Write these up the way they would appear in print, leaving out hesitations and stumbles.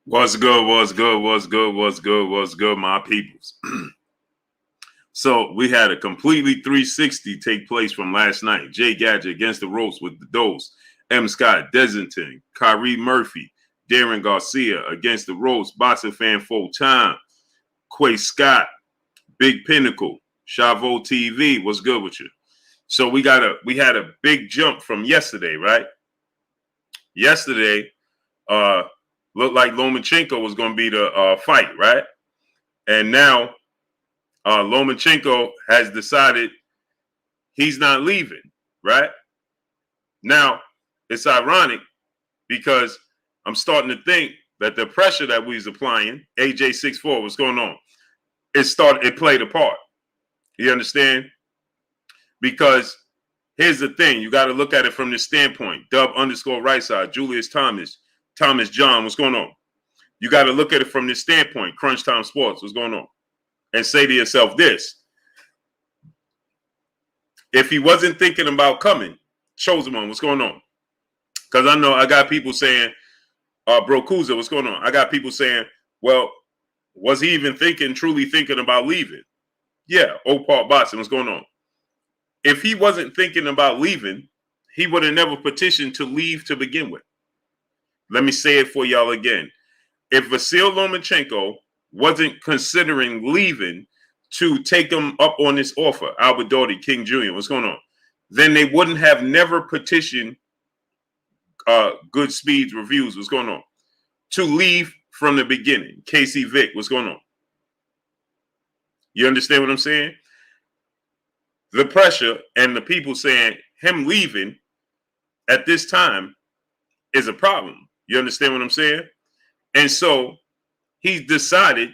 What's good? What's good? What's good? What's good? What's good, my peoples? So we had a completely 360 take place from last night. Jay Gadget against the ropes with the Dose. M. Scott Desington, Kyrie Murphy, Darren Garcia against the ropes. Boxing fan full time. Quay Scott, Big Pinnacle, Chavo TV. What's good with you? So we had a big jump from yesterday, right? Yesterday, looked like Lomachenko was going to be the fight, right? And now Lomachenko has decided he's not leaving, right? Now, it's ironic because I'm starting to think that the pressure that we was applying, AJ 6'4", what's going on? It played a part. You understand? Because here's the thing. You got to look at it from this standpoint. Dub_right side, Julius Thomas John, what's going on? You got to look at it from this standpoint. Crunch Time Sports, what's going on? And say to yourself this. If he wasn't thinking about coming, Chosen One, what's going on? Because I know I got people saying, Bro Kuza, what's going on? I got people saying, well, was he even truly thinking about leaving? Yeah, Oak Park Boxing, what's going on? If he wasn't thinking about leaving, he would have never petitioned to leave to begin with. Let me say it for y'all again. If Vasyl Lomachenko wasn't considering leaving to take him up on this offer, Albert Doherty, King Jr., what's going on? Then they wouldn't have never petitioned Good Speeds Reviews, what's going on? To leave from the beginning. Casey Vick, what's going on? You understand what I'm saying? The pressure and the people saying him leaving at this time is a problem. You understand what I'm saying? And so he's decided,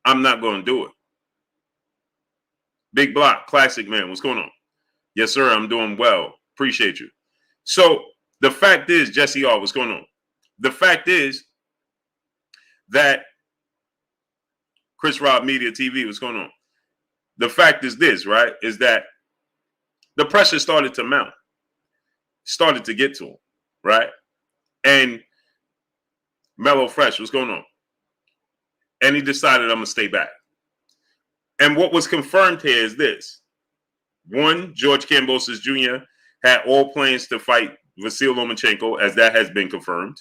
I'm not going to do it. Big Block, Classic Man, what's going on? Yes, sir, I'm doing well. Appreciate you. So the fact is, Jesse R., what's going on? The fact is that Chris Rob Media TV, what's going on? The fact is this, right, is that the pressure started to mount, started to get to him, right? And Mellow Fresh, what's going on? And he decided, I'm going to stay back. And what was confirmed here is this. One, George Kambosos Jr. had all plans to fight Vasyl Lomachenko, as that has been confirmed.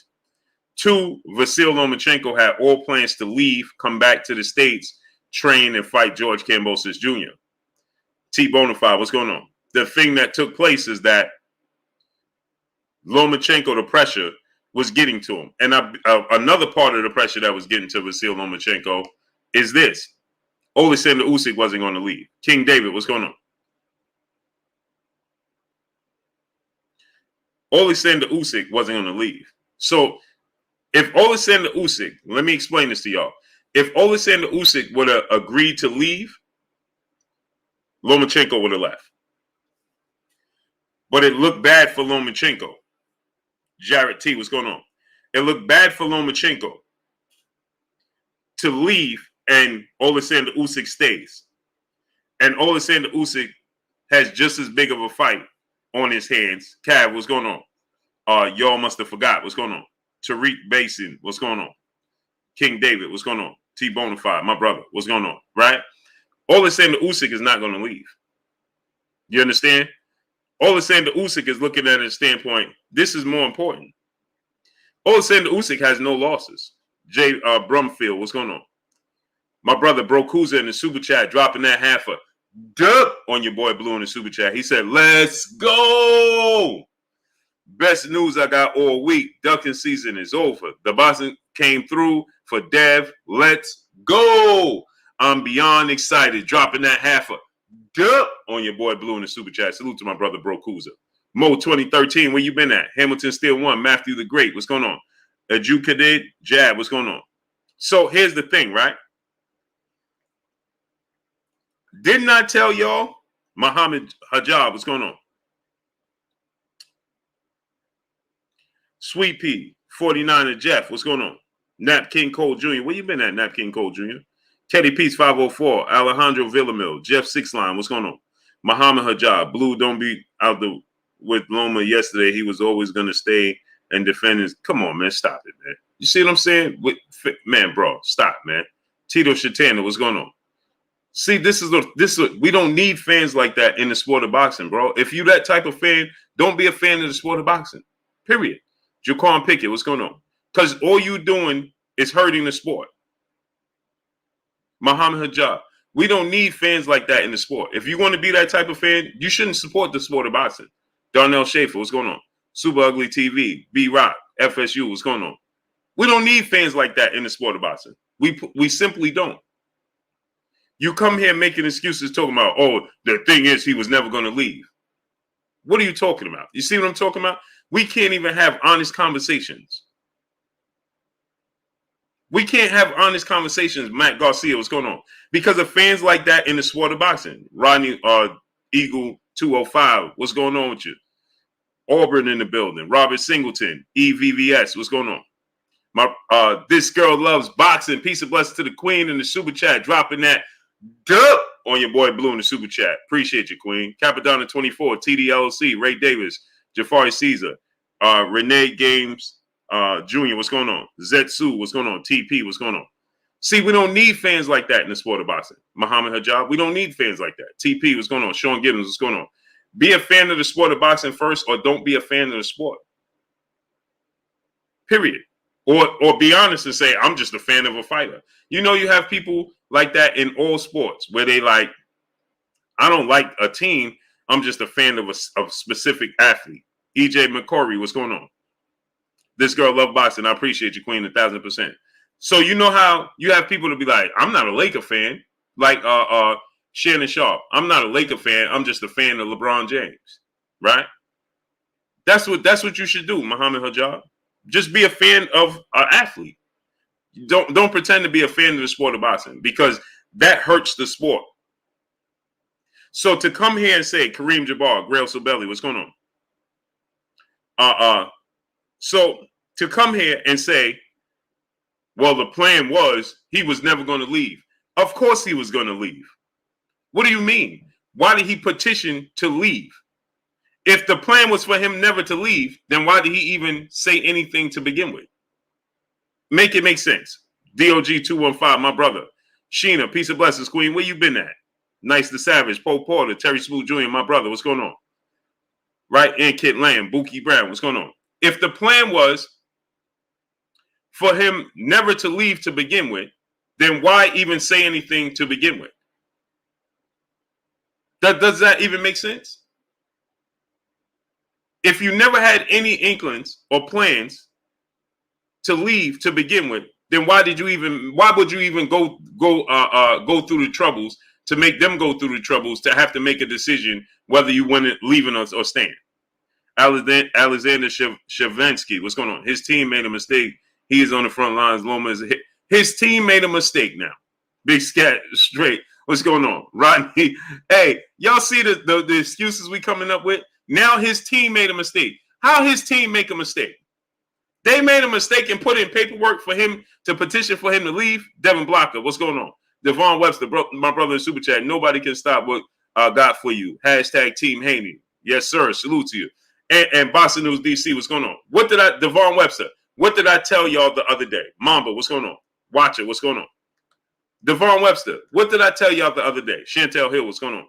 Two, Vasyl Lomachenko had all plans to leave, come back to the States, train, and fight George Kambosos Jr. T Bonafide, what's going on? The thing that took place is that Lomachenko, the pressure, was getting to him. And another part of the pressure that was getting to Vasyl Lomachenko is this. Alexander Usyk wasn't going to leave. King David, what's going on? Alexander Usyk wasn't going to leave. So if Alexander Usyk, let me explain this to y'all. If Alexander Usyk would have agreed to leave, Lomachenko would have left. But it looked bad for Lomachenko. Jarrett T, what's going on? It looked bad for Lomachenko to leave and Alexander Usyk stays. And Alexander Usyk has just as big of a fight on his hands. Cav, what's going on? Y'all must have forgot. What's going on? Tariq Basin, what's going on? King David, what's going on? T Bonafide, my brother, what's going on? Right? Alexander Usyk is not going to leave. You understand? Alexander Usyk is looking at his standpoint. This is more important. Alexander Usyk has no losses. Jay Brumfield, what's going on? My brother Brokuza in the super chat dropping that half a dub on your boy Blue in the super chat. He said, let's go. Best news I got all week. Ducking season is over. The boxing came through for Dev. Let's go. I'm beyond excited. Dropping that half a dub on your boy Blue in the super chat. Salute to my brother Brokuza. Mo 2013, where you been at? Hamilton still won. Matthew the Great, what's going on? Ajukadid Jab, what's going on? So here's the thing, right? Didn't I tell y'all? Muhammad Hajab, what's going on? Sweet Pea, 49er Jeff, what's going on? Nap King Cole Jr., where you been at, Nap King Cole Jr.? Teddy Peace 504, Alejandro Villamil, Jeff Sixline, what's going on? Muhammad Hajab, Blue don't be out with Loma yesterday. He was always going to stay and defenders. Come on, man, stop it, man. You see what I'm saying? Man, bro, stop, man. Tito Shatana, what's going on? See, this is we don't need fans like that in the sport of boxing, bro. If you that type of fan, don't be a fan of the sport of boxing. Period. Jaquan Pickett, what's going on? Because all you doing is hurting the sport. Muhammad Hijab. We don't need fans like that in the sport. If you want to be that type of fan, you shouldn't support the sport of boxing. Darnell Schaefer, what's going on? Super Ugly TV, B-Rock, FSU, what's going on? We don't need fans like that in the sport of boxing. We simply don't. You come here making excuses talking about, oh, the thing is he was never going to leave. What are you talking about? You see what I'm talking about? We can't even have honest conversations. We can't have honest conversations, Matt Garcia, what's going on? Because of fans like that in the sport of boxing. Rodney Eagle 205, what's going on with you? Auburn in the building. Robert Singleton, EVVS, what's going on? This girl loves boxing. Peace and blessings to the queen in the super chat. Dropping that duh on your boy Blue in the super chat. Appreciate you, queen. Capadonna 24, TDLC, Ray Davis, Jafari Caesar, Renee Games, Junior, what's going on? Zetsu, what's going on? TP, what's going on? See, we don't need fans like that in the sport of boxing. Muhammad Hijab, we don't need fans like that. TP, what's going on? Sean Gibbons, what's going on? Be a fan of the sport of boxing first, or don't be a fan of the sport. Period. Or be honest and say, I'm just a fan of a fighter. You know, you have people like that in all sports where they like, I don't like a team. I'm just a fan of a specific athlete. EJ McCory, what's going on? This girl love boxing. I appreciate you, queen, 1,000%. So you know how you have people to be like, I'm not a Laker fan. Like Shannon Sharp. I'm not a Laker fan. I'm just a fan of LeBron James. Right? That's what you should do, Muhammad Hijab. Just be a fan of an athlete. Don't pretend to be a fan of the sport of boxing, because that hurts the sport. So to come here and say, Kareem Jabbar, Grail Sobelli, what's going on? So to come here and say, well, the plan was he was never going to leave. Of course he was going to leave. What do you mean? Why did he petition to leave? If the plan was for him never to leave, then why did he even say anything to begin with? Make it make sense. DOG 215, my brother. Sheena, peace and blessings, queen. Where you been at? Nice the Savage, Poe Porter, Terry Smooth Jr., my brother. What's going on? Right? And Kit Lamb, Buki Brown. What's going on? If the plan was for him never to leave to begin with, then why even say anything to begin with? Does that even make sense? If you never had any inklings or plans to leave to begin with, then why would you even go through the troubles to make them go through the troubles to have to make a decision whether you want to leaving us or staying? Alexander Shavensky, what's going on? His team made a mistake. He is on the front lines. Loma is his team made a mistake now. Big Scat straight. What's going on? Rodney, hey, y'all see the excuses we coming up with? Now his team made a mistake. How his team make a mistake? They made a mistake and put in paperwork for him to petition for him to leave. Devin Blocker, what's going on? Devon Webster, my brother in Super Chat. Nobody can stop what I got for you. Hashtag Team Haney. Yes, sir. Salute to you. And Boston News DC, what's going on? Devon Webster, what did I tell y'all the other day? Mamba, what's going on? Watch it, what's going on? Devon Webster, what did I tell y'all the other day? Chantel Hill, what's going on?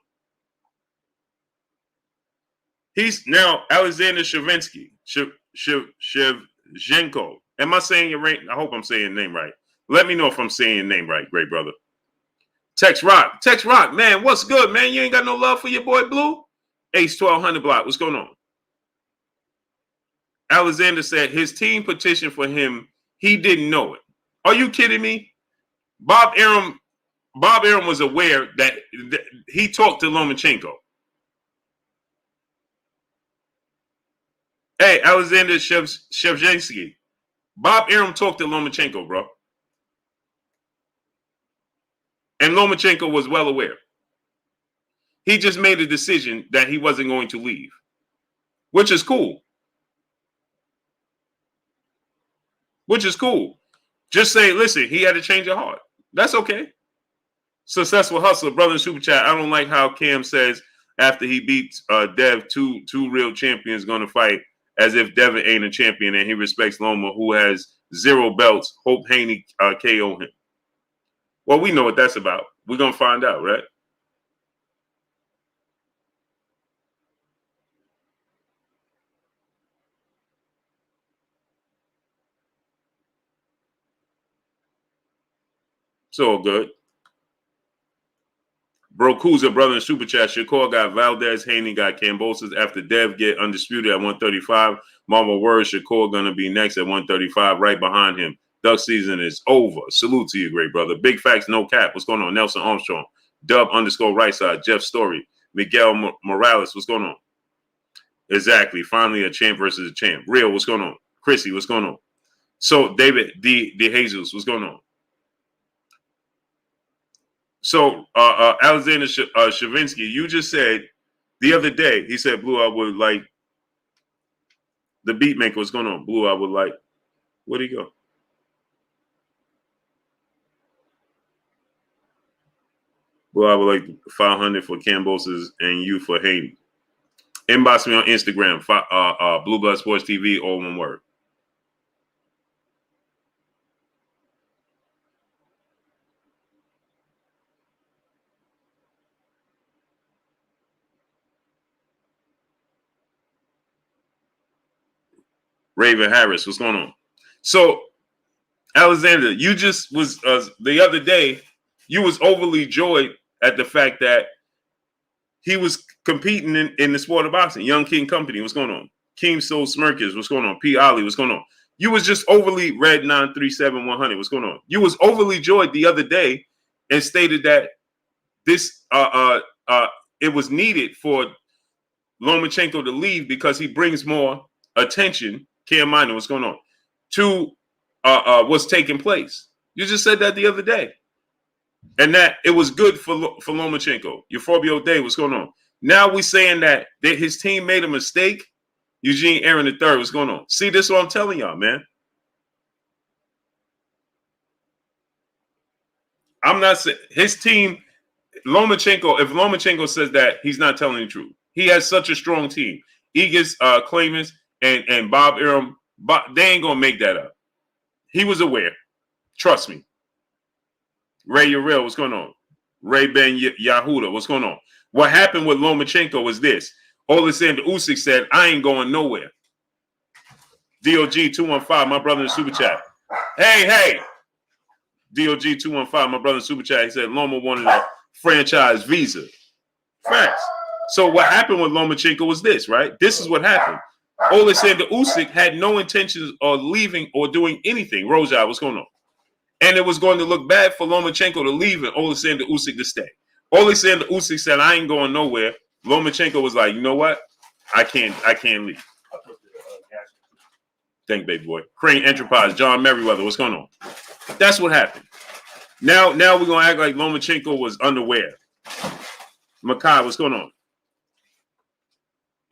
He's now Alexander Shavinsky, Shevchenko. Am I saying your name? I hope I'm saying your name right. Let me know if I'm saying your name right, great brother. Tex Rock, man, what's good, man? You ain't got no love for your boy Blue? Ace 1200 block, what's going on? Alexander said his team petitioned for him. He didn't know it. Are you kidding me? Bob Arum was aware that he talked to Lomachenko. Hey, Alexander Shevchenko. Bob Arum talked to Lomachenko, bro. And Lomachenko was well aware. He just made a decision that he wasn't going to leave, which is cool. Just say, listen, he had to change of heart. That's okay. Successful hustler, brother in Super Chat. I don't like how Cam says after he beats Dev, two real champions going to fight as if Devin ain't a champion and he respects Loma, who has 0 belts. Hope Haney KO him. Well, we know what that's about. We're going to find out, right? It's all good. Brokuza, brother in Super Chat. Shakur got Valdez. Haney got Kambosos. After Dev get undisputed at 135. Mama word, Shakur going to be next at 135, right behind him. Duck season is over. Salute to you, great brother. Big facts, no cap. What's going on? Nelson Armstrong. Dub _ right side. Jeff Story. Miguel Morales. What's going on? Exactly. Finally, a champ versus a champ. Real, what's going on? Chrissy, what's going on? So, David De Jesus, what's going on? So, Alexander Shavinsky, you just said the other day, he said, Blue, I would like the beat maker. What's going on? Blue, I would like. Where'd he go? Blue, I would like 500 for Kambosos and you for Haney. Inbox me on Instagram, Blue Blood Sports TV, all one word. Raven Harris, what's going on? So, Alexander, you just was the other day, you was overly joyed at the fact that he was competing in the sport of boxing. Young King Company, what's going on? Keem Soul Smirkers, what's going on? P. Ollie, what's going on? You was just overly Red 937-100, what's going on? You was overly joyed the other day and stated that this it was needed for Lomachenko to leave because he brings more attention. Cam Minor, what's going on? To what's taking place. You just said that the other day. And that it was good for Lomachenko. Euphorbia Day, what's going on? Now we saying that his team made a mistake. Eugene Aaron III, what's going on? See, this is what I'm telling y'all, man. I'm not saying his team, Lomachenko, if Lomachenko says that, he's not telling the truth. He has such a strong team. Egas, Clemens, and Bob Arum, they ain't going to make that up. He was aware. Trust me. Ray Urel, what's going on? Ray Ben Yahuda, what's going on? What happened with Lomachenko was this. Alexander Usyk said, I ain't going nowhere. DOG 215, my brother in the Super Chat. Hey. DOG 215, my brother in the Super Chat. He said Loma wanted a franchise visa. Facts. So what happened with Lomachenko was this, right? This is what happened. Alexander Usyk had no intentions of leaving or doing anything. Roja, what's going on? And it was going to look bad for Lomachenko to leave and Alexander Usyk to stay. Alexander Usyk said, I ain't going nowhere. Lomachenko was like, you know what? I can't leave. Thank baby boy. Crane Enterprise, John Merriweather, what's going on? That's what happened. Now we're going to act like Lomachenko was unaware. Makai, what's going on?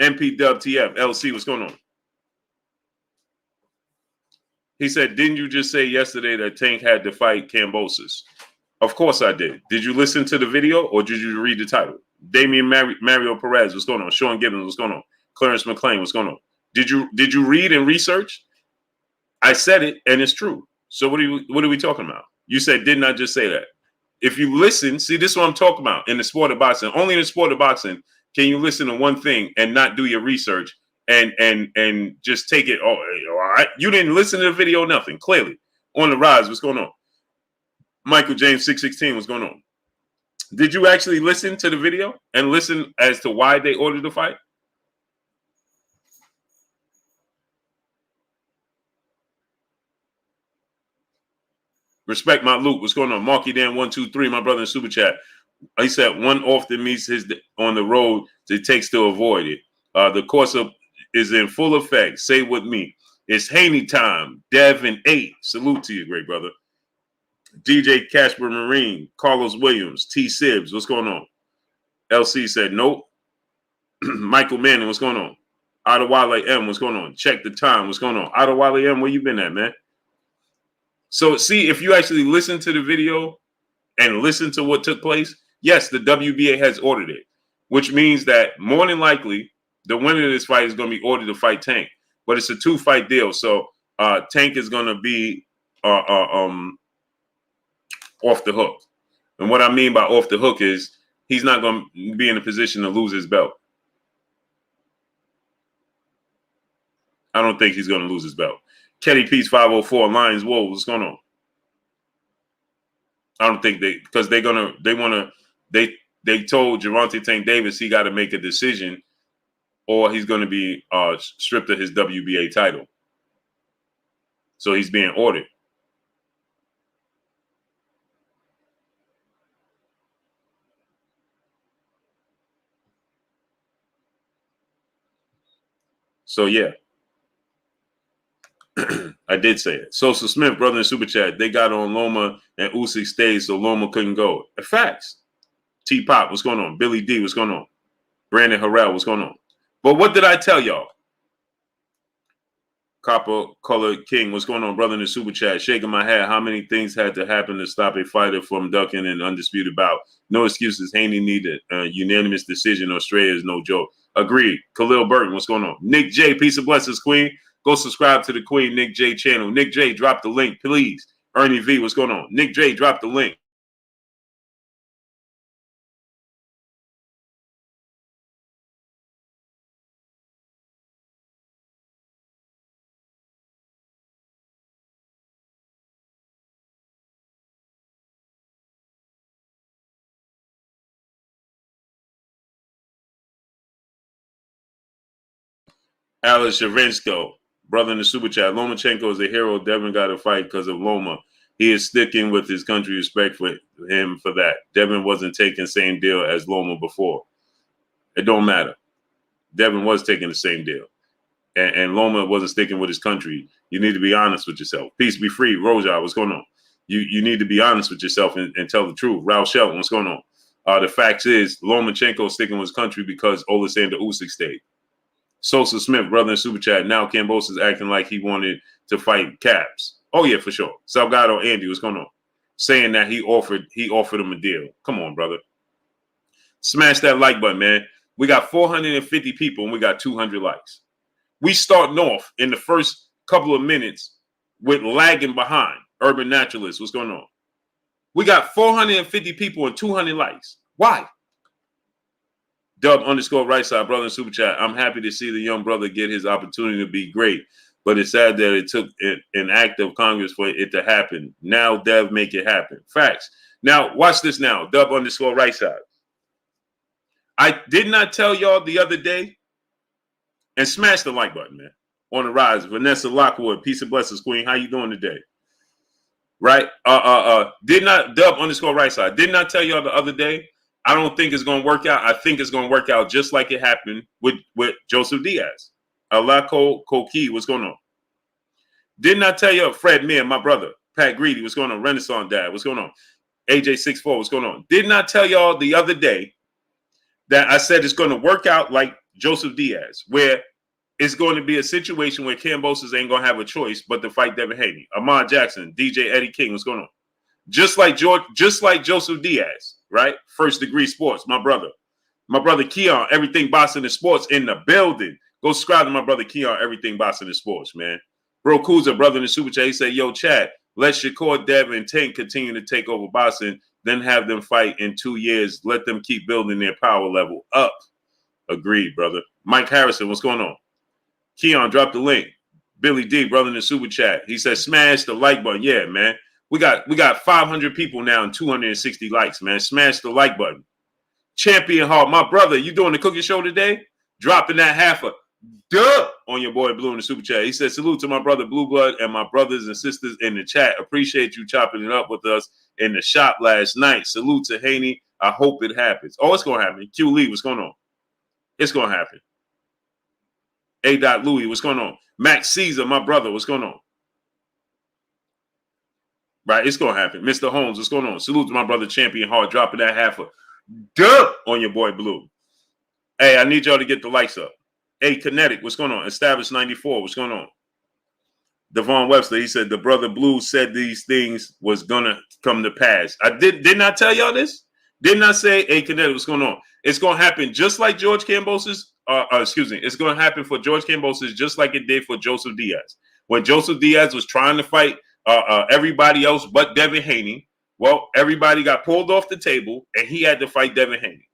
MP Dub TF, LC, what's going on? He said, didn't you just say yesterday that Tank had to fight Kambosos? Of course I did. Did you listen to the video or did you read the title? Damian Mario Perez, what's going on? Sean Gibbons, what's going on? Clarence McLean, what's going on? Did you read and research? I said it and it's true. So what are we talking about? You said, didn't I just say that? If you listen, see, this is what I'm talking about in the sport of boxing. Only in the sport of boxing can you listen to one thing and not do your research and just take it. Oh, all right. You didn't listen to the video, nothing. Clearly. On the rise, what's going on? Michael James 616, what's going on? Did you actually listen to the video and listen as to why they ordered the fight? Respect my Luke. What's going on? Marky Dan 123, my brother in Super Chat. He said one often meets his on the road it takes to avoid it. The course is in full effect. Say with me. It's Haney time. Devin 8. Salute to you, great brother. DJ Casper Marine, Carlos Williams, T. Sibbs. What's going on? LC said nope. Michael Manning, what's going on? Adewale M, what's going on? Check the time. What's going on? Adewale M, where you been at, man? So see, if you actually listen to the video and listen to what took place, yes, the WBA has ordered it, which means that more than likely the winner of this fight is going to be ordered to fight Tank. but it's a 2-fight deal. So Tank is going to be off the hook. And what I mean by off the hook is he's not going to be in a position to lose his belt. I don't think he's going to lose his belt. Ketty Peace 504, Lions Wolves, what's going on? I don't think they told Gervonta Tank Davis he got to make a decision or he's going to be stripped of his WBA title. So he's being ordered. So yeah. I did say it. Sosa Smith, brother in Super Chat, they got on Loma and Usyk stayed, so Loma couldn't go. Facts. T-Pop, what's going on? Billy D, what's going on? Brandon Harrell, what's going on? But what did I tell y'all? Copper Colored King, what's going on, brother in the Super Chat? Shaking my head. How many things had to happen to stop a fighter from ducking an undisputed bout? No excuses. Haney needed a unanimous decision. Australia is no joke. Agreed. Khalil Burton, what's going on? Nick J, peace and blessings, Queen. Go subscribe to the Queen Nick J channel. Nick J, drop the link, please. Ernie V, what's going on? Nick J, drop the link. Alex Shavinsko, brother in the Super Chat. Lomachenko is a hero. Devin got to fight because of Loma. He is sticking with his country. Respect for him for that. Devin wasn't taking the same deal as Loma before. It don't matter. Devin was taking the same deal. And Loma wasn't sticking with his country. You need to be honest with yourself. Peace be free. Roja, what's going on? You need to be honest with yourself and tell the truth. Ralph Shelton, what's going on? The facts is Lomachenko sticking with his country because Oleksandr Usyk stayed. Sosa Smith, brother in Super Chat. Now Kambosos is acting like he wanted to fight Caps. Oh, yeah, for sure. Salgado Andy, what's going on? Saying that he offered him a deal. Come on, brother. Smash that like button, man. We got 450 people and we got 200 likes. We starting off in the first couple of minutes with lagging behind. Urban Naturalist, what's going on? We got 450 people and 200 likes. Why? Dub _ right side, brother in Super Chat. I'm happy to see the young brother get his opportunity to be great, but it's sad that it took an act of Congress for it to happen. Now, Dev, make it happen. Facts. Now, watch this now. Dub _ right side. I did not tell y'all the other day, and smash the like button, man. On the rise. Vanessa Lockwood, peace and blessings, Queen. How you doing today? Right? Did not, Dub _ right side. Did not tell y'all the other day. I don't think it's going to work out. I think it's going to work out just like it happened with Joseph Diaz. Alako Koki, what's going on? Did not tell you, Fred Mir, my brother. Pat Greedy, what's going on? Renaissance Dad, what's going on? AJ64, what's going on? Did not tell y'all the other day that I said it's going to work out like Joseph Diaz, where it's going to be a situation where Kambosos ain't going to have a choice but to fight Devin Haney. Ahmad Jackson, DJ Eddie King, what's going on? Just like Joseph Diaz, right? First Degree Sports, my brother. My brother Keon, Everything Boxing and Sports in the building. Go subscribe to my brother Keon, Everything Boxing and Sports, man. Bro Kuza, brother in the Super Chat, he said, yo, Chad, let Shakur, Devin, and Tank continue to take over boxing, then have them fight in 2 years. Let them keep building their power level up. Agreed, brother. Mike Harrison, what's going on? Keon, drop the link. Billy D, brother in the Super Chat, he said, smash the like button. Yeah, man. We got 500 people now and 260 likes, man. Smash the like button. Champion Hall, my brother, you doing the cooking show today? Dropping that half a duh on your boy Blue in the Super Chat. He said, salute to my brother Blue Blood and my brothers and sisters in the chat. Appreciate you chopping it up with us in the shop last night. Salute to Haney. I hope it happens. Oh, it's going to happen. Q Lee, what's going on? It's going to happen. A. Louis, what's going on? Max Caesar, my brother, what's going on? Right, it's going to happen. Mr. Holmes, what's going on? Salute to my brother Champion Hard, dropping that half a duh on your boy Blue. Hey, I need y'all to get the likes up. Hey, Kinetic, what's going on? Established 94, what's going on? Devon Webster, he said the brother Blue said these things was going to come to pass. I did not tell y'all this? Did not say, hey, Kinetic, what's going on? It's going to happen just like George Kambosos it's going to happen for George Kambosos just like it did for Joseph Diaz. When Joseph Diaz was trying to fight everybody else but Devin Haney, well, everybody got pulled off the table, and he had to fight Devin Haney.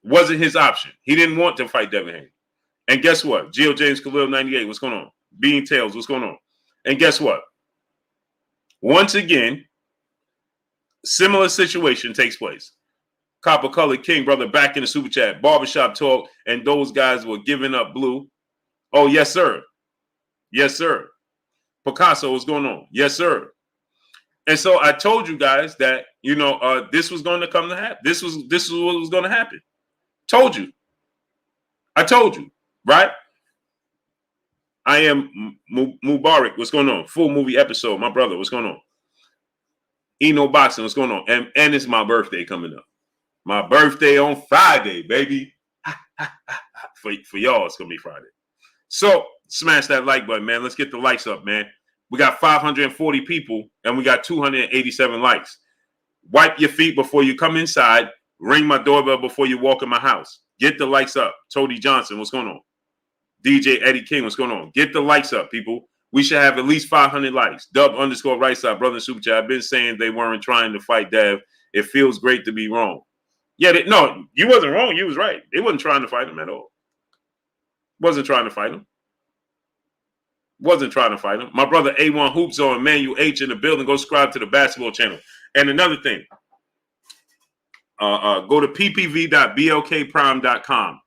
Wasn't his option. He didn't want to fight Devin Haney. And guess what? Geo James Khalil 98, what's going on? Bean Tails, what's going on? And guess what? Once again, similar situation takes place. Copper Colored King, brother, back in the super chat. Barbershop talk, and those guys were giving up blue. Oh, yes, sir. Yes, sir. Picasso, what's going on? Yes, sir. And so I told you guys that, this was going to come to happen. This is what was going to happen. Told you. I told you, right? I am Mubarak. What's going on? Full movie episode. My brother, what's going on? Eno Boxing, what's going on? And it's my birthday coming up. My birthday on Friday, baby. For y'all, it's going to be Friday. So smash that like button, man. Let's get the likes up, man. We got 540 people, and we got 287 likes. Wipe your feet before you come inside. Ring my doorbell before you walk in my house. Get the likes up. Tody Johnson, what's going on? DJ Eddie King, what's going on? Get the likes up, people. We should have at least 500 likes. Dub_right side, brother super chat. I've been saying they weren't trying to fight Dev. It feels great to be wrong. Yeah, no, you wasn't wrong. You was right. They wasn't trying to fight him at all. Wasn't trying to fight him. Wasn't trying to fight him. My brother A1 Hoops on Manuel H in the building. Go subscribe to the basketball channel. And another thing, go to ppv.blkprime.com.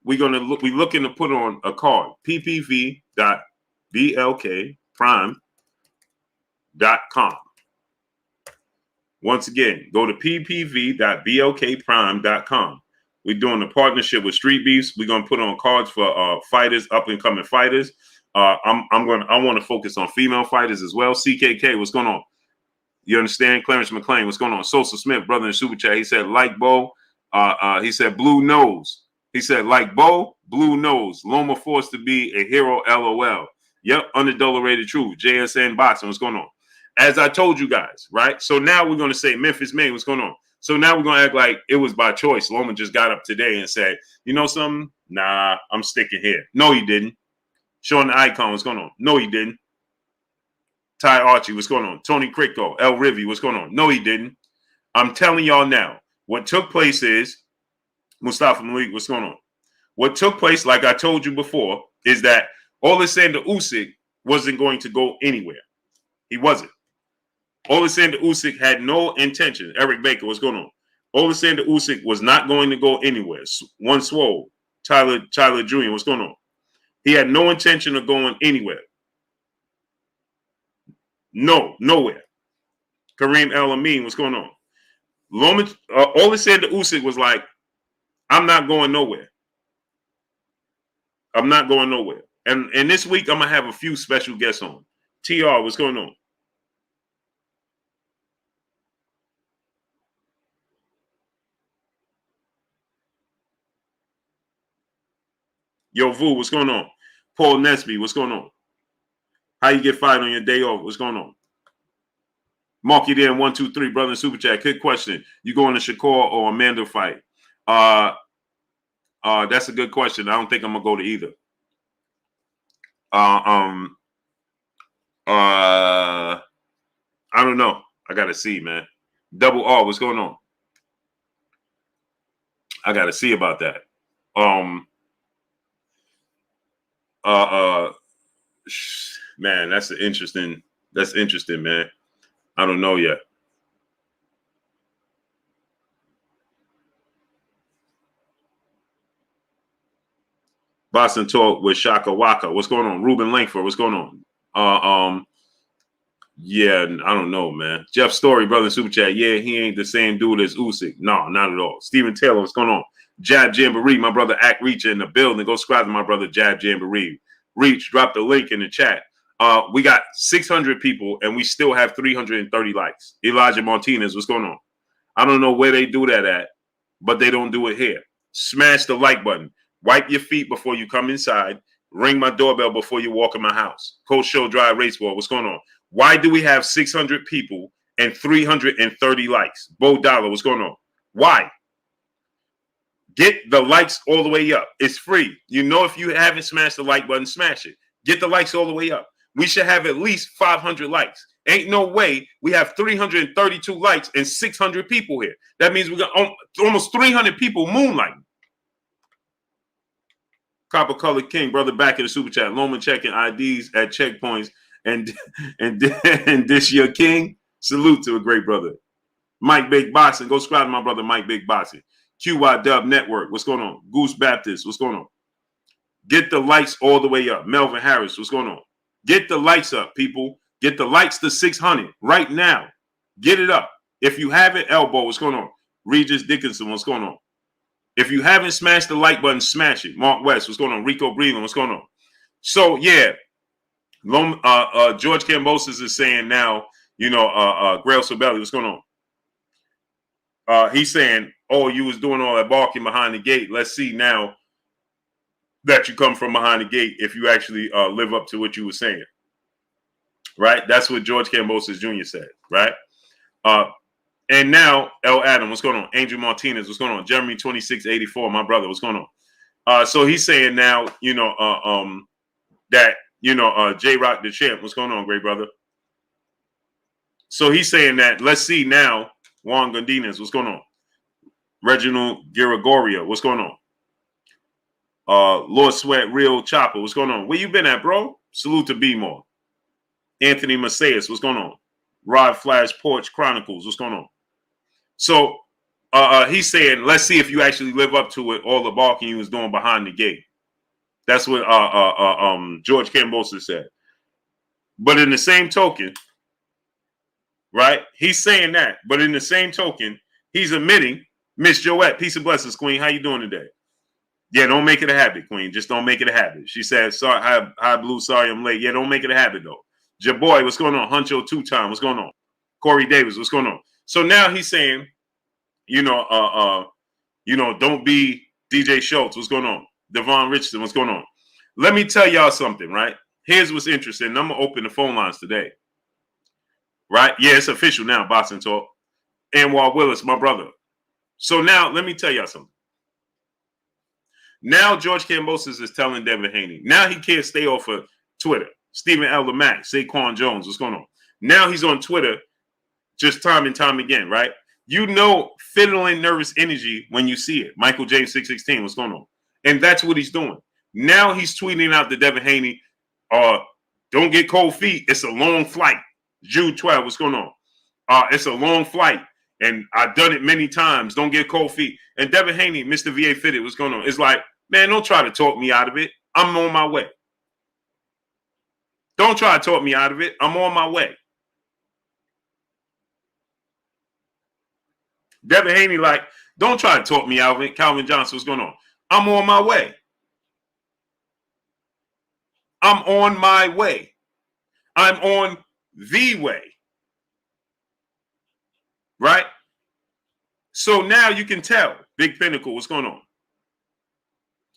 We're looking to put on a card. ppv.blkprime.com. Once again, go to ppv.blkprime.com. We're doing a partnership with Street Beefs. We're gonna put on cards for fighters, up and coming fighters. I want to focus on female fighters as well. CKK, what's going on? You understand? Clarence McLean, what's going on? Sosa Smith, brother in super chat. He said, like Bo. He said, blue nose. He said, like Bo, blue nose. Loma forced to be a hero, LOL. Yep, unadulterated truth. JSN Boxing, what's going on? As I told you guys, right? So now we're going to say Memphis Maine, what's going on? So now we're going to act like it was by choice. Loma just got up today and said, you know something? Nah, I'm sticking here. No, he didn't. Sean the Icon, what's going on? No, he didn't. Ty Archie, what's going on? Tony Cricko, El Rivy, what's going on? No, he didn't. I'm telling y'all now, what took place is, Mustafa Malik, what's going on? What took place, like I told you before, is that Alexander Usyk wasn't going to go anywhere. He wasn't. Alexander Usyk had no intention. Eric Baker, what's going on? Alexander Usyk was not going to go anywhere. One Swole, Tyler Jr., what's going on? He had no intention of going anywhere. No, nowhere. Kareem El Amin, what's going on? Alexander Usyk was like, I'm not going nowhere. I'm not going nowhere. And this week, I'm going to have a few special guests on. TR, what's going on? Yo, Vu, what's going on? Paul Nesby, what's going on? How you get fired on your day off? What's going on? Mark it in 1, 2, 3, brother in super chat. Good question. You going to Shakur or Amanda fight? That's a good question. I don't think I'm gonna go to either. I don't know. I gotta see, man. Double R, what's going on? I gotta see about that. Man, that's interesting, man. I don't know yet. Boston Talk with Shaka Waka. What's going on? Ruben Langford, what's going on? Yeah, I don't know, man. Jeff Story, brother in super chat. Yeah, he ain't the same dude as Usyk. No, not at all. Stephen Taylor, what's going on? Jab Jamboree, my brother Act Reach in the building. Go subscribe to my brother Jab Jamboree. Reach, drop the link in the chat. We got 600 people and we still have 330 likes. Elijah Martinez, what's going on? I don't know where they do that at, but they don't do it here. Smash the like button. Wipe your feet before you come inside. Ring my doorbell before you walk in my house. Coach Show Drive Raceball, what's going on? Why do we have 600 people and 330 likes? Bo Dollar, what's going on? Why? Get the likes all the way up. It's free. You know, if you haven't smashed the like button, smash it. Get the likes all the way up. We should have at least 500 likes. Ain't no way we have 332 likes and 600 people here. That means we got almost 300 people moonlighting. Copper Colored King, brother, back in the super chat. Loma checking IDs at checkpoints and this your king. Salute to a great brother. Mike Big Boxing. Go subscribe to my brother Mike Big Boxing. QY Dub Network. What's going on? Goose Baptist. What's going on? Get the likes all the way up. Melvin Harris. What's going on? Get the likes up, people. Get the likes to 600 right now. Get it up. If you haven't, Elbow, what's going on? Regis Dickinson, what's going on? If you haven't smashed the like button, smash it. Mark West, what's going on? Rico Breland, what's going on? So, yeah, George Kambosos is saying now, you know, Grail Sobelli, what's going on? He's saying, oh, you was doing all that barking behind the gate. Let's see now that you come from behind the gate if you actually live up to what you were saying. Right? That's what George Kambosos Jr. said, right? And now, L. Adam, what's going on? Angel Martinez, what's going on? Jeremy 2684, my brother, what's going on? So he's saying now, you know, that, you know, J-Rock the champ, what's going on, great brother? So he's saying that, let's see now, Juan Gondinez, what's going on? Reginald Girigoria, what's going on? Lord Sweat, Real Chopper, what's going on? Where you been at, bro? Salute to B-More. Anthony Macias, what's going on? Rod Flash Porch Chronicles, what's going on? So he's saying, let's see if you actually live up to it, all the barking you was doing behind the gate. That's what George Kambosos said. But in the same token, right, he's saying that. But in the same token, he's admitting, Miss Joette, peace and blessings, Queen. How you doing today? Yeah, don't make it a habit, Queen. Just don't make it a habit. She said, sorry, hi, Blue, sorry I'm late. Yeah, don't make it a habit, though. Jaboy, what's going on? Huncho 2-time, what's going on? Corey Davis, what's going on? So now he's saying, you know, don't be DJ Schultz, what's going on? Devon Richardson, what's going on? Let me tell y'all something, right? Here's what's interesting. I'm going to open the phone lines today. Right? Yeah, it's official now, Boxing Talk. Anwar Willis, my brother. So now, let me tell y'all something. Now George Kambosos is telling Devin Haney. Now he can't stay off of Twitter. Stephen L. Lamack, Saquon Jones, what's going on? Now he's on Twitter just time and time again, right? You know, fiddling nervous energy when you see it. Michael James 616, what's going on? And that's what he's doing. Now he's tweeting out to Devin Haney, don't get cold feet. It's a long flight. June 12, what's going on? It's a long flight. And I've done it many times. Don't get cold feet. And Devin Haney, Mr. VA Fitted, what's going on? It's like, man, don't try to talk me out of it. I'm on my way. Don't try to talk me out of it. I'm on my way. Devin Haney, like, don't try to talk me out of it. Calvin Johnson, what's going on? I'm on my way. I'm on my way. I'm on the way. Right? So now you can tell. Big Pinnacle, what's going on?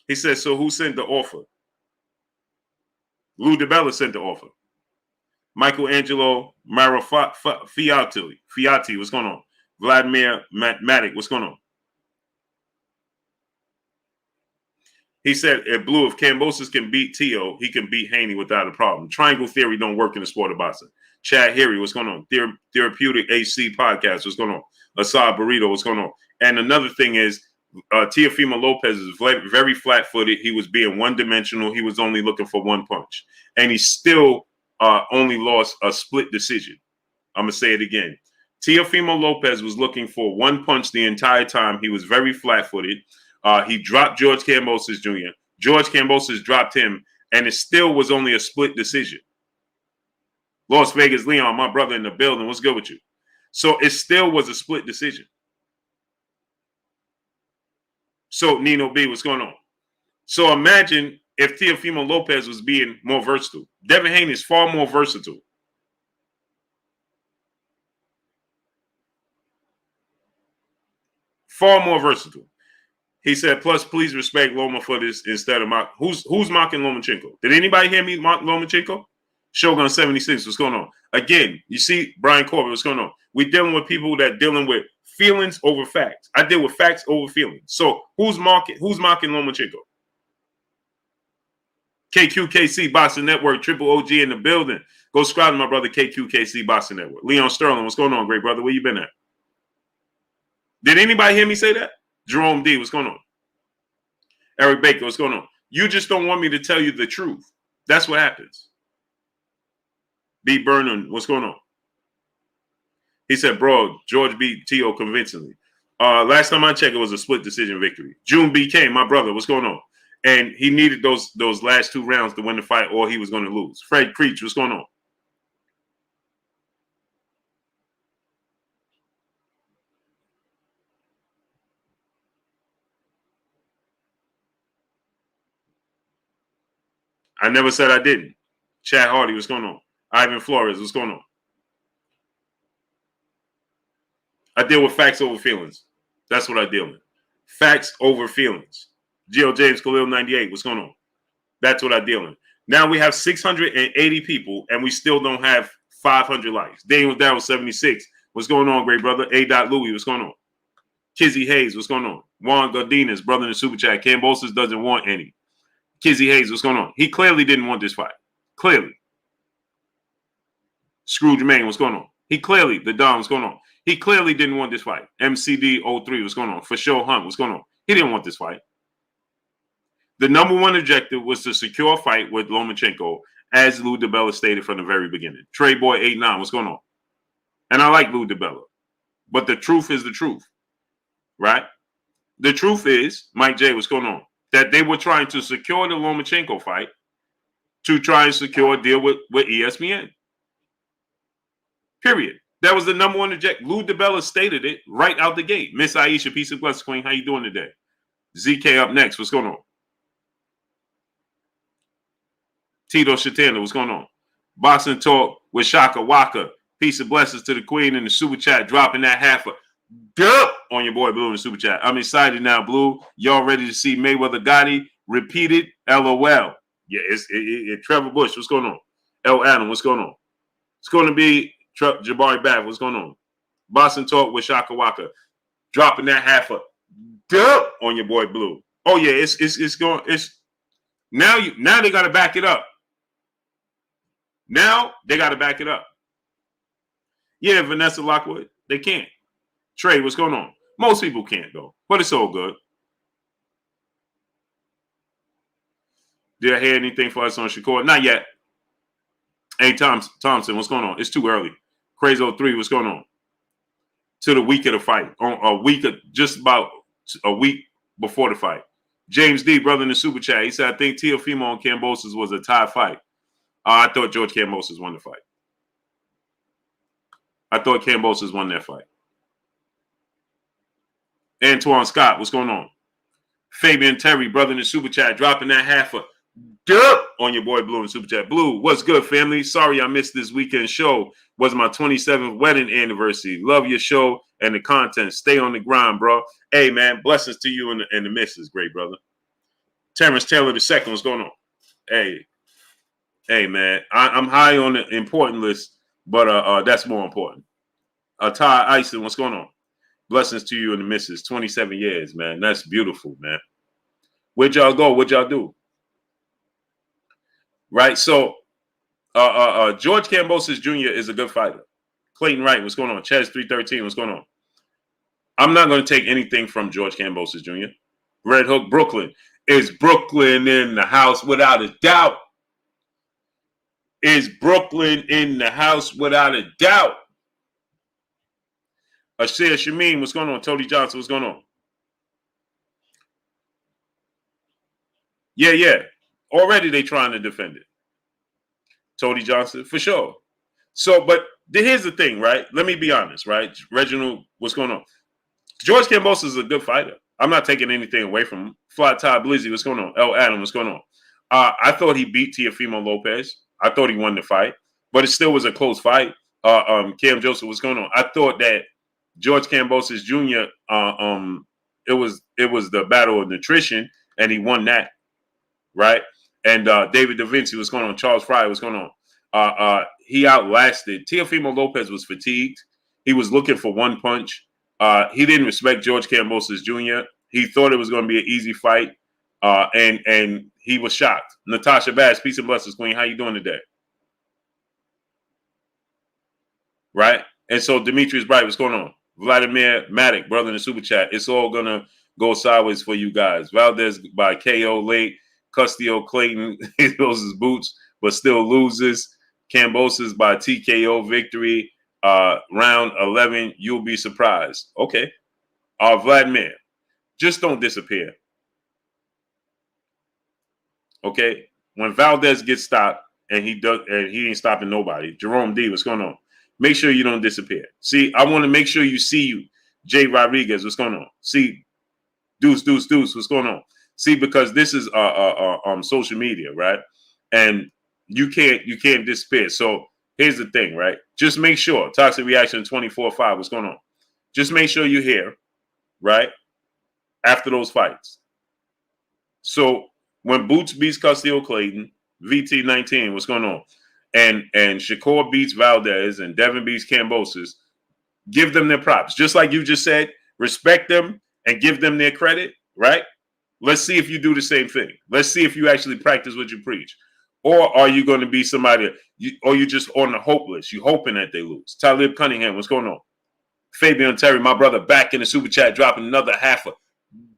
He says, so who sent the offer? Lou DeBella sent the offer. Michelangelo Fiati, what's going on? Vladimir Matic, what's going on? He said, Blue, if Kambosos can beat Tio, he can beat Haney without a problem. Triangle theory don't work in the sport of boxing. Chad Harry, what's going on? Therapeutic HC podcast, what's going on? Asad Burrito, what's going on? And another thing is, Teofimo Lopez is very flat-footed. He was being one-dimensional. He was only looking for one punch. And he still only lost a split decision. I'm going to say it again. Teofimo Lopez was looking for one punch the entire time. He was very flat-footed. He dropped George Kambosos Jr. George Kambosos dropped him, and it still was only a split decision. Las Vegas Leon, my brother in the building, what's good with you? So it still was a split decision. So Nino B, what's going on? So imagine if Teofimo Lopez was being more versatile. Devin Haney is far more versatile. Far more versatile. He said, plus, please respect Loma for this instead of mock. Who's mocking Lomachenko? Did anybody hear me mock Lomachenko? Shogun 76, what's going on? Again, you see Brian Corbett, what's going on? We're dealing with people that dealing with feelings over facts. I deal with facts over feelings. So who's mocking Lomachenko? KQKC Boxing Network, Triple OG in the building. Go subscribe to my brother KQKC Boxing Network. Leon Sterling, what's going on, great brother? Where you been at? Did anybody hear me say that? Jerome D, what's going on? Eric Baker, what's going on? You just don't want me to tell you the truth. That's what happens. B. Burnham, what's going on? He said, bro, George beat T.O. convincingly. Last time I checked, it was a split decision victory. June BK, my brother, what's going on? And he needed those last 2 rounds to win the fight, or he was going to lose. Fred Creech, what's going on? I never said I didn't. Chad Hardy, what's going on? Ivan Flores, what's going on? I deal with facts over feelings. That's what I deal with. Facts over feelings. Gio James Khalil 98, what's going on? That's what I deal with. Now we have 680 people, and we still don't have 500 likes. Daniel Darrell 76, what's going on, great brother? A. Louis, what's going on? Kizzy Hayes, what's going on? Juan Godinez, brother in the super chat. Kambosos doesn't want any. Kizzy Hayes, what's going on? He clearly didn't want this fight. Clearly. Scrooge Maine, what's going on? The Don, what's going on? He clearly didn't want this fight. MCD03, what's going on? For Show Hunt, what's going on? He didn't want this fight. The number one objective was to secure a fight with Lomachenko, as Lou DiBella stated from the very beginning. Trey Boy 89, what's going on? And I like Lou DiBella. But the truth is the truth, right? The truth is, Mike J, what's going on? That they were trying to secure the Lomachenko fight to try and secure a deal with ESPN. Period. That was the number one objective. Lou DiBella stated it right out the gate. Miss Aisha, peace and blessings, queen. How you doing today? ZK up next. What's going on? Tito Shatana, what's going on? Boxing Talk with Shaka Waka. Peace and blessings to the queen in the super chat, dropping that half a dub on your boy Blue in the super chat. I'm excited now, Blue. Y'all ready to see Mayweather Gotti repeated? LOL. Yeah, it's Trevor Bush. What's going on? L. Adam, what's going on? It's going to be Jabari Bath. What's going on? Boxing Talk with Shaka Waka. Dropping that half a dub on your boy Blue. Oh yeah, it's going. It's now they got to back it up. Now they got to back it up. Yeah, Vanessa Lockwood, they can't. Trey, what's going on? Most people can't though, but it's all good. Did I hear anything for us on Shakur? Not yet. Hey, Thompson, what's going on? It's too early. Crazy 03, what's going on? To the week of the fight. Just about a week before the fight. James D, brother in the super chat, he said, I think Teofimo and Kambosos was a tie fight. I thought George Kambosos won the fight. I thought Kambosos won that fight. Antoine Scott, what's going on? Fabian Terry, brother in the super chat, dropping that half a dub on your boy Blue in the super chat. Blue, what's good, family? Sorry I missed this weekend show. Was my 27th wedding anniversary. Love your show and the content. Stay on the grind, bro. Hey, man, blessings to you and the missus, great brother. Terrence Taylor II, what's going on? Hey, man, I'm high on the important list, but that's more important. Ty Ison, what's going on? Blessings to you and the missus. 27 years, man. That's beautiful, man. Where'd y'all go? What'd y'all do? Right, so George Kambosos Jr. is a good fighter. Clayton Wright, what's going on? Chaz 313, what's going on? I'm not going to take anything from George Kambosos Jr. Red Hook, Brooklyn. Is Brooklyn in the house without a doubt? Is Brooklyn in the house without a doubt? Ashir Shameen, what's going on? Tony Johnson, what's going on? Yeah. Already they trying to defend it. Tony Johnson, for sure. So, but here's the thing, right? Let me be honest, right? Reginald, what's going on? George Kambosos is a good fighter. I'm not taking anything away from him. Fly Todd Blizzy, what's going on? L. Adam, what's going on? I thought he beat Teofimo Lopez. I thought he won the fight, but it still was a close fight. Cam Joseph, what's going on? I thought that George Kambosos Jr. It was the battle of nutrition, and he won that, right? And David Da Vinci, what's going on? Charles Fry, what's going on? He outlasted. Teofimo Lopez was fatigued. He was looking for one punch. He didn't respect George Kambosos Jr. He thought it was going to be an easy fight, and he was shocked. Natasha Bass, peace and blessings, Queen. How you doing today? Right? And so Demetrius Bright, what's going on? Vladimir Matic, brother in the super chat. It's all going to go sideways for you guys. Valdez by KO late. Castillo Clayton, he throws his boots, but still loses. Kambosos by TKO victory. Round 11, you'll be surprised. Okay. Vladimir, just don't disappear. Okay. When Valdez gets stopped, and he ain't stopping nobody. Jerome D, what's going on? Make sure you don't disappear. See, I want to make sure you see you. Jay Rodriguez, what's going on? See, Deuce, what's going on? See, because this is social media, right? And you can't disappear. So here's the thing, right? Just make sure. Toxic Reaction 24/5, what's going on? Just make sure you're here, right? After those fights. So when Boots beats Castillo Clayton, VT19, what's going on? And Shakur beats Valdez and Devin beats Kambosos, give them their props. Just like you just said, respect them and give them their credit, right? Let's see if you do the same thing. Let's see if you actually practice what you preach. Or are you going to be somebody, or you just on the hope list? You hoping that they lose. Talib Cunningham, what's going on? Fabian Terry, my brother, back in the super chat, dropping another half a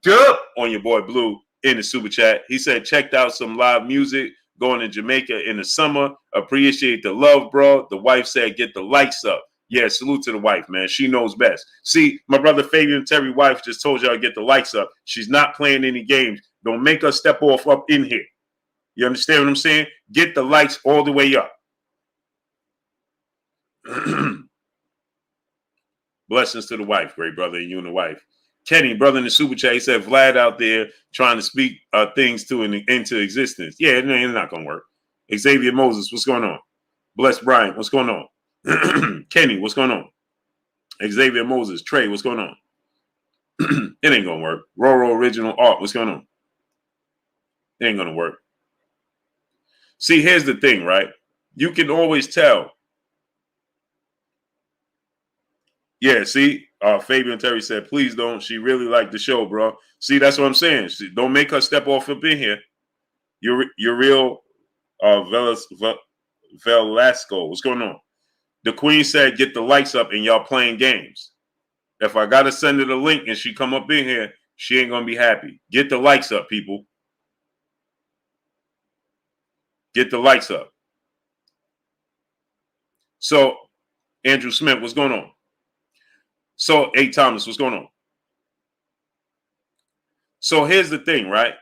dub on your boy Blue in the super chat. He said, checked out some live music going to Jamaica in the summer. Appreciate the love, bro. The wife said, get the likes up. Yeah, salute to the wife, man. She knows best. See, my brother Fabian Terry wife just told y'all to get the likes up. She's not playing any games. Don't make her step off up in here. You understand what I'm saying? Get the likes all the way up. Blessings to the wife, great brother, and you and the wife. Kenny, brother in the super chat, he said, Vlad out there trying to speak things into existence. Yeah, it's not going to work. Xavier Moses, what's going on? Bless Brian, what's going on? Kenny, what's going on? Xavier Moses, Trey, what's going on? It ain't going to work. Roro Original Art, what's going on? It ain't going to work. See, here's the thing, right? You can always tell. Yeah, see, Fabian Terry said, please don't. She really liked the show, bro. See, that's what I'm saying. Don't make her step off up in here. You're real Velasco. What's going on? The queen said, get the likes up and y'all playing games. If I got to send her the link and she come up in here, she ain't going to be happy. Get the likes up, people. Get the likes up. So, Andrew Smith, what's going on? So, A. Thomas, what's going on? So, here's the thing, right?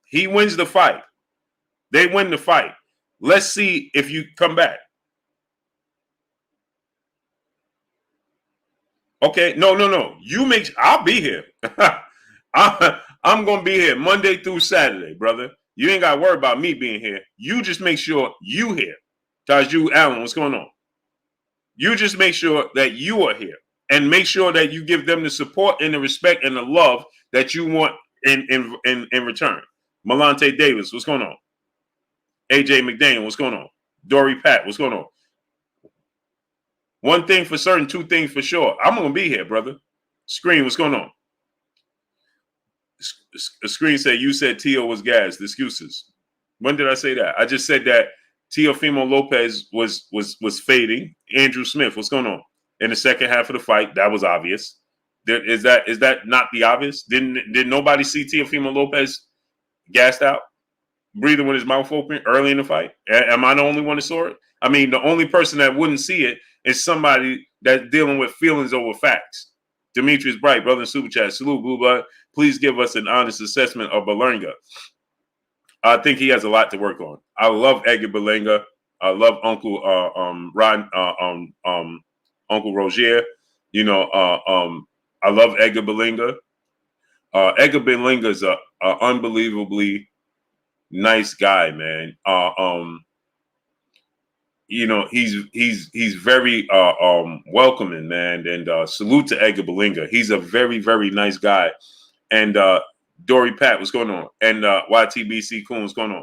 He wins the fight. They win the fight. Let's see if you come back. Okay, no. I'll be here. I'm going to be here Monday through Saturday, brother. You ain't got to worry about me being here. You just make sure you here. Taju Allen, what's going on? You just make sure that you are here and make sure that you give them the support and the respect and the love that you want in return. Malante Davis, what's going on? AJ McDaniel, what's going on? Dory Pat, what's going on? One thing for certain, two things for sure. I'm going to be here, brother. Screen, what's going on? Screen said, you said Tio was gassed. Excuses. When did I say that? I just said that Teofimo Lopez was fading. Andrew Smith, what's going on? In the second half of the fight, that was obvious. Is that not the obvious? Did nobody see Teofimo Lopez gassed out, breathing with his mouth open early in the fight? Am I the only one that saw it? I mean, the only person that wouldn't see it is somebody that's dealing with feelings over facts. Demetrius Bright, brother in super chat, salute, Blue Blood. Please give us an honest assessment of Berlanga. I think he has a lot to work on. I love Edgar Berlanga. I love Uncle Uncle Roger. You know, I love Edgar Berlanga. Edgar Berlanga is a unbelievably nice guy, man. You know, he's very welcoming, man. And salute to Edgar Berlanga. He's a very, very nice guy. And Dory Pat, what's going on? And YTBC Coon, what's going on?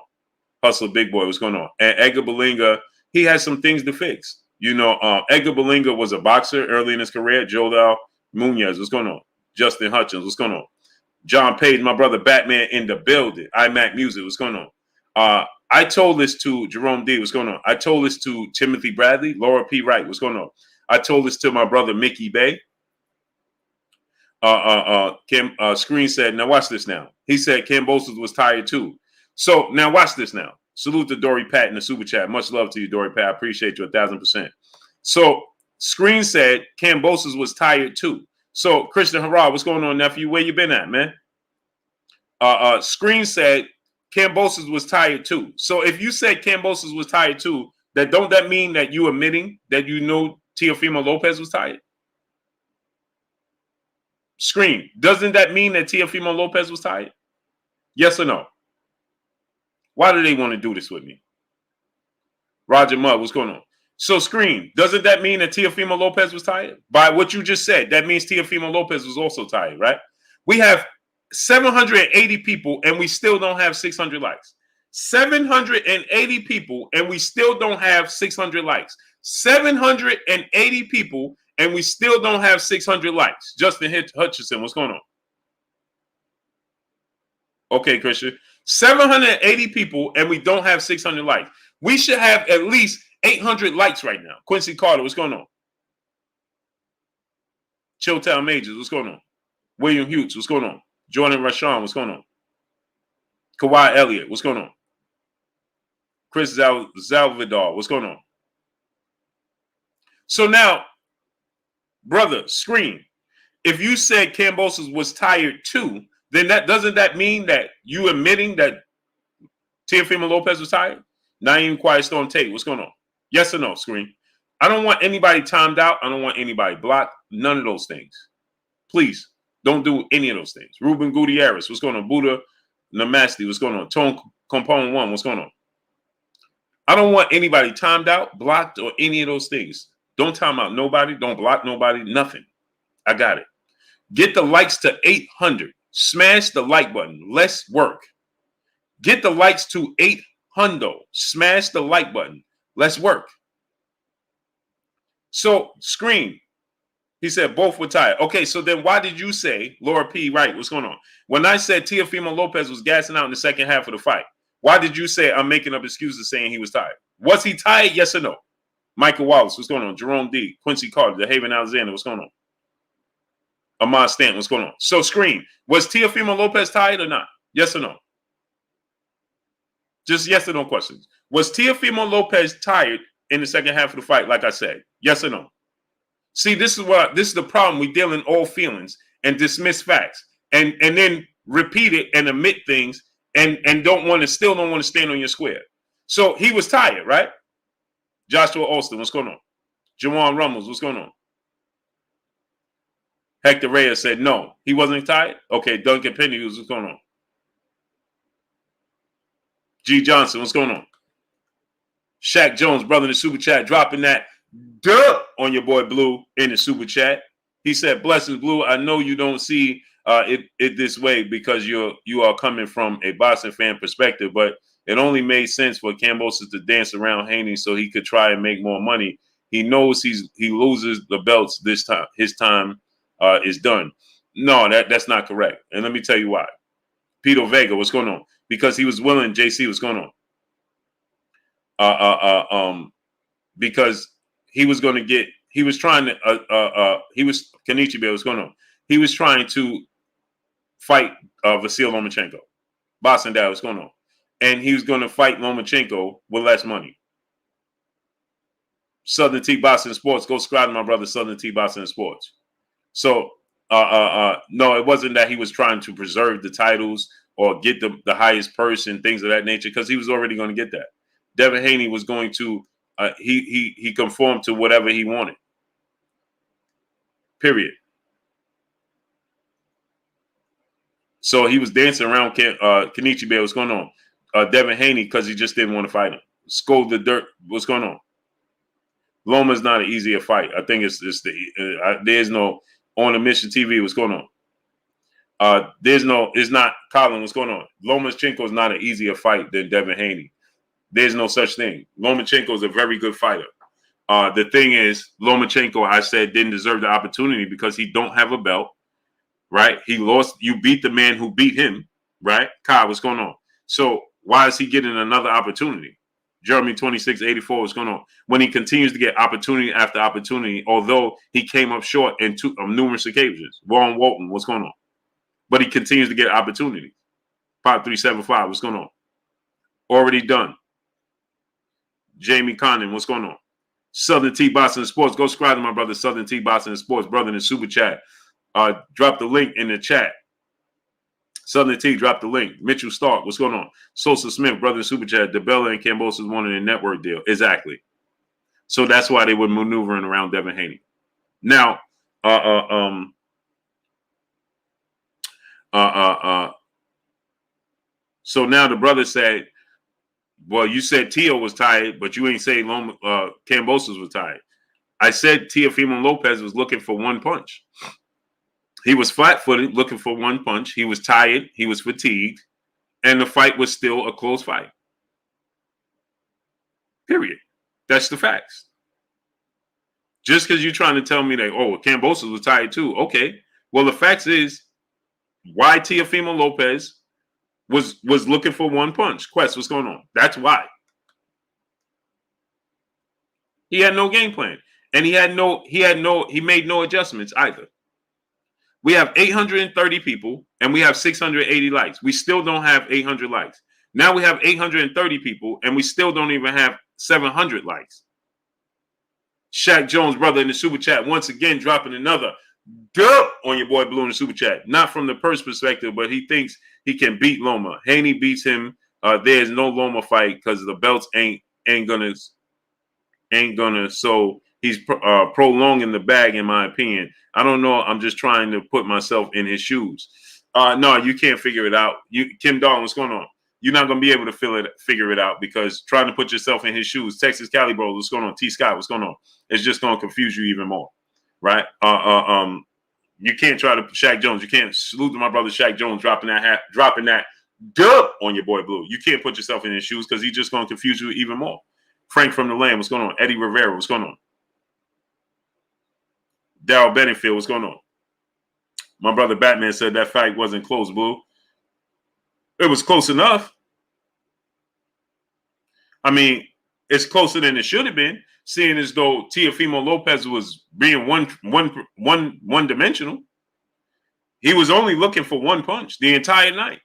Hustle Big Boy, what's going on? And Edgar Berlanga, he has some things to fix. You know, Edgar Berlanga was a boxer early in his career. Joel Munoz, what's going on? Justin Hutchins, what's going on? John Page, my brother Batman in the building. iMac Music, what's going on? I told this to Jerome D, what's going on? I told this to Timothy Bradley, Laura P. Wright, what's going on? I told this to my brother Mickey Bay. Screen said, now watch this now. He said Kambosos was tired too. So now watch this now. Salute to Dory Pat in the super chat. Much love to you, Dory Pat. I appreciate you 1,000%. So Screen said Kambosos was tired too. So Christian Harrod, what's going on, nephew? Where you been at, man? Screen said Kambosos was tired too. So if you said Kambosos was tired too, don't that mean that you admitting that you know Teofimo Lopez was tired? Screen, doesn't that mean that Teofimo Lopez was tired? Yes or no? Why do they want to do this with me? Roger Mudd, what's going on? So Screen, doesn't that mean that Teofimo Lopez was tired? By what you just said, that means Teofimo Lopez was also tired, right? We have 780 people and we still don't have 600 likes. 780 people and we still don't have 600 likes. 780 people and we still don't have 600 likes. Justin Hutchinson, what's going on? Okay, Christian. 780 people and we don't have 600 likes. We should have at least 800 likes right now. Quincy Carter, what's going on? Chilltown Majors, what's going on? William Hughes, what's going on? Jordan Rashawn, what's going on? Kawhi Elliott, what's going on? Chris Salvador, what's going on? So now, brother, Screen, if you said Kambosos was tired too, then doesn't that mean that you admitting that Teofimo Lopez was tired? Naeem Quiet Storm Tate, what's going on? Yes or no, Screen? I don't want anybody timed out. I don't want anybody blocked. None of those things. Please, don't do any of those things. Ruben Gutierrez, what's going on? Buddha Namaste, what's going on? Tone Component 1, what's going on? I don't want anybody timed out, blocked, or any of those things. Don't time out nobody. Don't block nobody. Nothing. I got it. Get the likes to 800. Smash the like button. Let's work. Get the likes to 800. Smash the like button. Let's work. So, Screen, he said both were tired. Okay, so then why did you say, Laura P. Wright, what's going on? When I said Teofimo Lopez was gassing out in the second half of the fight, why did you say I'm making up excuses saying he was tired? Was he tired? Yes or no? Michael Wallace, what's going on? Jerome D. Quincy Carter, the Haven Alexander, what's going on? Ahmad Stanton, what's going on? So, Screen, was Teofimo Lopez tired or not? Yes or no? Just yes or no questions. Was Teofimo Lopez tired in the second half of the fight, like I said? Yes or no? See, this is the problem. We deal in all feelings and dismiss facts and then repeat it and admit things and still don't want to stand on your square. So he was tired, right? Joshua Austin, what's going on? Jawan Rummels, what's going on? Hector Reyes said no, he wasn't tired. Okay, Duncan Penny, what's going on? G. Johnson, what's going on? Shaq Jones, brother in the super chat, dropping that duh on your boy Blue in the super chat. He said, blessings, Blue. I know you don't see it this way because you are coming from a Boston fan perspective, but it only made sense for Kambosos to dance around Haney so he could try and make more money. He knows he loses the belts this time. His time is done. No, that's not correct. And let me tell you why. Peter Vega, what's going on? Because he was willing. JC, what's going on? Because he was going to get. He was trying to. He was Kenichi Bear. What's going on? He was trying to fight Vasyl Lomachenko. Boston Dad, what's going on? And he was going to fight Lomachenko with less money. Southern T Boston Sports. Go subscribe to my brother Southern T Boston Sports. So no, it wasn't that he was trying to preserve the titles or get the highest purse and things of that nature, because he was already going to get that. Devin Haney was going to he conformed to whatever he wanted. Period. So he was dancing around Kenichi Bear. What's going on? Devin Haney, because he just didn't want to fight him. Scold the dirt. What's going on? Loma's not an easier fight. I think it's there's no on the Mission TV. What's going on? It's not Colin. What's going on? Lomachenko is not an easier fight than Devin Haney. There's no such thing. Lomachenko is a very good fighter. The thing is, Lomachenko, I said, didn't deserve the opportunity because he don't have a belt, right? He lost. You beat the man who beat him, right? Kai, what's going on? So why is he getting another opportunity? Jeremy 2684, what's going on? When he continues to get opportunity after opportunity, although he came up short on numerous occasions. Warren Walton, what's going on? But he continues to get opportunities. 5375, what's going on? Already done. Jamie Condon, what's going on? Southern T Boxing Sports. Go subscribe to my brother Southern T Boxing Sports, brother in the super chat. Drop the link in the chat. Southern T, drop the link. Mitchell Stark, what's going on? Sosa Smith, brother in super chat. DeBella and Kambosos wanted a network deal. Exactly. So that's why they were maneuvering around Devin Haney. Now, so now the brother said, well, you said Tio was tired, but you ain't say Kambosos was tired. I said Teofimo Lopez was looking for one punch. He was flat-footed, looking for one punch. He was tired. He was fatigued. And the fight was still a close fight. Period. That's the facts. Just because you're trying to tell me that, oh, Kambosos was tired too. Okay. Well, the facts is why Teofimo Lopez was looking for one punch. Quest, what's going on? That's why. He had no game plan. And he made no adjustments either. We have 830 people and we have 680 likes. We still don't have 800 likes. Now we have 830 people and we still don't even have 700 likes. Shaq Jones, brother in the super chat, once again dropping another dub on your boy Blue in the super chat. Not from the purse perspective, but he thinks he can beat Loma. Haney beats him. There's no Loma fight because the belts ain't gonna. So he's prolonging the bag, in my opinion. I don't know. I'm just trying to put myself in his shoes. No, you can't figure it out. Kim Darwin, what's going on? You're not going to be able to figure it out because trying to put yourself in his shoes. Texas Cali Bro, what's going on? T Scott, what's going on? It's just going to confuse you even more, right? You can't try to Shaq Jones. You can't salute to my brother Shaq Jones dropping that dub on your boy Blue. You can't put yourself in his shoes because he's just going to confuse you even more. Frank from the Land, what's going on? Eddie Rivera, what's going on? Daryl Bedingfield, what's going on? My brother Batman said that fight wasn't close, Blue. It was close enough. I mean, it's closer than it should have been, seeing as though Teofimo Lopez was being one dimensional. He was only looking for one punch the entire night.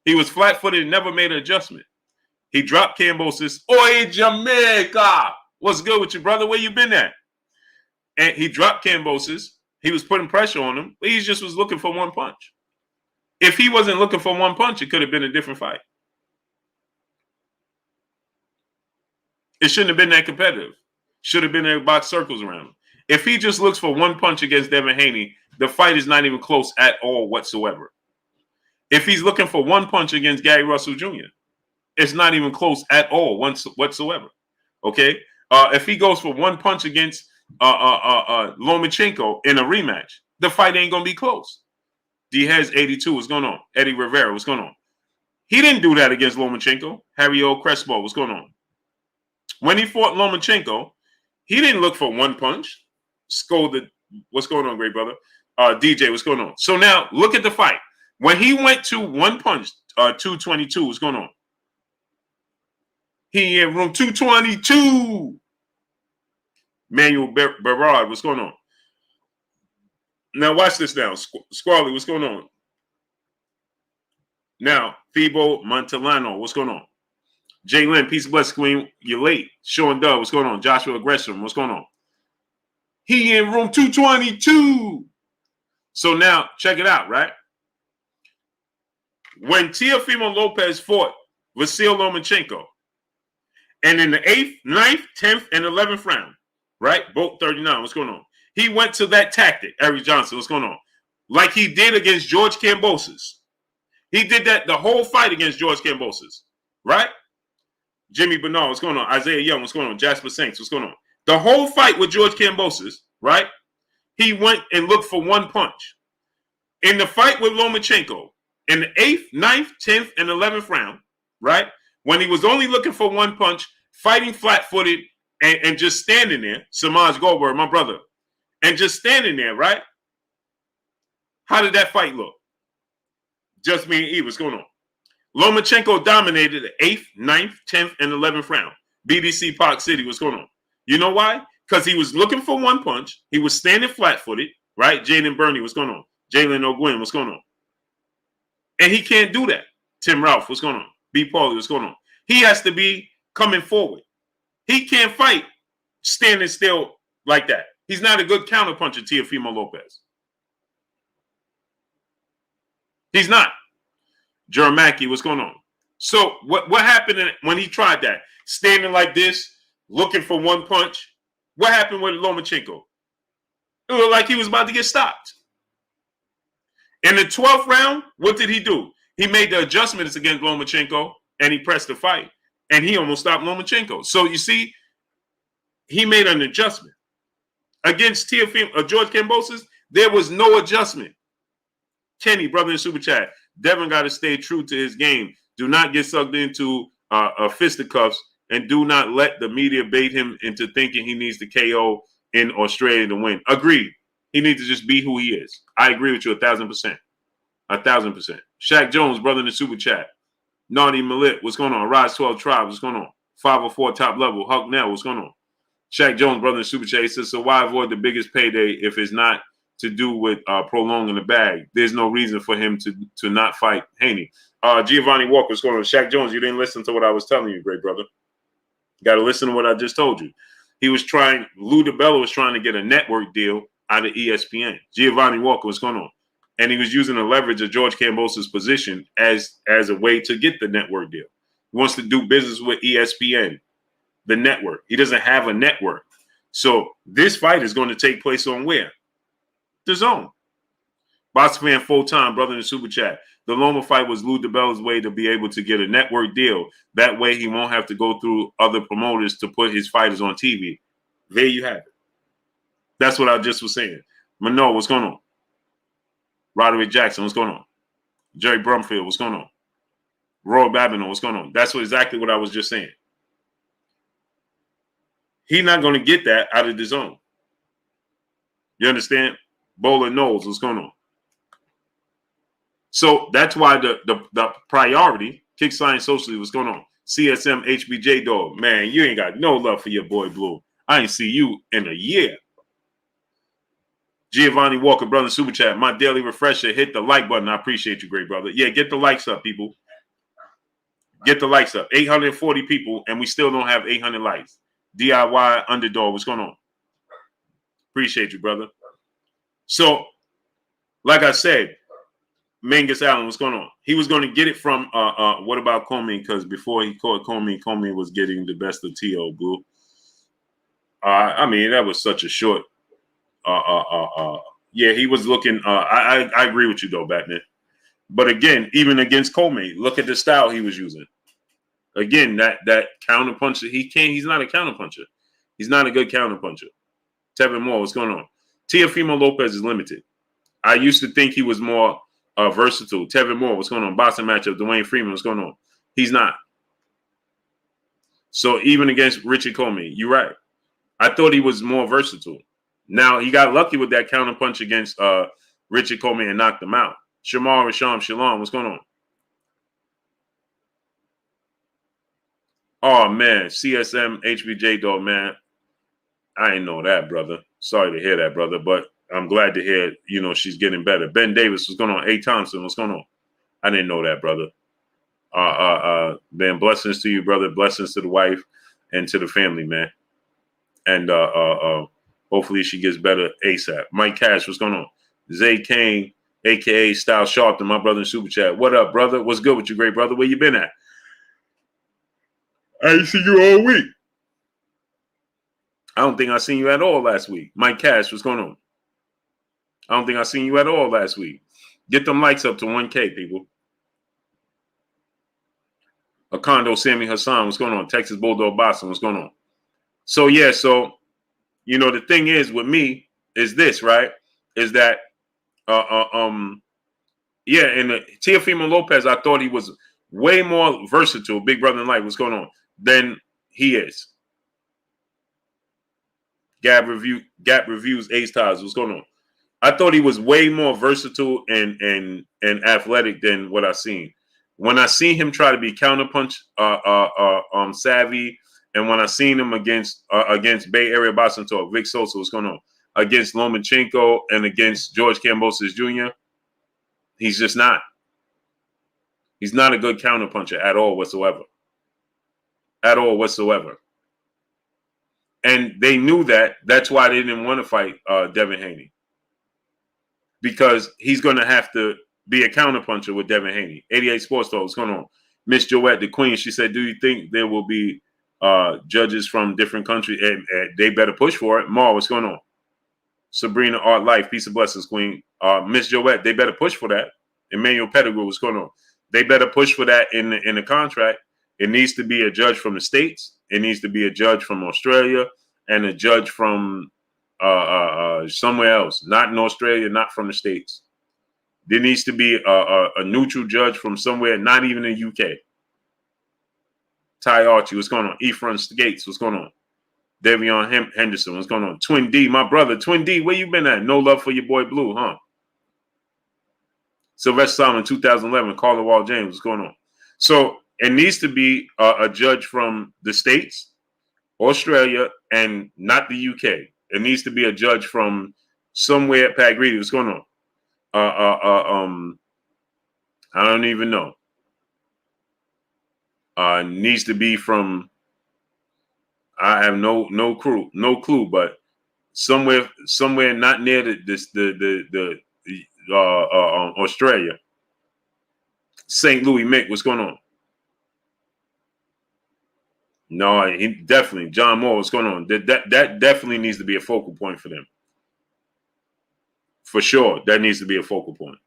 He was flat-footed and never made an adjustment. He dropped Kambosos. Oi, Jamaica! What's good with you, brother? Where you been at? And he dropped Kambosos. He was putting pressure on him, but he just was looking for one punch. If he wasn't looking for one punch, it could have been a different fight. It shouldn't have been that competitive. Should have been there box circles around him. If he just looks for one punch against Devin Haney, the fight is not even close at all whatsoever. If he's looking for one punch against Gary Russell Jr., it's not even close at all whatsoever. Okay? If he goes for one punch against Lomachenko in a rematch, the fight ain't going to be close. D-Heads 82, what's going on? Eddie Rivera, what's going on? He didn't do that against Lomachenko. Harry O. Crespo, what's going on? When he fought Lomachenko, he didn't look for one punch. Scolded. What's going on, great brother? DJ, what's going on? So now, look at the fight. When he went to one punch, 222, what's going on? He in room 222. Manuel Berard, what's going on? Now watch this now. Squally, what's going on? Now, Thibaut Montalano, what's going on? Jay Lynn, peace and bless, Queen. You're late. Sean Dove, what's going on? Joshua Gresham, what's going on? He in room 222. So now, check it out, right? When Teofimo Lopez fought Vasyl Lomachenko, and in the 8th, 9th, 10th, and 11th round, right? Both 39. What's going on? He went to that tactic, Eric Johnson. What's going on? Like he did against George Kambosos. He did that the whole fight against George Kambosos, right? Jimmy Bernard, what's going on? Isaiah Young, what's going on? Jasper Saints, what's going on? The whole fight with George Kambosos, right? He went and looked for one punch. In the fight with Lomachenko, in the 8th, 9th, 10th, and 11th round, right? When he was only looking for one punch, fighting flat-footed, and just standing there, Samaj Goldberg, my brother, and just standing there, right? How did that fight look? Just me and E, what's going on? Lomachenko dominated the 8th, 9th, 10th, and 11th round. BBC Park City, what's going on? You know why? Because he was looking for one punch. He was standing flat-footed, right? Jaden Burney, what's going on? Jalen O'Gwen, what's going on? And he can't do that. Tim Ralph, what's going on? B. Paulie, what's going on? He has to be coming forward. He can't fight standing still like that. He's not a good counterpuncher, Teofimo Lopez. He's not. Jermacki, what's going on? So what happened when he tried that? Standing like this, looking for one punch. What happened with Lomachenko? It looked like he was about to get stopped. In the 12th round, what did he do? He made the adjustments against Lomachenko, and he pressed the fight. And he almost stopped Lomachenko. So you see, he made an adjustment. Against Teofimo, George Kambosos, there was no adjustment. Kenny, brother in Super Chat, Devin got to stay true to his game. Do not get sucked into fisticuffs, and do not let the media bait him into thinking he needs to KO in Australia to win. Agreed. He needs to just be who he is. I agree with you 1,000%. 1,000%. Shaq Jones, brother in the Super Chat. Naughty Malit, what's going on? Rise 12 Tribe, what's going on? 504 Top Level, Huck Nell, what's going on? Shaq Jones, brother in the Super Chat, he says, so why avoid the biggest payday if it's not to do with prolonging the bag? There's no reason for him to not fight Haney. Giovanni Walker, what's going on? Shaq Jones, you didn't listen to what I was telling you, great brother. You got to listen to what I just told you. Lou DiBella was trying to get a network deal out of ESPN. Giovanni Walker, what's going on? And he was using the leverage of George Kambosos' position as a way to get the network deal. He wants to do business with ESPN, the network. He doesn't have a network. So this fight is going to take place on where? The Zone. Box fan full-time, brother in the Super Chat. The Loma fight was Lou DiBella's way to be able to get a network deal. That way he won't have to go through other promoters to put his fighters on TV. There you have it. That's what I just was saying. Mano, what's going on? Roderick Jackson, what's going on? Jerry Brumfield, what's going on? Roy Babineau, what's going on? That's exactly what I was just saying. He's not going to get that out of the Zone. You understand? Bowler Knowles, what's going on? So that's why the priority, Kick Science Socially, what's going on? CSM HBJ Dog, man, you ain't got no love for your boy Blue. I ain't see you in a year. Giovanni Walker, brother, Super Chat. My daily refresher, hit the like button. I appreciate you, great brother. Yeah, get the likes up, people. Get the likes up. 840 people, and we still don't have 800 likes. DIY Underdog, what's going on? Appreciate you, brother. So, like I said, Mangus Allen, what's going on? He was going to get it from, what about Comey? Because before he caught Comey was getting the best of T.O. Blue. I mean, that was such a short. Yeah, he was looking. I agree with you though, Batman. But again, even against Comey, look at the style he was using. Again, that counterpuncher. He's not a counterpuncher. He's not a good counterpuncher. Tevin Moore, what's going on? Teofimo Lopez is limited. I used to think he was more versatile. Tevin Moore, what's going on? Boxing matchup. Dwayne Freeman, what's going on? He's not. So even against Richie Comey, you're right. I thought he was more versatile. Now, he got lucky with that counterpunch against Richard Comey and knocked him out. Shamar Rasham Shalom, what's going on? Oh, man, CSM HBJ, dog, man. I ain't know that, brother. Sorry to hear that, brother, but I'm glad to hear, she's getting better. Ben Davis, what's going on? A. Thompson, what's going on? I didn't know that, brother. Man, blessings to you, brother. Blessings to the wife and to the family, man. And hopefully she gets better ASAP. Mike Cash, what's going on? Zay Kane, a.k.a. Style Sharpton, my brother in Super Chat. What up, brother? What's good with you, great brother? Where you been at? I ain't seen you all week. I don't think I seen you at all last week. Mike Cash, what's going on? I don't think I seen you at all last week. Get them likes up to 1K, people. Akondo Sammy Hassan, what's going on? Texas Bulldog Boston, what's going on? So, yeah, the thing is with me is this, right? Is that, and Teofimo Lopez, I thought he was way more versatile, big brother in life, what's going on, than he is. Gap Reviews Ace Ties. What's going on? I thought he was way more versatile and athletic than what I seen. When I seen him try to be counterpunch savvy, and when I seen him against Bay Area boxing talk, Vic Sosa, what's going on? Against Lomachenko and against George Kambosos Jr., he's just not. He's not a good counterpuncher at all whatsoever. At all whatsoever. And they knew that. That's why they didn't want to fight Devin Haney. Because he's going to have to be a counterpuncher with Devin Haney. 88 Sports Talk, what's going on? Miss Joette, the Queen, she said, do you think there will be judges from different countries? And they better push for it. Ma, what's going on? Sabrina Art Life, peace and blessings, Queen. Miss Joette, they better push for that. Emmanuel Pettigrew, what's going on? They better push for that in the contract. It needs to be a judge from the States. It needs to be a judge from Australia and a judge from somewhere else, not in Australia, not from the States. There needs to be a neutral judge from somewhere, not even in the UK. Ty Archie, what's going on? Ephraim Gates, what's going on? Devion Henderson, what's going on? Twin D, my brother. Twin D, where you been at? No love for your boy Blue, huh? Sylvester Solomon, 2011. Carla Wall James, what's going on? So it needs to be a judge from the States, Australia, and not the UK. It needs to be a judge from somewhere. Pat Greedy, what's going on? I don't even know. Needs to be from. I have no clue, but somewhere not near the Australia. St. Louis Mick, what's going on? No, he definitely. John Moore, what's going on? That definitely needs to be a focal point for them. For sure, that needs to be a focal point.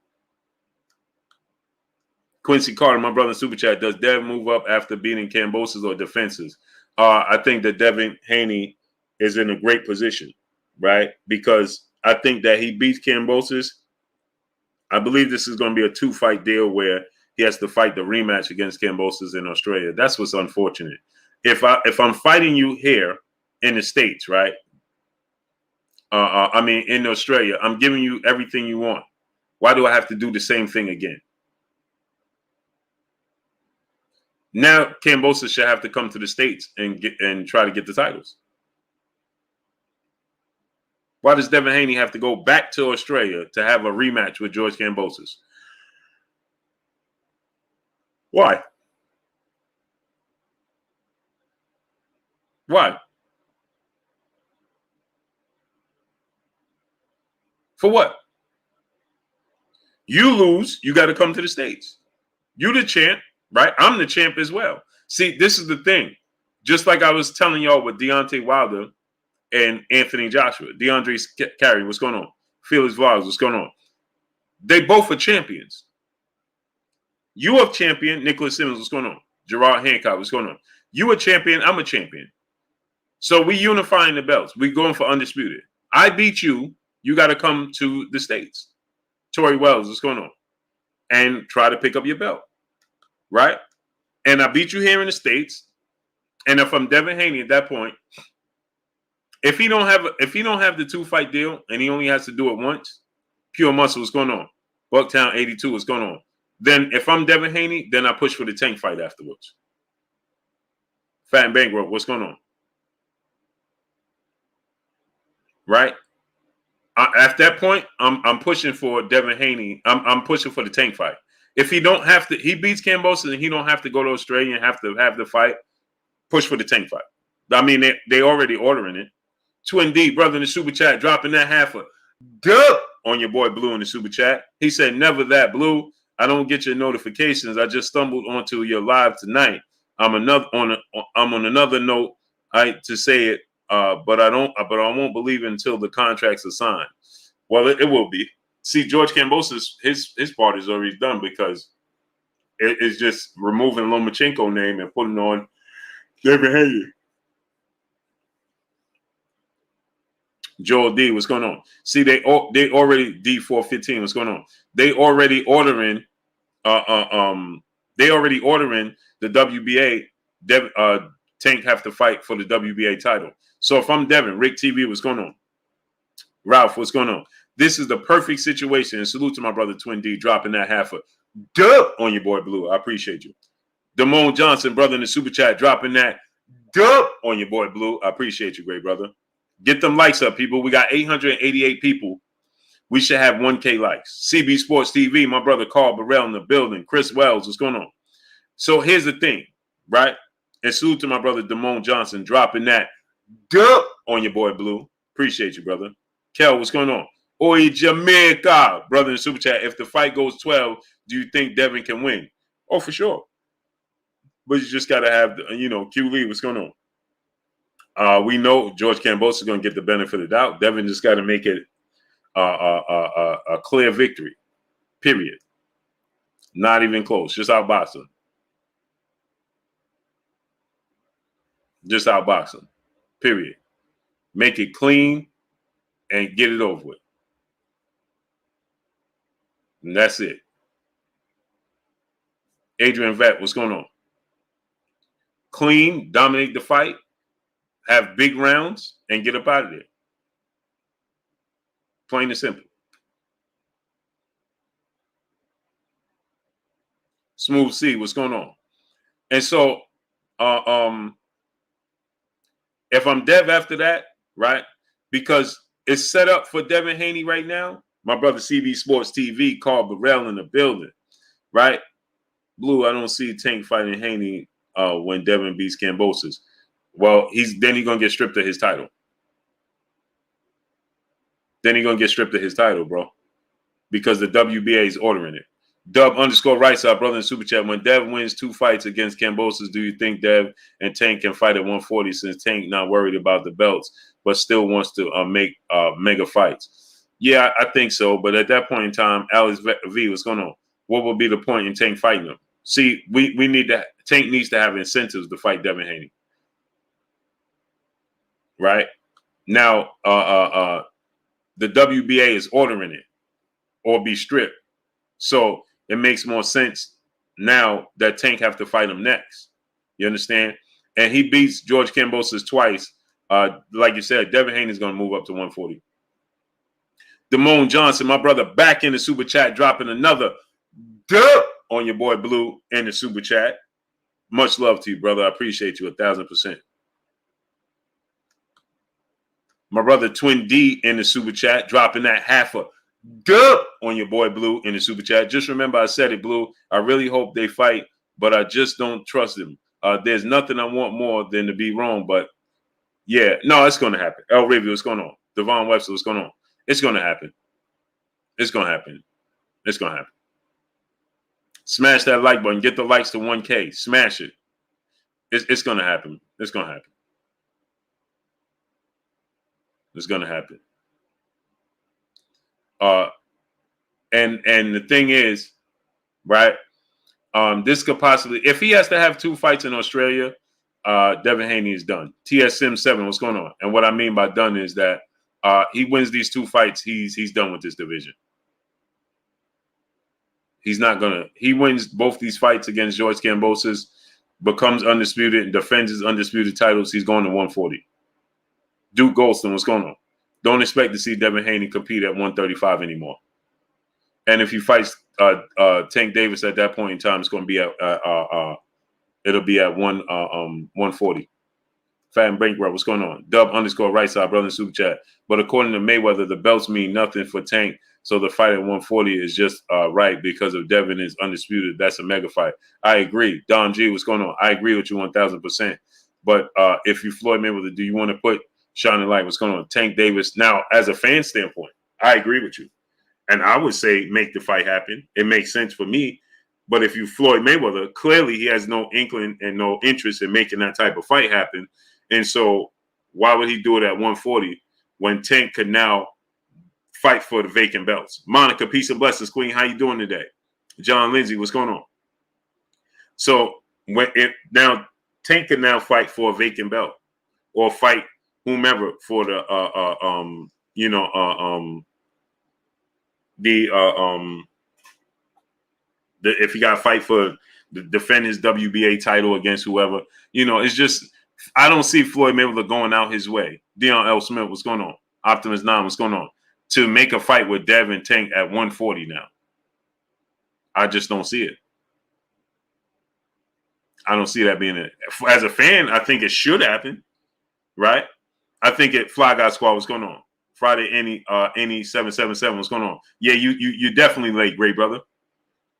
Quincy Carter, my brother in Super Chat, does Dev move up after beating Kambosos or defenses? I think that Devin Haney is in a great position, right? Because I think that he beats Kambosos. I believe this is going to be a 2-fight deal where he has to fight the rematch against Kambosos in Australia. That's what's unfortunate. If I'm fighting you here in the States, right? I mean, in Australia, I'm giving you everything you want. Why do I have to do the same thing again? Now, Kambosos should have to come to the States and try to get the titles. Why does Devin Haney have to go back to Australia to have a rematch with George Kambosos? Why? Why? For what? You lose, you got to come to the States. You the champ, right? I'm the champ as well. See, this is the thing. Just like I was telling y'all with Deontay Wilder and Anthony Joshua. DeAndre Carey, what's going on? Felix Vlogs, what's going on? They both are champions. You a champion, Nicholas Simmons, what's going on? Gerard Hancock, what's going on? You a champion, I'm a champion. So we unifying the belts. We going for undisputed. I beat you. You got to come to the States. Tori Wells, what's going on? And try to pick up your belt, right? And I beat you here in the States. And if I'm Devin Haney at that point, if he don't have the 2-fight deal and he only has to do it once, Pure Muscle, what's going on? Bucktown 82, what's going on? Then if I'm Devin Haney, then I push for the Tank fight afterwards. Fat and Bankroll, what's going on? Right? At that point, I'm pushing for Devin Haney. I'm pushing for the Tank fight. If he don't have to, he beats Kambosos and he don't have to go to Australia and have to have the fight, push for the Tank fight. I mean, they already ordering it. Twin D, brother in the Super Chat, dropping that half a dub on your boy Blue in the Super Chat. He said, never that, Blue. I don't get your notifications. I just stumbled onto your live tonight. I'm on another note to say it, but I won't believe it until the contracts are signed. Well, it will be. See, George Kambosos, his part is already done because it's just removing Lomachenko name and putting on Devin Haney. Joel D, what's going on? See, they already D415, what's going on? They already ordering the WBA Tank have to fight for the WBA title. So if I'm Devin, Rick TV, what's going on? Ralph, what's going on? This is the perfect situation. And salute to my brother Twin D dropping that half a dub on your boy Blue. I appreciate you. Damone Johnson, brother in the super chat, dropping that dub on your boy Blue. I appreciate you, great brother. Get them likes up, people. We got 888 people. We should have 1K likes. CB Sports TV, my brother Carl Burrell in the building. Chris Wells, what's going on? So here's the thing, right? And salute to my brother Damone Johnson dropping that dub on your boy Blue. Appreciate you, brother. Kel, what's going on? Oi, Jamaica, brother in the super chat. If the fight goes 12, do you think Devin can win? Oh, for sure. But you just got to have, Q Lee, what's going on? We know George Kambosos is going to get the benefit of the doubt. Devin just got to make it a clear victory, period. Not even close. Just outbox him. Just outbox him, period. Make it clean and get it over with. And that's it. Adrian Vett, what's going on? Clean, dominate the fight, have big rounds, and get up out of there. Plain and simple. Smooth C, what's going on? And so, if I'm Dev after that, right, because it's set up for Devin Haney right now, my brother CB Sports TV, Carl Burrell in the building, right? Blue, I don't see Tank fighting Haney when Devin beats Kambosos. Well, he's going to get stripped of his title. Then he's going to get stripped of his title, bro, because the WBA is ordering it. Dub_Rice, our brother in Super Chat. When Dev wins 2 fights against Kambosos, do you think Dev and Tank can fight at 140 since Tank not worried about the belts, but still wants to make mega fights? Yeah, I think so. But at that point in time, Alex V, what's going on? What will be the point in Tank fighting him? See, we need to, Tank needs to have incentives to fight Devin Haney. Right? Now, the WBA is ordering it or be stripped. So it makes more sense now that Tank have to fight him next. You understand? And he beats George Kambosos twice. Like you said, Devin Haney is going to move up to 140. Damone Johnson, my brother, back in the super chat, dropping another dub on your boy Blue in the super chat. Much love to you, brother. I appreciate you 1,000%. My brother Twin D in the super chat, dropping that half a dub on your boy Blue in the super chat. Just remember I said it, Blue. I really hope they fight, but I just don't trust them. There's nothing I want more than to be wrong, but yeah, no, it's going to happen. El Rivio, what's going on? Devon Webster, what's going on? It's going to happen. It's going to happen. It's going to happen. Smash that like button. Get the likes to 1K. Smash it. It's going to happen. It's going to happen. It's going to happen. And the thing is, right, this could possibly, if he has to have 2 fights in Australia, Devin Haney is done. TS Sim 7, what's going on? And what I mean by done is that he wins these 2 fights, he's done with this division. He's not gonna. He wins both these fights against George Kambosos, becomes undisputed, and defends his undisputed titles. He's going to 140. Duke Goldston, what's going on? Don't expect to see Devin Haney compete at 135 anymore. And if he fights Tank Davis at that point in time, it's going to be at it'll be at 140. Fat and Bankrupt, what's going on? Dub_Right Side, brother in super chat. But according to Mayweather, the belts mean nothing for Tank. So the fight at 140 is just right because if Devin is undisputed, that's a mega fight. I agree. Don G, what's going on? I agree with you 1,000%. But if you Floyd Mayweather, do you want to put shining light? What's going on? Tank Davis. Now, as a fan standpoint, I agree with you. And I would say make the fight happen. It makes sense for me. But if you Floyd Mayweather, clearly he has no inkling and no interest in making that type of fight happen. And so why would he do it at 140 when Tank could now fight for the vacant belts? Monica, peace and blessings, Queen. How you doing today? John Lindsay, what's going on? So now Tank can now fight for a vacant belt or fight whomever for the if he got to fight for defend his WBA title against whoever, it's just I don't see Floyd Mayweather going out his way. Dion L. Smith, what's going on? Optimus 9, what's going on? To make a fight with Devin Tank at 140 now. I just don't see it. I don't see that being it. As a fan, I think it should happen, right? I think it. Fly Guy Squad, what's going on? Friday, any 777, what's going on? Yeah, you're definitely late, great brother.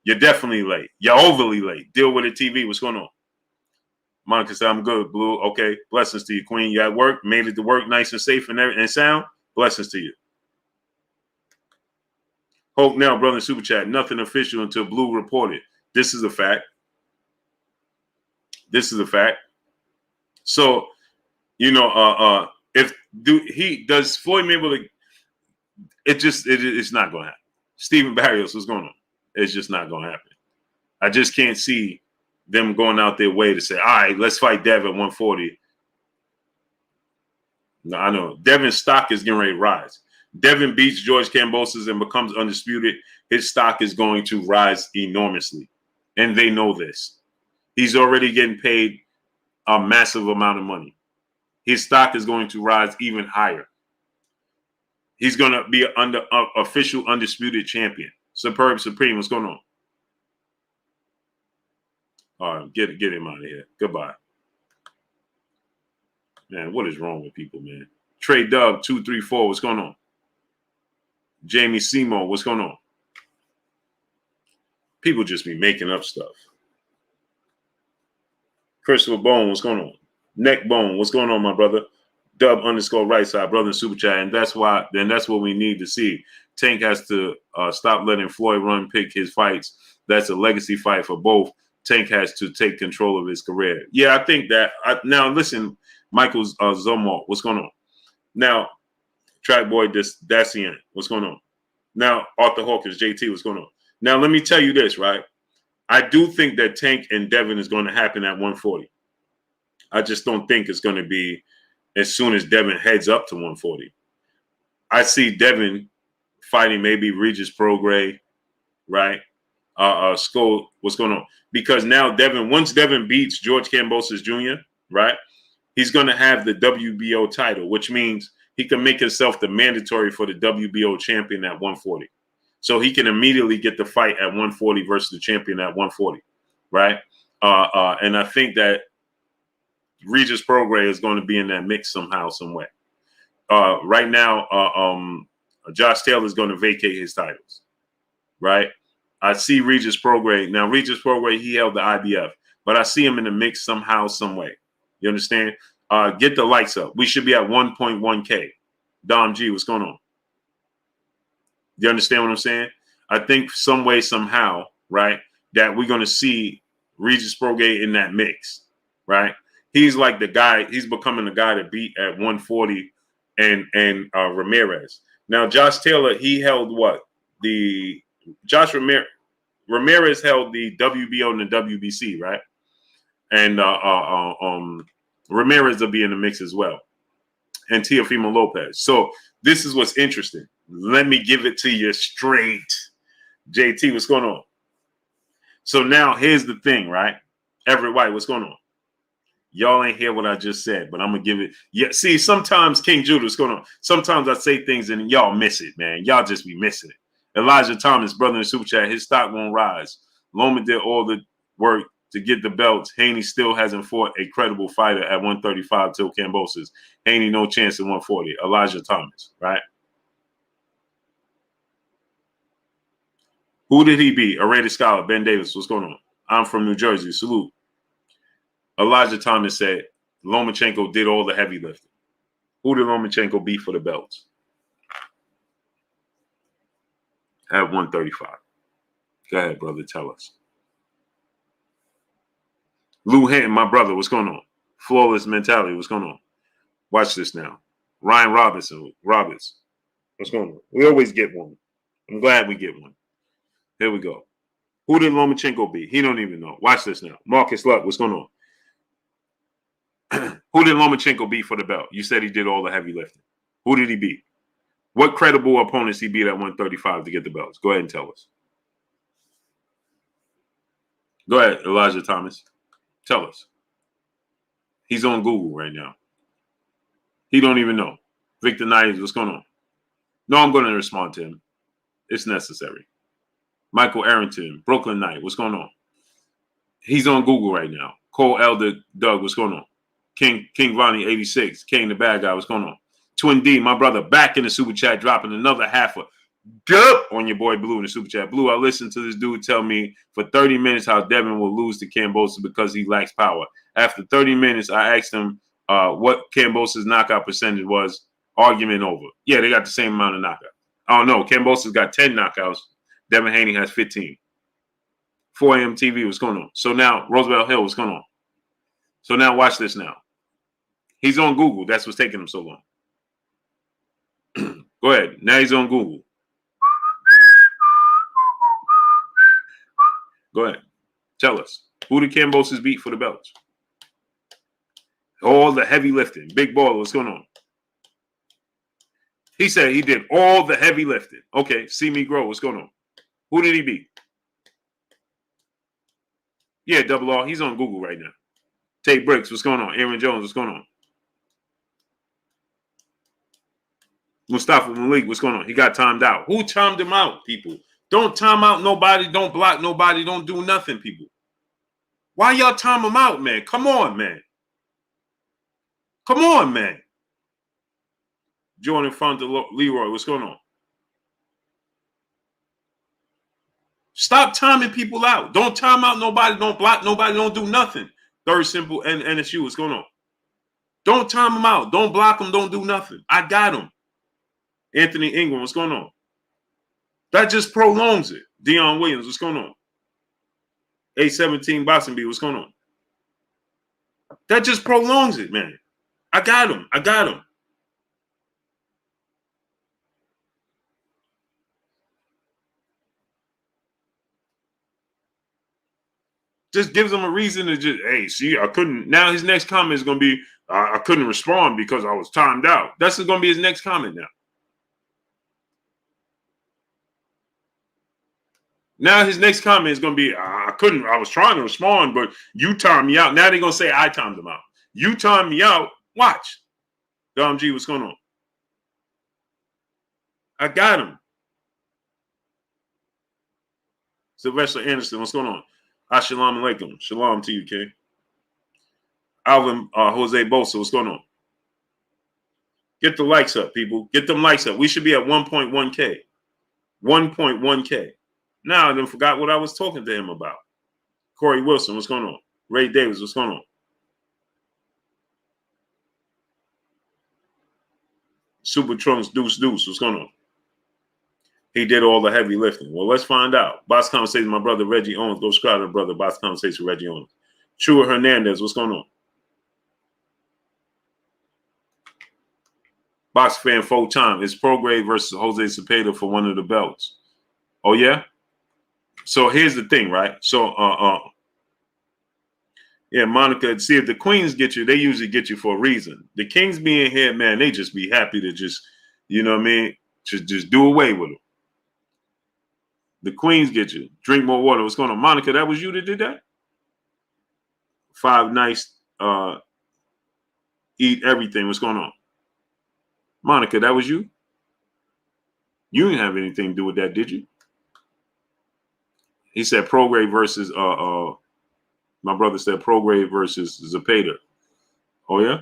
You're definitely late. You're overly late. Deal with it, TV. What's going on? Monica said, I'm good, Blue. Okay. Blessings to you, Queen. You at work? Made it to work nice and safe and sound? Blessings to you. Hope now, brother, super chat. Nothing official until Blue reported. This is a fact. This is a fact. So, you know, if he does Floyd Mayweather, it's not going to happen. Stephen Barrios, what's going on? It's just not going to happen. I just can't see them going out their way to say, all right, let's fight Dev at 140. No, I know. Devin's stock is getting ready to rise. Devin beats George Kambosos and becomes undisputed. His stock is going to rise enormously. And they know this. He's already getting paid a massive amount of money. His stock is going to rise even higher. He's going to be under official undisputed champion. Superb Supreme, what's going on? All right, get him out of here. Goodbye. Man, what is wrong with people, man? Trey Dub 234, what's going on? Jamie Seymour, what's going on? People just be making up stuff. Christopher Bone, what's going on? Neck Bone, what's going on, my brother? Dub _ right side, brother in super chat, and that's what we need to see. Tank has to stop letting Floyd run pick his fights. That's a legacy fight for both. Tank has to take control of his career. Yeah, I think that. Now, listen, Michael Zomo, what's going on? Now, Track Boy Dacian, what's going on? Now, Arthur Hawkins, JT, what's going on? Now, let me tell you this, right? I do think that Tank and Devin is going to happen at 140. I just don't think it's going to be as soon as Devin heads up to 140. I see Devin fighting maybe Regis Prograis, right? Skull, what's going on? Because now once Devin beats George Kambosos Jr., right, he's going to have the WBO title, which means he can make himself the mandatory for the WBO champion at 140. So he can immediately get the fight at 140 versus the champion at 140, right? And I think that Regis Prograis is going to be in that mix somehow, some way. Right now, Josh Taylor is going to vacate his titles, right? I see Regis Prograis. Now, Regis Prograis, he held the IBF, but I see him in the mix somehow, some way. You understand? Get the likes up. We should be at 1.1K. Dom G, what's going on? You understand what I'm saying? I think some way, somehow, right, that we're going to see Regis Prograis in that mix, right? He's like the guy. He's becoming the guy to beat at 140 and Ramirez. Now, Josh Taylor, he held what? Ramirez held the WBO and the WBC, right? And Ramirez will be in the mix as well. And Teofimo Lopez. So this is what's interesting. Let me give it to you straight. JT, what's going on? So now here's the thing, right? Everett White, what's going on? Y'all ain't hear what I just said, but I'm going to give it. Yeah, see, sometimes King Judah, what's going on? Sometimes I say things and y'all miss it, man. Y'all just be missing it. Elijah Thomas, brother in the super chat, his stock won't rise. Loma did all the work to get the belts. Haney still hasn't fought a credible fighter at 135 till Kambosos. Haney no chance at 140. Elijah Thomas, right? Who did he beat? A rated scholar, Ben Davis. What's going on? I'm from New Jersey. Salute. Elijah Thomas said Lomachenko did all the heavy lifting. Who did Lomachenko beat for the belts? At 135. Go ahead, brother. Tell us. Lou Hinton, my brother. What's going on? Flawless mentality. What's going on? Watch this now. Ryan Roberts. What's going on? We always get one. I'm glad we get one. Here we go. Who did Lomachenko beat? He don't even know. Watch this now. Marcus Luck. What's going on? Who did Lomachenko beat for the belt? You said he did all the heavy lifting. Who did he beat? What credible opponents he beat at 135 to get the belts? Go ahead and tell us. Go ahead, Elijah Thomas. Tell us. He's on Google right now. He don't even know. Victor Knight, what's going on? No, I'm going to respond to him. It's necessary. Michael Arrington, Brooklyn Knight, what's going on? He's on Google right now. Cole Elder, Doug, what's going on? King Vonnie, 86, King the Bad Guy, what's going on? Twin D, my brother, back in the super chat, dropping another half a dub on your boy Blue in the super chat. Blue, I listened to this dude tell me for 30 minutes how Devin will lose to Kambosos because he lacks power. After 30 minutes, I asked him what Kambosos' knockout percentage was. Argument over. Yeah, they got the same amount of knockouts. Oh, no, Kambosos got 10 knockouts. Devin Haney has 15. 4 a.m. TV, what's going on? So now, Roosevelt Hill, what's going on? So now watch this now. He's on Google. That's what's taking him so long. Go ahead. Now he's on Google. Go ahead. Tell us. Who did Kambosos beat for the belts? All the heavy lifting. Big Baller, what's going on? He said he did all the heavy lifting. Okay, see me grow. What's going on? Who did he beat? Yeah, Double R. He's on Google right now. Tate Bricks, what's going on? Aaron Jones, what's going on? Mustafa Malik, what's going on? He got timed out. Who timed him out, people? Don't time out nobody. Don't block nobody. Don't do nothing, people. Why y'all time him out, man? Come on, man. Come on, man. Jordan Fonte Leroy, what's going on? Stop timing people out. Don't time out nobody. Don't block nobody. Don't do nothing. Third Simple and NSU, what's going on? Don't time them out. Don't block them. Don't do nothing. I got them. Anthony Ingram, what's going on? That just prolongs it. Deion Williams, what's going on? A17 Boxing B, what's going on? That just prolongs it, man. I got him. I got him. Just gives him a reason to just, hey, see, I couldn't. Now his next comment is going to be, I couldn't respond because I was timed out. That's going to be his next comment now. Now his next comment is going to be, I was trying to respond, but you timed me out. Now they're going to say I timed them out. You timed me out. Watch. Dom G, what's going on? I got him. Sylvester Anderson, what's going on? Assalamu alaikum. Shalom to you, King. Alvin Jose Bosa, what's going on? Get the likes up, people. Get them likes up. We should be at 1.1K. 1.1K. Now I done forgot what I was talking to him about. Corey Wilson, what's going on? Ray Davis, what's going on? Super Trunks Deuce, what's going on? He did all the heavy lifting. Well, let's find out. Box Conversation, my brother Reggie Owens. Go subscribe to the brother. Box Conversation, Reggie Owens. Chua Hernandez, what's going on? Box fan full time. It's Prograde versus Jose Cepeda for one of the belts. Oh, yeah? So here's the thing, right? So, yeah, Monica, see, if the queens get you, they usually get you for a reason. The kings being here, man, they just be happy to just, you know what I mean? Just do away with them. The queens get you. Drink more water. What's going on? Monica, that was you that did that? 5 nights, eat everything. What's going on? Monica, that was you? You didn't have anything to do with that, did you? He said Prograde versus, my brother said Prograde versus Zepeda. Oh, yeah?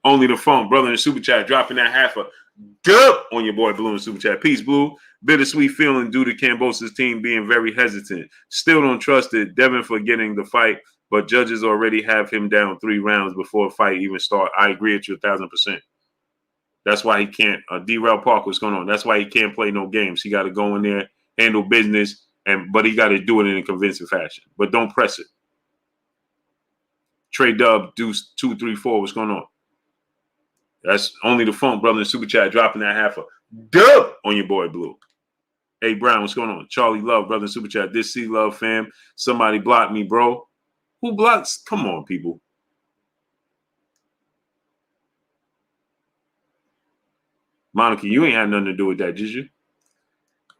Only the phone. Brother in the super chat dropping that half a dub on your boy Blue in the super chat. Peace, Blue. Bittersweet feeling due to Kambosos' team being very hesitant. Still don't trust it. Devin for getting the fight, but judges already have him down 3 rounds before a fight even start. I agree with you 1,000%. That's why he can't. D-Rail Park, what's going on? That's why he can't play no games. He got to go in there, handle business, but he got to do it in a convincing fashion. But don't press it. Trey Dub, Deuce 234, what's going on? That's only the phone, brother in the super chat, dropping that half a dub on your boy Blue. Hey, Brown, what's going on? Charlie Love, brother in super chat. This C Love fam. Somebody blocked me, bro. Who blocks? Come on, people. Monica, you ain't had nothing to do with that, did you?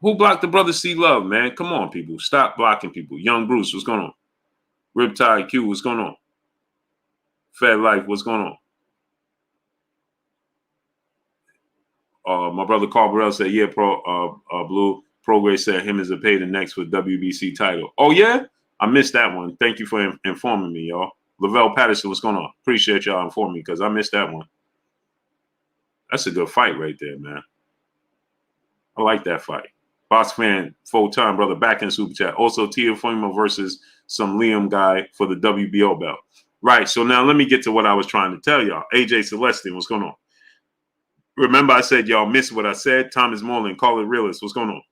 Who blocked the brother C Love, man? Come on, people. Stop blocking people. Young Bruce, what's going on? Riptide Q, what's going on? Fed Life, what's going on? My brother Carl Burrell said, yeah, Blue. Progress said him is a pay the next for WBC title. Oh, yeah? I missed that one. Thank you for informing me, y'all. Lavelle Patterson, what's going on? Appreciate y'all informing me because I missed that one. That's a good fight right there, man. I like that fight. Box fan, full-time brother, back in super chat. Also, Teofimo versus some Liam guy for the WBO belt. Right, so now let me get to what I was trying to tell y'all. AJ Celestine, what's going on? Remember I said y'all missed what I said? Thomas Moreland, call it realist. What's going on?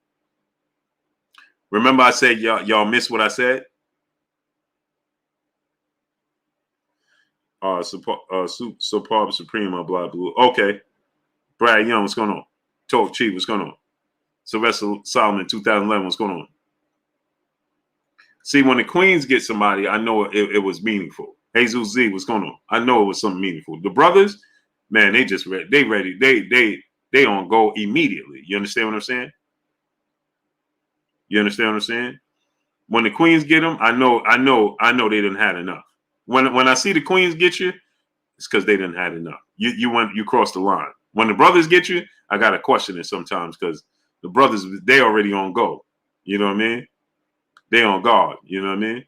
Remember I said y'all missed what I said? Superb Supreme, blah, blue. Okay. Brad Young, what's going on? Talk Chief, what's going on? Sylvester Solomon, 2011, what's going on? See, when the Queens get somebody, I know it was meaningful. Jesus Z, what's going on? I know it was something meaningful. The brothers, man, they just ready. They ready. They on go immediately. You understand what I'm saying? You understand what I'm saying? When the Queens get them, I know they didn't had enough. When I see the Queens get you, it's because they didn't had enough. You crossed the line. When the brothers get you, I gotta question it sometimes because the brothers, they already on go. You know what I mean? They on guard. You know what I mean?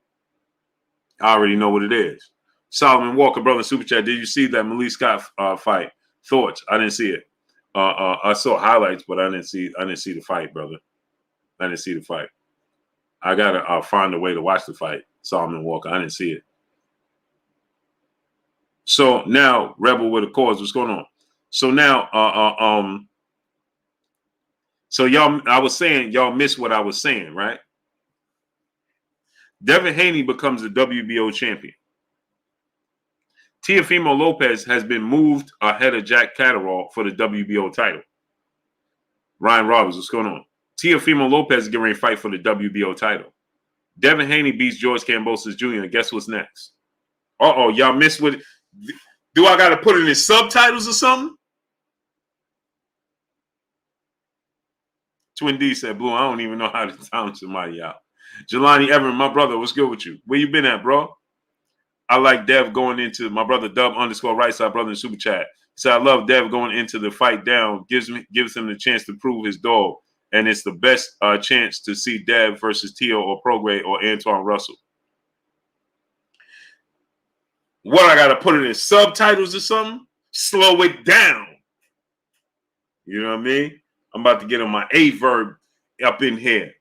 I already know what it is. Solomon Walker, brother, super chat. Did you see that Malik Scott fight? Thoughts? I didn't see it. I saw highlights, but I didn't see the fight, brother. I didn't see the fight. I gotta find a way to watch the fight. Solomon Walker. I didn't see it. So now, Rebel with a cause. What's going on? So now, so y'all, I was saying y'all missed what I was saying, right? Devin Haney becomes the WBO champion. Teofimo Lopez has been moved ahead of Jack Catterall for the WBO title. Ryan Roberts, what's going on? Teofimo Lopez is getting ready to fight for the WBO title. Devin Haney beats George Kambosos Jr. Guess what's next? Uh-oh, y'all missed what? Do I got to put it in subtitles or something? Twin D said, Blue, I don't even know how to sound somebody out. Jelani Everett, my brother, what's good with you? Where you been at, bro? I like Dev going into my brother Dub _ right side brother in super chat. So I love Dev going into the fight down, gives him the chance to prove his dog. And it's the best chance to see Dev versus Tio or Prograis or Antoine Russell. What, I got to put it in subtitles or something? Slow it down. You know what I mean? I'm about to get on my A verb up in here.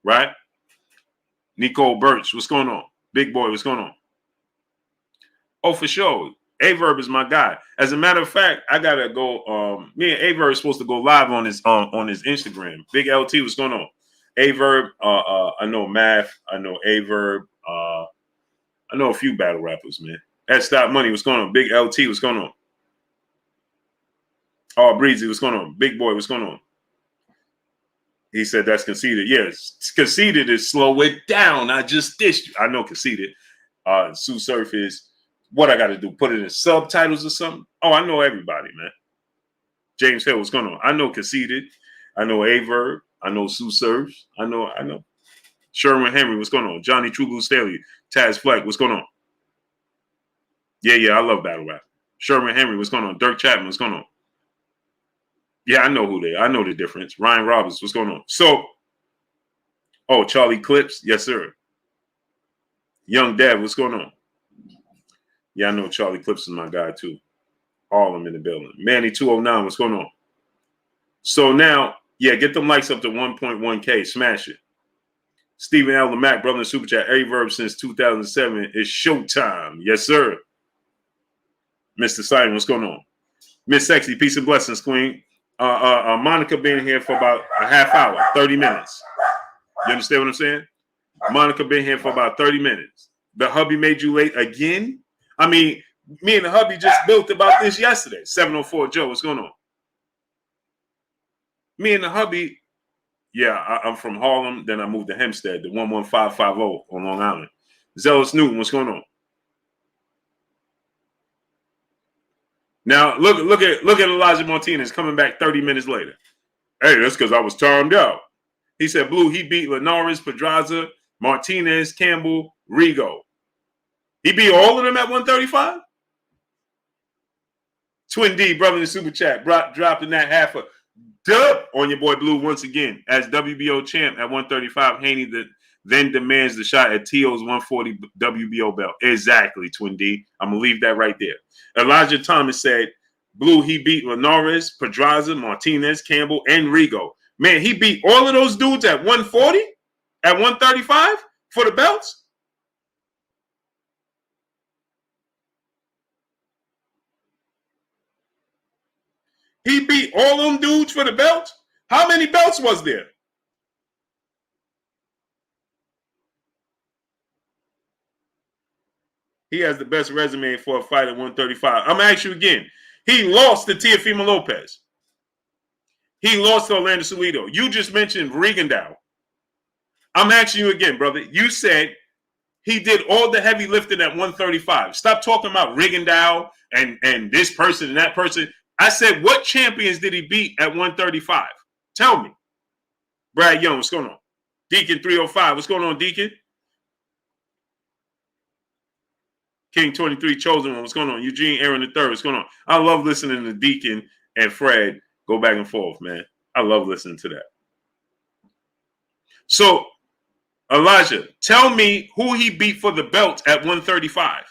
Right? Nicole Birch, what's going on? Big boy, what's going on? Oh, for sure. A-Verb is my guy. As a matter of fact, I gotta go. Me and A-Verb is supposed to go live on his Instagram. Big LT, what's going on? A-Verb, I know Math, I know A-Verb, I know a few battle rappers, man. At Stop Money, what's going on? Big LT, what's going on? Oh, Breezy, what's going on? Big boy, what's going on? He said that's conceited. Yes, conceited is slow it down. I just dished you. I know conceited. Sue Surf is what I got to do. Put it in subtitles or something. Oh, I know everybody, man. James Hill, what's going on? I know conceited. I know A-Verb. I know Sue Surf. I know. Sherwin Henry, what's going on? Johnny True Blue Staley. Taz Fleck, what's going on? Yeah, I love battle rap. Sherwin Henry, what's going on? Dirk Chapman, what's going on? Yeah, I know who they are. I know the difference. Ryan Roberts, what's going on? So, Charlie Clips, yes, sir. Young Dad, what's going on? Yeah, I know Charlie Clips is my guy, too. All of them in the building. Manny 209, what's going on? So now, yeah, get them likes up to 1.1K. Smash it. Stephen L. Lamack, brother in Super Chat. A-Verb since 2007 is showtime. Yes, sir. Mr. Simon, what's going on? Miss Sexy, peace and blessings, Queen. Monica been here for about a half hour, 30 minutes. You understand what I'm saying? Monica been here for about 30 minutes. The hubby made you late again? I mean, me and the hubby just built about this yesterday. 704 Joe, what's going on? Me and the hubby, yeah, I'm from Harlem. Then I moved to Hempstead, the 11550 on Long Island. Zealous Newton, what's going on? Now look at Elijah Martinez coming back 30 minutes later. Hey, that's because I was timed out. He said, Blue, he beat Linares, Pedraza, Martinez, Campbell, Rigo. He beat all of them at 135? Twin D, brother in the super chat, dropping that half a dub on your boy Blue once again. As WBO champ at 135, Haney then demands the shot at T.O.'s 140 WBO belt. Exactly, Twin D. I'm going to leave that right there. Elijah Thomas said, Blue, he beat Linares, Pedraza, Martinez, Campbell, and Rigo. Man, he beat all of those dudes at 140? At 135 for the belts? He beat all them dudes for the belt? How many belts was there? He has the best resume for a fight at 135. I'm going to ask you again. He lost to Teofimo Lopez. He lost to Orlando Salido. You just mentioned Rigondeaux. I'm asking you again, brother. You said he did all the heavy lifting at 135. Stop talking about Rigondeaux and this person and that person. I said, what champions did he beat at 135? Tell me. Brad Young, what's going on? Deacon 305, what's going on, Deacon? King 23, Chosen One, what's going on? Eugene Aaron III, what's going on? I love listening to Deacon and Fred go back and forth, man. I love listening to that. So, Elijah, tell me who he beat for the belt at 135.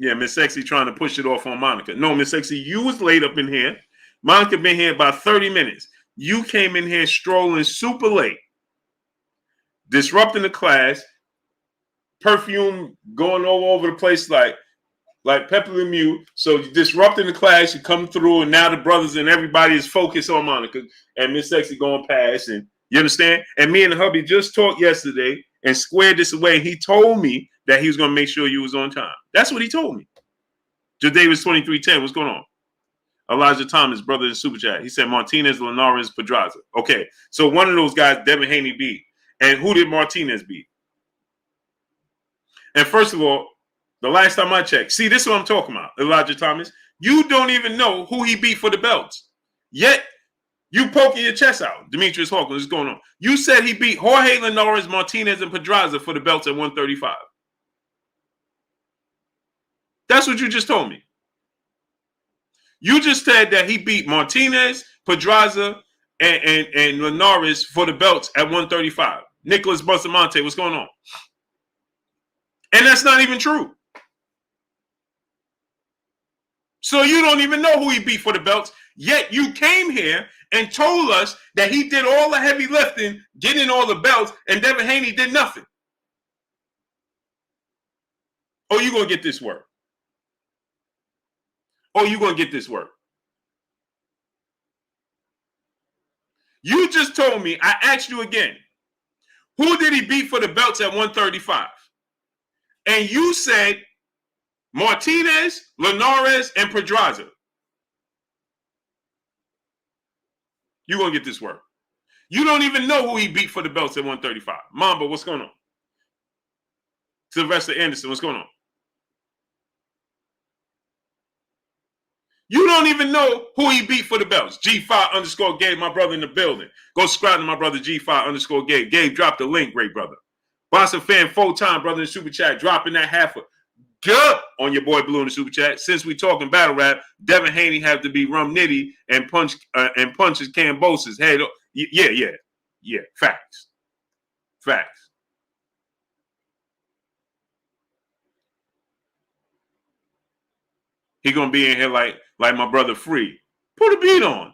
Yeah, Miss Sexy trying to push it off on Monica. No, Miss Sexy, you was late up in here. Monica been here about 30 minutes. You came in here strolling super late, disrupting the class, perfume going all over the place like Pepe Le Mew. So you're disrupting the class, you come through, and now the brothers and everybody is focused on Monica and Miss Sexy going past. And you understand? And me and the hubby just talked yesterday and squared this away. He told me that he was going to make sure you was on time. That's what he told me. Jadavis 2310, what's going on? Elijah Thomas, brother in Super Chat. He said Martinez, Linares, Pedraza. Okay, so one of those guys, Devin Haney beat. And who did Martinez beat? And first of all, the last time I checked, see, this is what I'm talking about, Elijah Thomas. You don't even know who he beat for the belts. Yet, you poking your chest out. Demetrius Hawkins, what's going on? You said he beat Jorge Linares, Martinez, and Pedraza for the belts at 135. That's what you just told me. You just said that he beat Martinez, Pedraza, and Linares for the belts at 135. Nicholas Bustamante, what's going on? And that's not even true. So you don't even know who he beat for the belts, yet you came here and told us that he did all the heavy lifting, getting all the belts, and Devin Haney did nothing. Oh, you're going to get this work. Oh, you're going to get this work. You just told me, I asked you again, who did he beat for the belts at 135? And you said Martinez, Linares, and Pedraza. You're going to get this work. You don't even know who he beat for the belts at 135. Mamba, what's going on? Sylvester Anderson, what's going on? You don't even know who he beat for the belts. G5_Gabe, my brother in the building. Go subscribe to my brother G5_Gabe. Gabe, drop the link, great brother. Boston fan, full-time brother in the super chat, dropping that half a gut on your boy Blue in the super chat. Since we talking battle rap, Devin Haney have to be rum nitty and punches Kambosos head. Yeah. Facts. He gonna be in here like my brother Free. Put a beat on.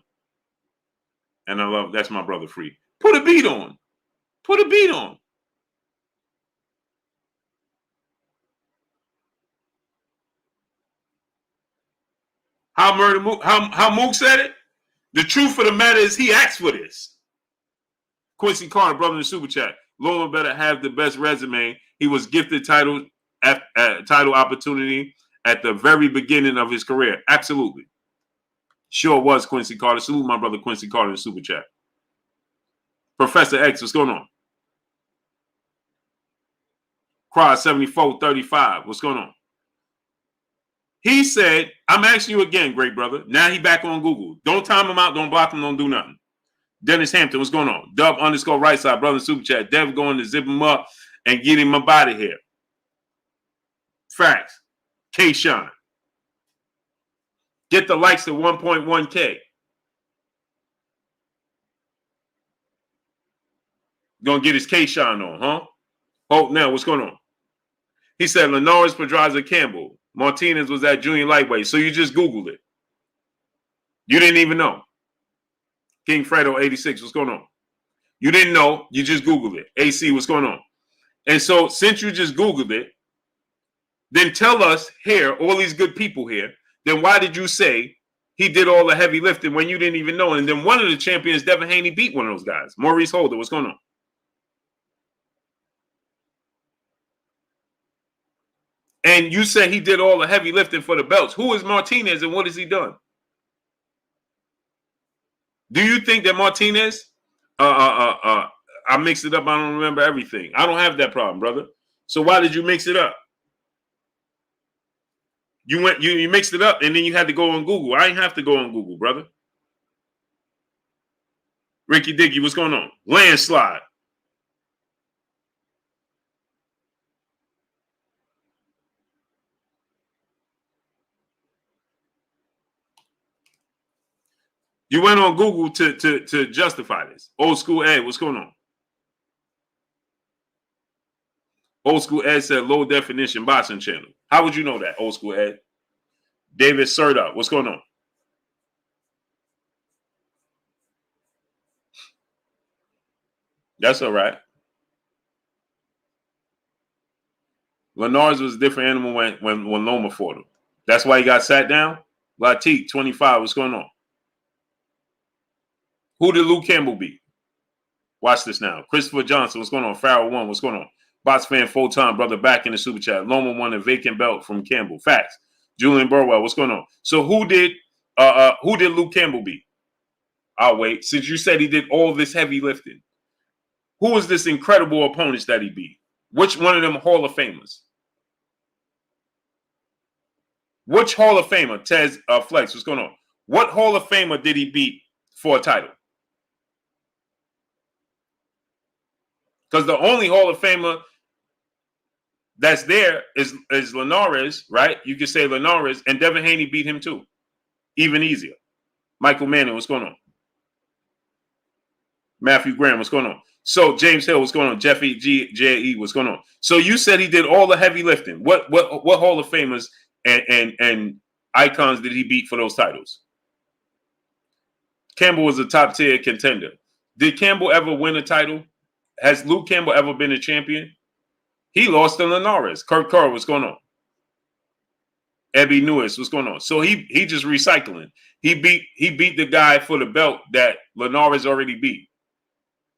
And I love that's my brother Free. Put a beat on. Put a beat on. How Mook said it? The truth of the matter is he asked for this. Quincy Carter, brother in the super chat. Lola better have the best resume. He was gifted title opportunity at the very beginning of his career. Absolutely. Sure was Quincy Carter. Salute my brother Quincy Carter in the super chat. Professor X, what's going on? Cry 7435, what's going on? He said, I'm asking you again, great brother. Now he back on Google. Don't time him out. Don't block him. Don't do nothing. Dennis Hampton, what's going on? Dub _ right side, brother super chat. Dev going to zip him up and get him up out of here. Facts. K-Shine. Get the likes to 1.1K. Gonna get his K-Shine on, huh? Oh, now, what's going on? He said Linares, Pedraza, Campbell. Martinez was at junior lightweight. So you just Googled it. You didn't even know. King Fredo 86, what's going on? You didn't know. You just Googled it. AC, what's going on? And so since you just Googled it, then tell us here, all these good people here, then why did you say he did all the heavy lifting when you didn't even know? And then one of the champions, Devin Haney, beat one of those guys. Maurice Holder, what's going on? And you said he did all the heavy lifting for the belts. Who is Martinez and what has he done? Do you think that Martinez, I mixed it up. I don't remember everything. I don't have that problem, brother. So why did you mix it up? You mixed it up and then you had to go on Google. I didn't have to go on Google, brother. Ricky Dickey, what's going on? Landslide. You went on Google to justify this. Old School Ed, what's going on? Old School Ed said low definition boxing channel. How would you know that, Old School Ed? David Serta, what's going on? That's all right. Linares was a different animal when Loma fought him. That's why he got sat down. Latique, 25, what's going on? Who did Luke Campbell beat? Watch this now. Christopher Johnson, what's going on? Farrell 1, what's going on? Box fan full time, brother, back in the super chat. Loma won a vacant belt from Campbell. Facts. Julian Burwell, what's going on? So who did Luke Campbell beat? I'll wait. Since you said he did all this heavy lifting, who was this incredible opponent that he beat? Which one of them Hall of Famers? Which Hall of Famer? Tez Flex, what's going on? What Hall of Famer did he beat for a title? Because the only Hall of Famer that's there is Linares, right? You could say Linares, and Devin Haney beat him too. Even easier. Michael Manning, what's going on? Matthew Graham, what's going on? So James Hill, what's going on? Jeffy J.E., what's going on? So you said he did all the heavy lifting. What Hall of Famers and icons did he beat for those titles? Campbell was a top tier contender. Did Campbell ever win a title? Has Luke Campbell ever been a champion? He lost to Linares. Kurt Kerr, what's going on? Ebby Newis, what's going on? So he just recycling. He beat the guy for the belt that Linares already beat.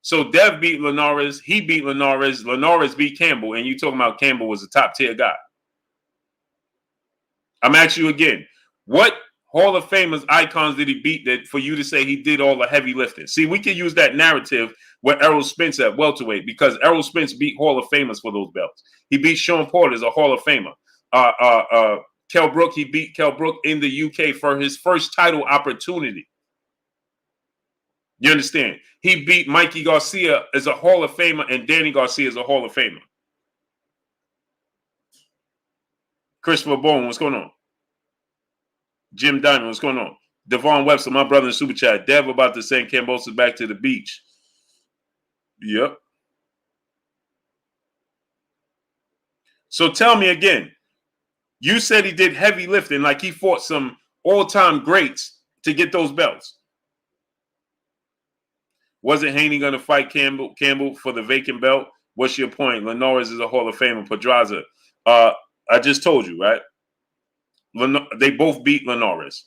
So Dev beat Linares, he beat Linares beat Campbell, and you talking about Campbell was a top tier guy. I'm asking you again, what Hall of Famers icons did he beat that for you to say he did all the heavy lifting? See, we can use that narrative with Errol Spence at welterweight because Errol Spence beat Hall of Famers for those belts. He beat Sean Porter as a Hall of Famer. Kell Brook, he beat Kell Brook in the UK for his first title opportunity. You understand? He beat Mikey Garcia as a Hall of Famer and Danny Garcia as a Hall of Famer. Christopher Bone, what's going on? Jim Diamond, what's going on? Devon Webster, my brother in Super Chat. Dev about to send Kambosos back to the beach. Yep. So tell me again. You said he did heavy lifting, like he fought some all-time greats to get those belts. Wasn't Haney going to fight Campbell for the vacant belt? What's your point? Linares is a Hall of Famer. Pedraza. I just told you, right? They both beat Linares.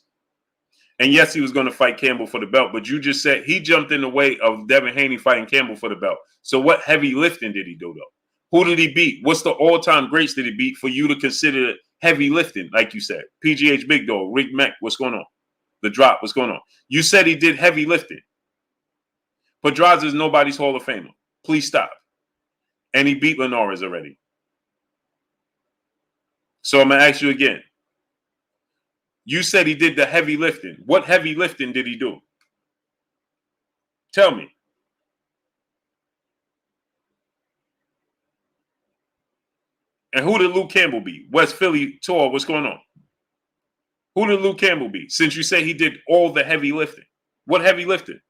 And yes, he was going to fight Campbell for the belt, but you just said he jumped in the way of Devin Haney fighting Campbell for the belt. So what heavy lifting did he do, though? Who did he beat? What's the all-time greats did he beat for you to consider it heavy lifting, like you said? PGH Big Dog, Rick Meck, what's going on? The Drop, what's going on? You said he did heavy lifting. Pedraza is nobody's Hall of Famer. Please stop. And he beat Linares already. So I'm going to ask you again. You said he did the heavy lifting. What heavy lifting did he do? Tell me. And who did Luke Campbell beat? West Philly tour. What's going on? Who did Luke Campbell beat? Since you say he did all the heavy lifting. What heavy lifting?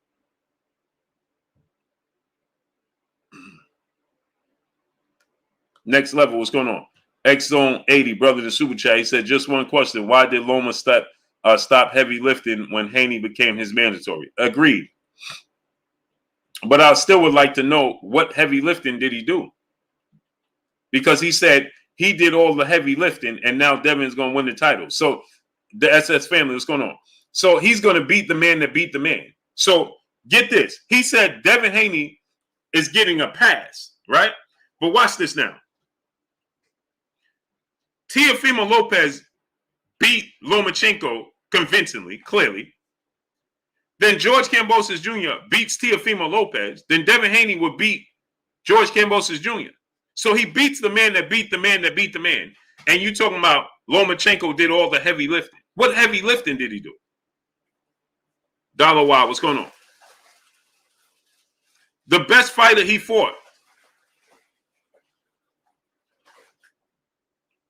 Next level. What's going on? X Zone 80, brother, the super chat. He said, just one question. Why did Loma stop heavy lifting when Haney became his mandatory? Agreed. But I still would like to know, what heavy lifting did he do? Because he said he did all the heavy lifting and now Devin's going to win the title. So the SS family, what's going on? So he's going to beat the man that beat the man. So get this. He said Devin Haney is getting a pass, right? But watch this now. Teofimo Lopez beat Lomachenko convincingly, clearly. Then George Kambosos Jr. beats Teofimo Lopez. Then Devin Haney would beat George Kambosos Jr. So he beats the man that beat the man that beat the man. And you talking about Lomachenko did all the heavy lifting. What heavy lifting did he do? Dollar Wild, what's going on? The best fighter he fought.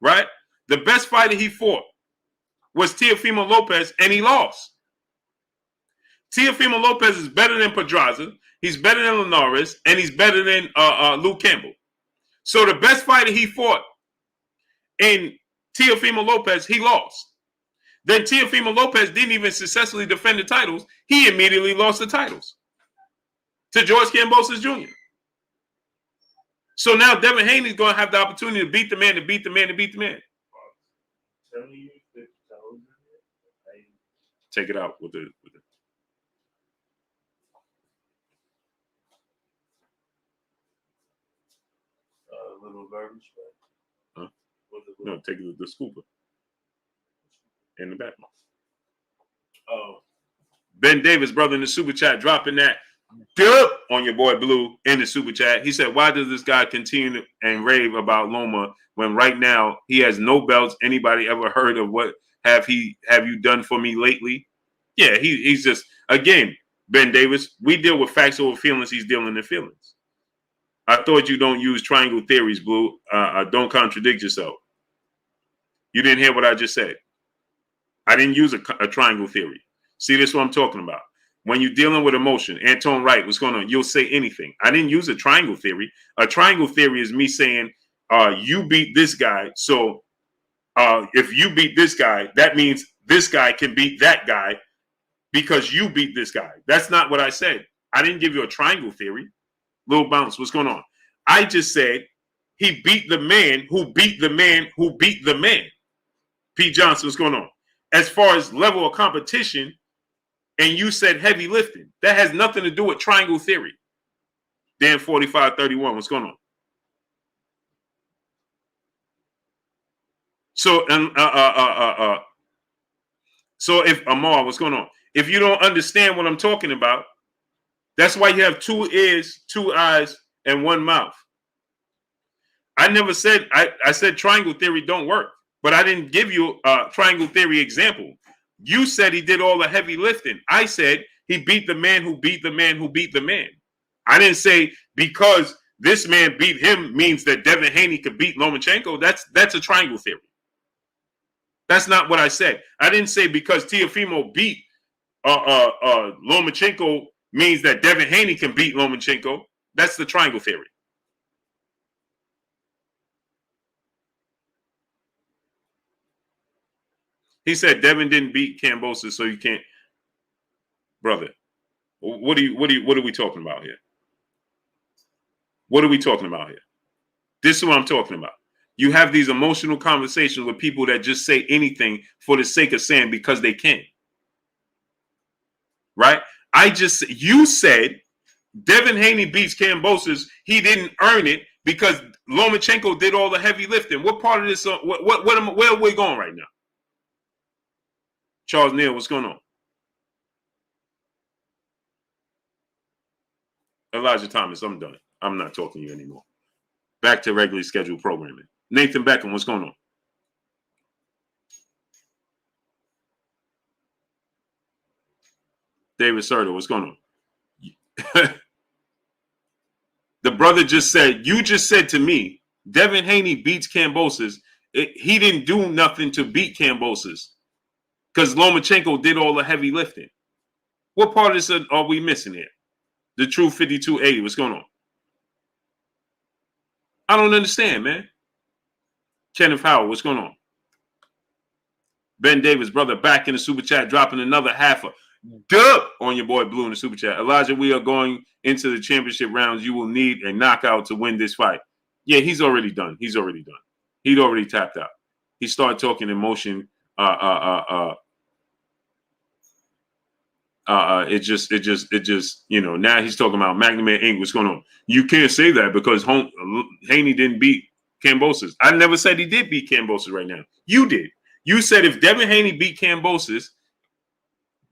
Right? The best fighter he fought was Teofimo Lopez, and he lost. Teofimo Lopez is better than Pedraza. He's better than Linares, and he's better than Luke Campbell. So the best fighter he fought in Teofimo Lopez, he lost. Then Teofimo Lopez didn't even successfully defend the titles. He immediately lost the titles to George Kambosos Jr. So now Devin Haney's going to have the opportunity to beat the man, to beat the man, to beat the man. Take it out with the little garbage bag. Huh? No, take it with the scooper in the back. Oh. Ben Davis, brother, in the super chat, dropping that dip on your boy Blue in the super chat. He said, why does this guy continue and rave about Loma when right now he has no belts? Anybody ever heard of what have you done for me lately? Yeah, he's just, again, Ben Davis, we deal with facts over feelings. He's dealing in feelings. I thought you don't use triangle theories, Blue. Don't contradict yourself. You didn't hear what I just said. I didn't use a triangle theory. See, this is what I'm talking about. When you're dealing with emotion, Anton Wright, what's going on? You'll say anything. I didn't use a triangle theory. A triangle theory is me saying, you beat this guy. So if you beat this guy, that means this guy can beat that guy because you beat this guy. That's not what I said. I didn't give you a triangle theory. Little bounce, what's going on? I just said he beat the man who beat the man who beat the man. Pete Johnson, what's going on? As far as level of competition, and you said heavy lifting, that has nothing to do with triangle theory. Dan 4531, what's going on? So, so if Amar, what's going on? If you don't understand what I'm talking about, that's why you have 2 ears, 2 eyes, and 1 mouth. I never said, I said triangle theory don't work, but I didn't give you a triangle theory example. You said he did all the heavy lifting. I said he beat the man who beat the man who beat the man. I didn't say because this man beat him means that Devin Haney could beat Lomachenko. That's a triangle theory. That's not what I said. I didn't say because Teofimo beat Lomachenko means that Devin Haney can beat Lomachenko. That's the triangle theory. He said Devin didn't beat Kambosos, so you can't, brother. What are we talking about here? What are we talking about here? This is what I'm talking about. You have these emotional conversations with people that just say anything for the sake of saying because they can. Right? You said Devin Haney beats Kambosos. He didn't earn it because Lomachenko did all the heavy lifting. What part of this? Where are we going right now? Charles Neal, what's going on? Elijah Thomas, I'm done. I'm not talking to you anymore. Back to regularly scheduled programming. Nathan Beckham, what's going on? David Serta, what's going on? The brother just said, you just said to me, Devin Haney beats Kambosos. He didn't do nothing to beat Kambosos because Lomachenko did all the heavy lifting. What part of this are we missing here? The true 5280. What's going on? I don't understand, man. Kenneth Howard, what's going on? Ben Davis, brother, back in the super chat, dropping another half a dub on your boy Blue in the super chat. Elijah, we are going into the championship rounds. You will need a knockout to win this fight. Yeah, he's already done. He's already done. He'd already tapped out. He started talking emotion. It just, you know, now he's talking about McNamara Inc. What's going on? You can't say that because Haney didn't beat Kambosos. I never said he did beat Kambosos right now. You did. You said if Devin Haney beat Kambosos,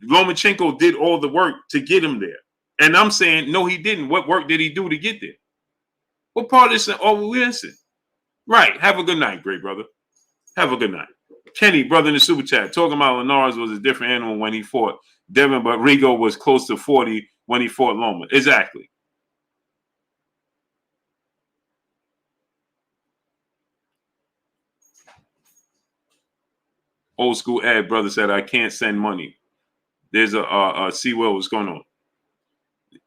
Lomachenko did all the work to get him there. And I'm saying, no, he didn't. What work did he do to get there? What part of this? Oh, listen. Right. Have a good night, great brother. Have a good night. Kenny, brother in the super chat, talking about Linares was a different animal when he fought Devin, but Rigo was close to 40 when he fought Loma. Exactly. Old school Ed, brother said, I can't send money. There's a see what's going on.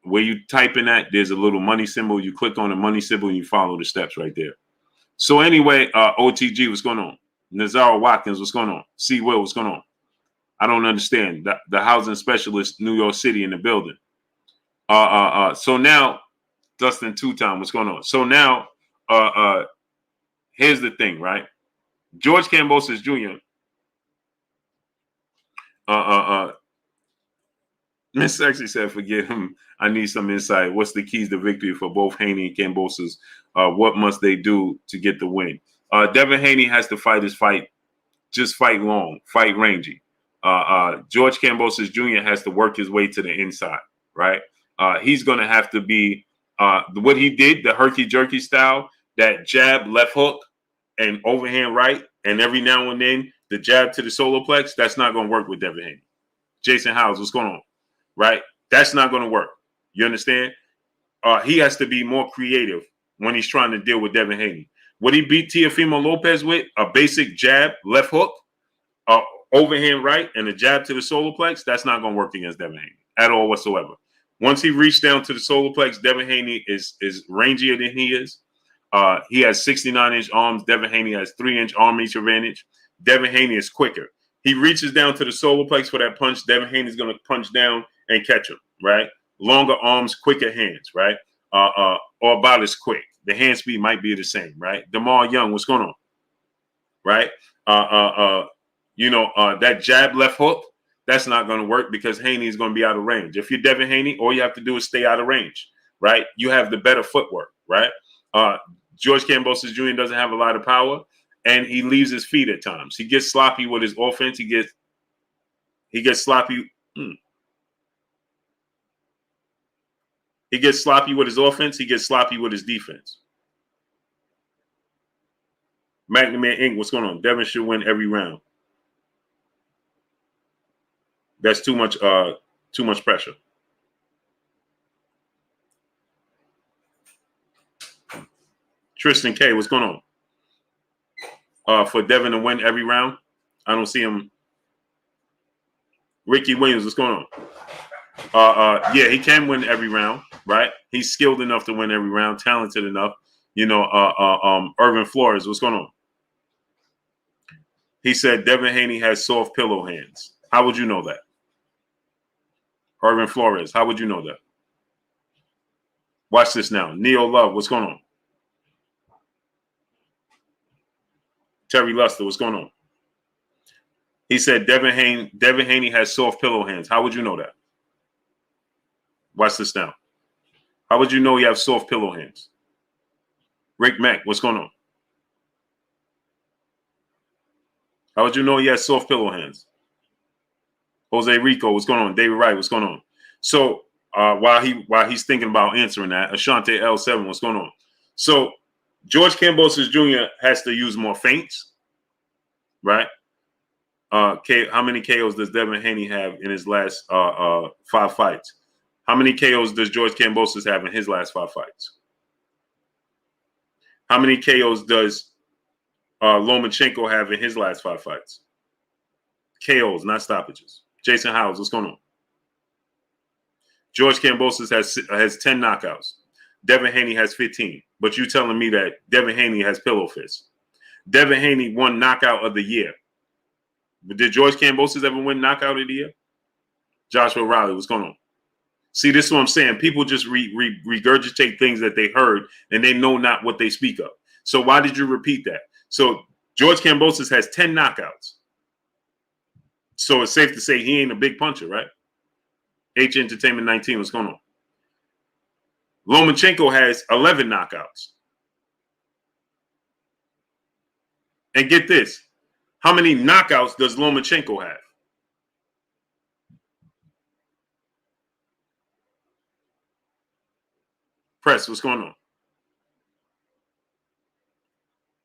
Where you type in that, there's a little money symbol. You click on the money symbol and you follow the steps right there. So anyway, OTG, what's going on? Nazaro Watkins, what's going on? C. Will, what's going on? I don't understand. The housing specialist, New York City, in the building. So now, Dustin Two-Time, what's going on? So now, here's the thing, right? George Kambosos Jr. Miss Sexy said, forget him. I need some insight. What's the keys to victory for both Haney and Kambosos? What must they do to get the win? Devin Haney has to fight his fight. Just fight long, fight rangy. George Kambosos Jr. has to work his way to the inside, right? He's going to have to be what he did, the herky-jerky style, that jab, left hook, and overhand right, and every now and then the jab to the solar plex, that's not going to work with Devin Haney. Jason Howes, what's going on? Right? That's not going to work. You understand? He has to be more creative when he's trying to deal with Devin Haney. What he beat Teofimo Lopez with, a basic jab, left hook, overhand right, and a jab to the solar plex, that's not going to work against Devin Haney at all whatsoever. Once he reached down to the solar plex, Devin Haney is rangier than he is. He has 69-inch arms. Devin Haney has 3-inch arm reach advantage. Devin Haney is quicker. He reaches down to the solar plex for that punch. Devin Haney is going to punch down and catch him, right? Longer arms, quicker hands, right? Or about as quick. The hand speed might be the same, right? Damar Young, what's going on? Right? That jab left hook, that's not going to work because Haney is going to be out of range. If you're Devin Haney, all you have to do is stay out of range, right? You have the better footwork, right? George Kambosos Jr. doesn't have a lot of power, and he leaves his feet at times. He gets sloppy with his offense. He gets sloppy. He gets sloppy with his offense. He gets sloppy with his defense. McNamara Inc., what's going on? Devin should win every round. That's too much pressure. Tristan K, what's going on? For Devin to win every round, I don't see him. Ricky Williams, what's going on? Yeah, he can win every round, right? He's skilled enough to win every round, talented enough. Irvin Flores, what's going on? He said Devin Haney has soft pillow hands. How would you know that? Irvin Flores, how would you know that? Watch this now. Neo Love, what's going on? Terry Luster, what's going on? He said Devin Haney has soft pillow hands. How would you know that? Watch this now. How would you know he has soft pillow hands? Rick Mack, what's going on? How would you know he has soft pillow hands? Jose Rico, what's going on? David Wright, what's going on? So while he's thinking about answering that, Ashante L7, what's going on? So George Kambosos Jr. has to use more feints, right? How many KOs does Devin Haney have in his last 5 fights? How many KOs does George Kambosos have in his last 5 fights? How many KOs does Lomachenko have in his last 5 fights? KOs, not stoppages. Jason Howells, what's going on? George Kambosos has 10 knockouts. Devin Haney has 15. But you telling me that Devin Haney has pillow fists. Devin Haney won knockout of the year. But did George Kambosos ever win knockout of the year? Joshua Riley, what's going on? See, this is what I'm saying. People just regurgitate things that they heard, and they know not what they speak of. So why did you repeat that? So George Kambosos has 10 knockouts. So it's safe to say he ain't a big puncher, right? H Entertainment 19, what's going on? Lomachenko has 11 knockouts. And get this. How many knockouts does Lomachenko have? Press, what's going on?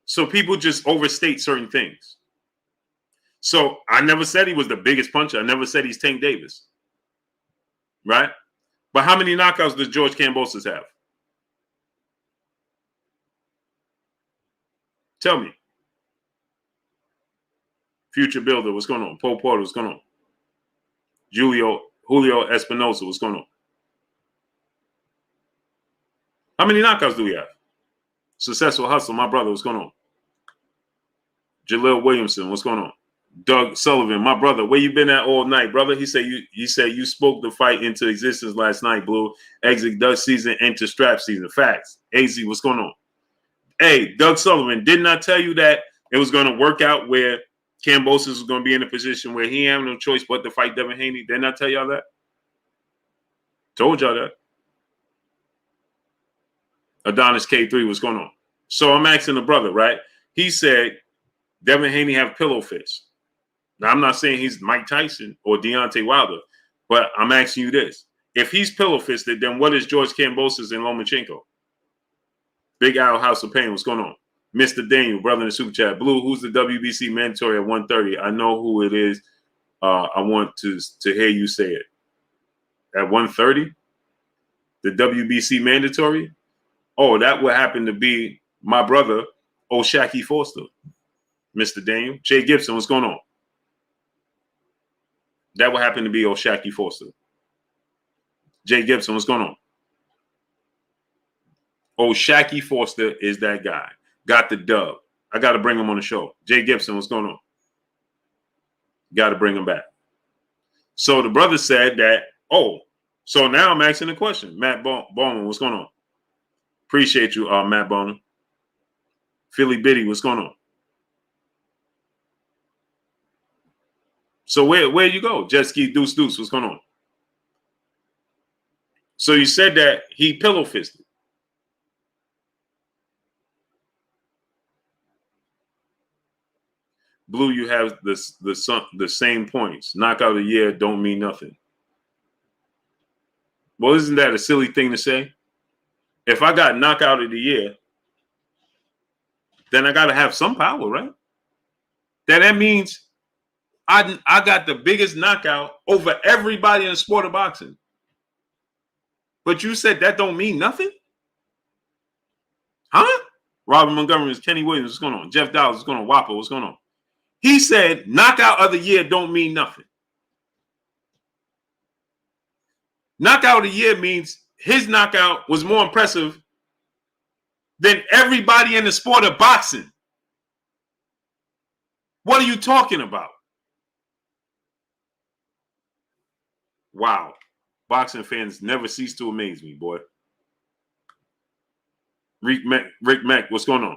So people just overstate certain things. So I never said he was the biggest puncher. I never said he's Tank Davis. Right? But how many knockouts does George Kambosos have? Tell me. Future Builder, what's going on? Paul Porter, what's going on? Julio Espinosa, what's going on? How many knockouts do we have? Successful Hustle, my brother, what's going on? Jaleel Williamson, what's going on? Doug Sullivan, my brother, where you been at all night, brother? He said you spoke the fight into existence last night, Blue. Exit Dutch season, enter strap season. Facts. AZ, what's going on? Hey, Doug Sullivan, didn't I tell you that it was going to work out where Kambosos was going to be in a position where he had no choice but to fight Devin Haney? Didn't I tell y'all that? Told y'all that. Adonis K3, what's going on? So I'm asking the brother, right? He said Devin Haney have pillow fists. Now, I'm not saying he's Mike Tyson or Deontay Wilder, but I'm asking you this. If he's pillow fisted, then what is George Kambosos and Lomachenko? Big Al House of Pain, what's going on? Mr. Daniel, brother in the super chat. Blue, who's the WBC mandatory at 130? I know who it is. I want to hear you say it. At 130? The WBC mandatory? Oh, that would happen to be my brother, Usyk Factor. Mr. Daniel. Jay Gibson, what's going on? That would happen to be Usyk Factor. Jay Gibson, what's going on? Usyk Factor is that guy. Got the dub. I got to bring him on the show. Jay Gibson, what's going on? Got to bring him back. So the brother said that, so now I'm asking the question. Matt Bowman, what's going on? Appreciate you, Matt Bowman. Philly Biddy, what's going on? So where you go? Jet Ski Deuce, what's going on? So you said that he pillow fisted. Blue, you have the same points. Knockout of the year don't mean nothing. Well, isn't that a silly thing to say? If I got knockout of the year, then I got to have some power, right? That means I got the biggest knockout over everybody in the sport of boxing. But you said that don't mean nothing? Huh? Robert Montgomery, Kenny Williams, what's going on? Jeff Dowles, what's going on? Wapo, what's going on? He said knockout of the year don't mean nothing. Knockout of the year means his knockout was more impressive than everybody in the sport of boxing. What are you talking about? Wow. Boxing fans never cease to amaze me, boy. Rick Mack, what's going on?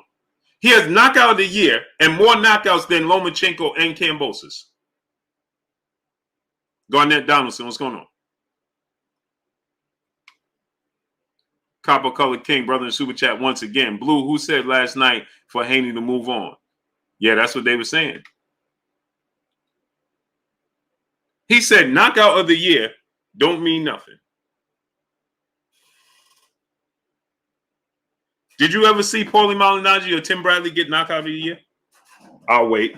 He has knockout of the year and more knockouts than Lomachenko and Kambosos. Garnett Donaldson, what's going on? Copper Color King, brother in Super Chat once again. Blue, who said last night for Haney to move on? Yeah, that's what they were saying. He said knockout of the year don't mean nothing. Did you ever see Paulie Malignaggi or Tim Bradley get knockout of the year? I'll wait.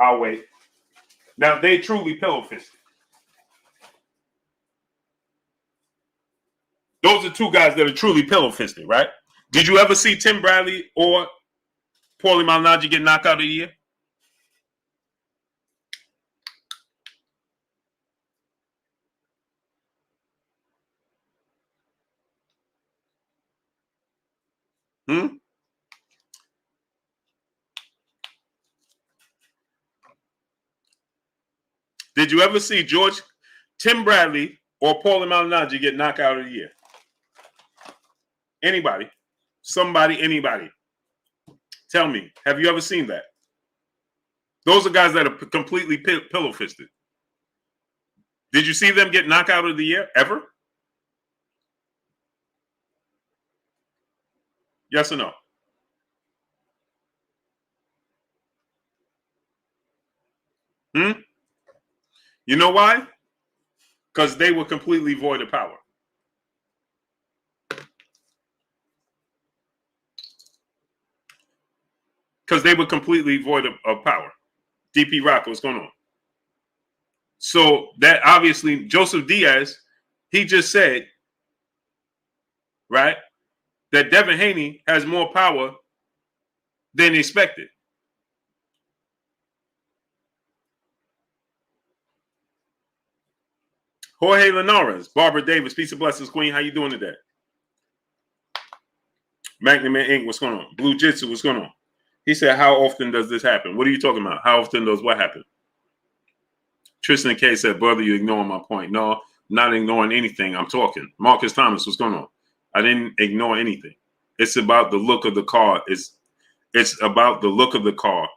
I'll wait. Now, they truly pillow-fisted. Those are two guys that are truly pillow-fisted, right? Did you ever see Tim Bradley or Paulie Malignaggi get knocked out of the year? Did you ever see Tim Bradley or Paulie Malignaggi get knocked out of the year? Anybody? Somebody, anybody. Tell me, have you ever seen that? Those are guys that are completely pillow-fisted. Did you see them get knocked out of the year ever? Yes or no? You know why? Because they were completely void of power. Because they were completely void of power. DP Rock, what's going on? So that obviously, Joseph Diaz, he just said, right, that Devin Haney has more power than expected. Jorge Linares, Barbara Davis, peace and blessings, Queen. How you doing today? Magnum Inc., what's going on? Blue Jitsu, what's going on? He said, how often does this happen? What are you talking about? How often does what happen? Tristan K said, brother, you ignoring my point. No, not ignoring anything. I'm talking. Marcus Thomas, what's going on? I didn't ignore anything. It's about the look of the car. It's about the look of the car.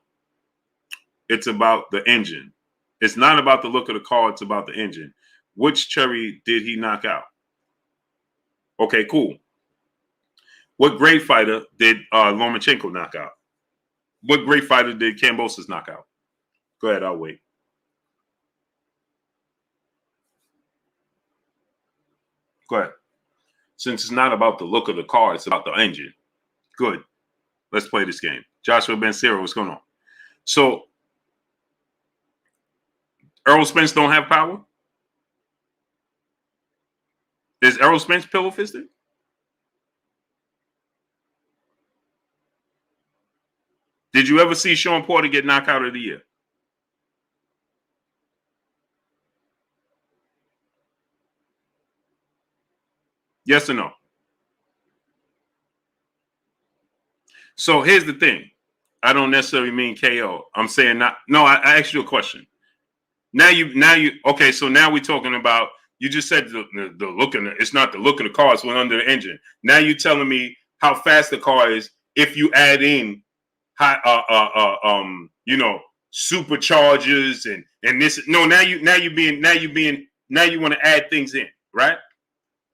It's about the engine. It's not about the look of the car. It's about the engine. Which cherry did he knock out? Okay, cool. What great fighter did Lomachenko knock out? What great fighter did Kambosos knock out? Go ahead, I'll wait. Go ahead. Since it's not about the look of the car, it's about the engine. Good. Let's play this game. Joshua Ben-Sira, what's going on? So, Errol Spence don't have power? Is Errol Spence pillow-fisted? Did you ever see Sean Porter get knocked out of the year? Yes or no? So here's the thing. I don't necessarily mean KO. I'm saying not. No, I asked you a question. Now you. Okay, so now we're talking about. You just said the look of it's not the look of the car. It's went under the engine. Now you're telling me how fast the car is if you add in high, superchargers and this. No, now you want to add things in, right?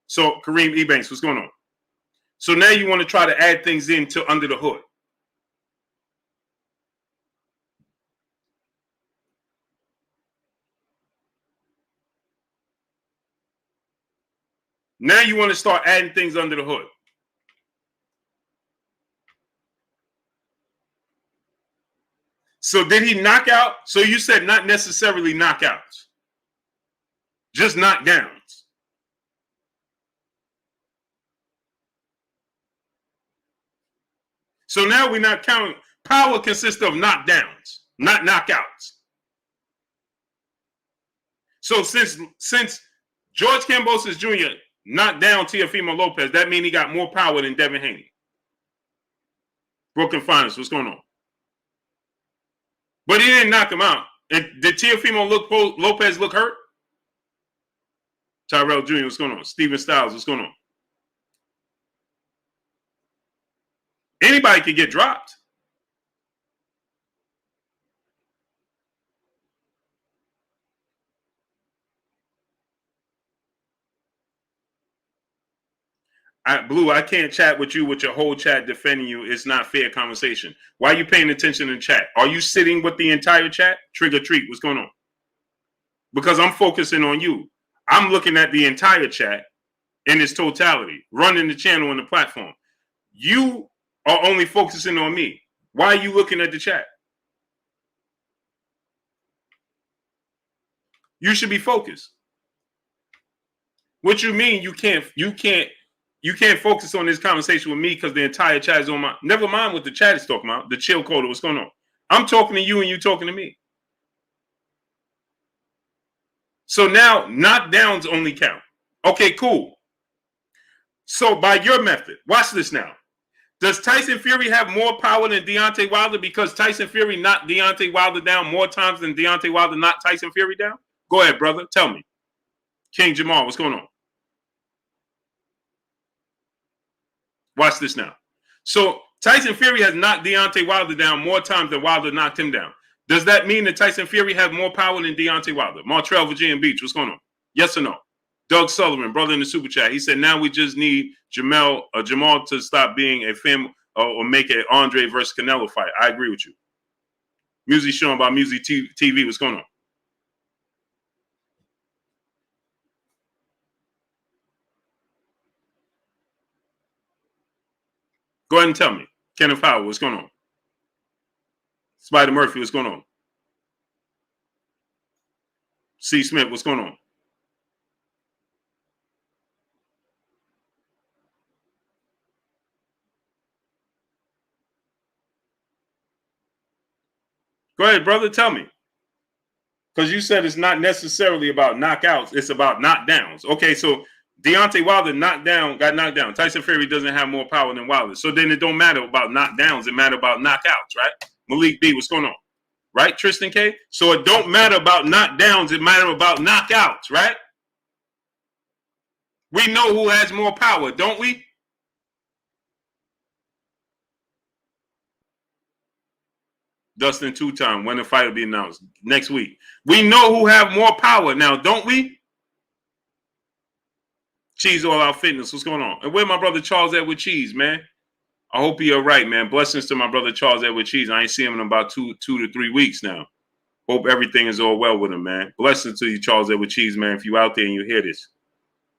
So Kareem Ebanks, what's going on? So now you want to try to add things into under the hood. Now you want to start adding things under the hood. So did he knock out? So you said not necessarily knockouts, just knockdowns. So now we're not counting. Power consists of knockdowns, not knockouts. So since George Kambosos Jr. knocked down Teofimo Lopez, that means he got more power than Devin Haney. Brooklyn Finest, what's going on? But he didn't knock him out. Did Teofimo Lopez look hurt? Tyrell Jr., what's going on? Steven Styles, what's going on? Anybody could get dropped. Blue, I can't chat with you with your whole chat defending you. It's not fair conversation. Why are you paying attention to the chat? Are you sitting with the entire chat? Trick or treat, what's going on? Because I'm focusing on you. I'm looking at the entire chat in its totality, running the channel and the platform. You are only focusing on me. Why are you looking at the chat? You should be focused. What you mean you can't focus on this conversation with me because the entire chat is on my. Never mind what the chat is talking about. The chill code. What's going on? I'm talking to you and you talking to me. So now knockdowns only count. Okay, cool. So by your method, watch this now. Does Tyson Fury have more power than Deontay Wilder because Tyson Fury knocked Deontay Wilder down more times than Deontay Wilder knocked Tyson Fury down? Go ahead, brother. Tell me. King Jamal, what's going on? Watch this now. So Tyson Fury has knocked Deontay Wilder down more times than Wilder knocked him down. Does that mean that Tyson Fury has more power than Deontay Wilder? Montreal, Virginia Beach, what's going on? Yes or no? Doug Sullivan, brother in the super chat, he said, now we just need Jamal to stop being a film or make an Andre versus Canelo fight. I agree with you. Music showing by Music TV, what's going on? Go ahead and tell me. Kenneth Howard, what's going on? Spider Murphy, what's going on? C. Smith, what's going on? Go ahead, brother, tell me. Because you said it's not necessarily about knockouts, it's about knockdowns. Okay, so Deontay Wilder got knocked down. Tyson Fury doesn't have more power than Wilder. So then it don't matter about knockdowns, it matter about knockouts, right? Malik B, what's going on? Right, Tristan K? So it don't matter about knockdowns, it matter about knockouts, right? We know who has more power, don't we? Dustin two-time, when the fight will be announced next week. We know who have more power now, don't we? Cheese All Out Fitness, what's going on? And where my brother Charles Edward Cheese, man? I hope he all right, man. Blessings to my brother Charles Edward Cheese. I ain't seen him in about two to 3 weeks now. Hope everything is all well with him, man. Blessings to you, Charles Edward Cheese, man. If you out there and you hear this.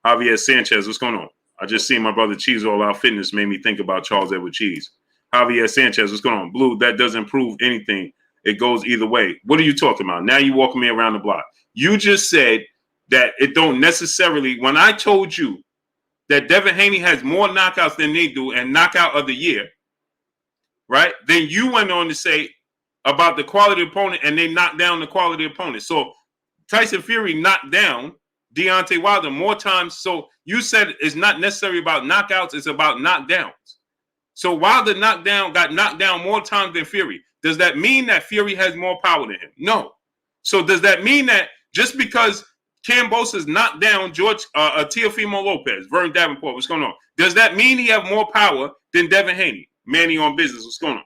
Javier Sanchez, what's going on? I just seen my brother Cheese All Out Fitness made me think about Charles Edward Cheese. Javier Sanchez, what's going on? Blue, that doesn't prove anything. It goes either way. What are you talking about? Now you walking me around the block. You just said that it don't necessarily, when I told you that Devin Haney has more knockouts than they do and knockout of the year, right? Then you went on to say about the quality opponent and they knocked down the quality opponent. So Tyson Fury knocked down Deontay Wilder more times. So you said it's not necessarily about knockouts, it's about knockdowns. So Wilder got knocked down more times than Fury. Does that mean that Fury has more power than him? No. So does that mean that just because Kambosos knocked down Teofimo Lopez, Vern Davenport, what's going on? Does that mean he have more power than Devin Haney? Manny on business, what's going on?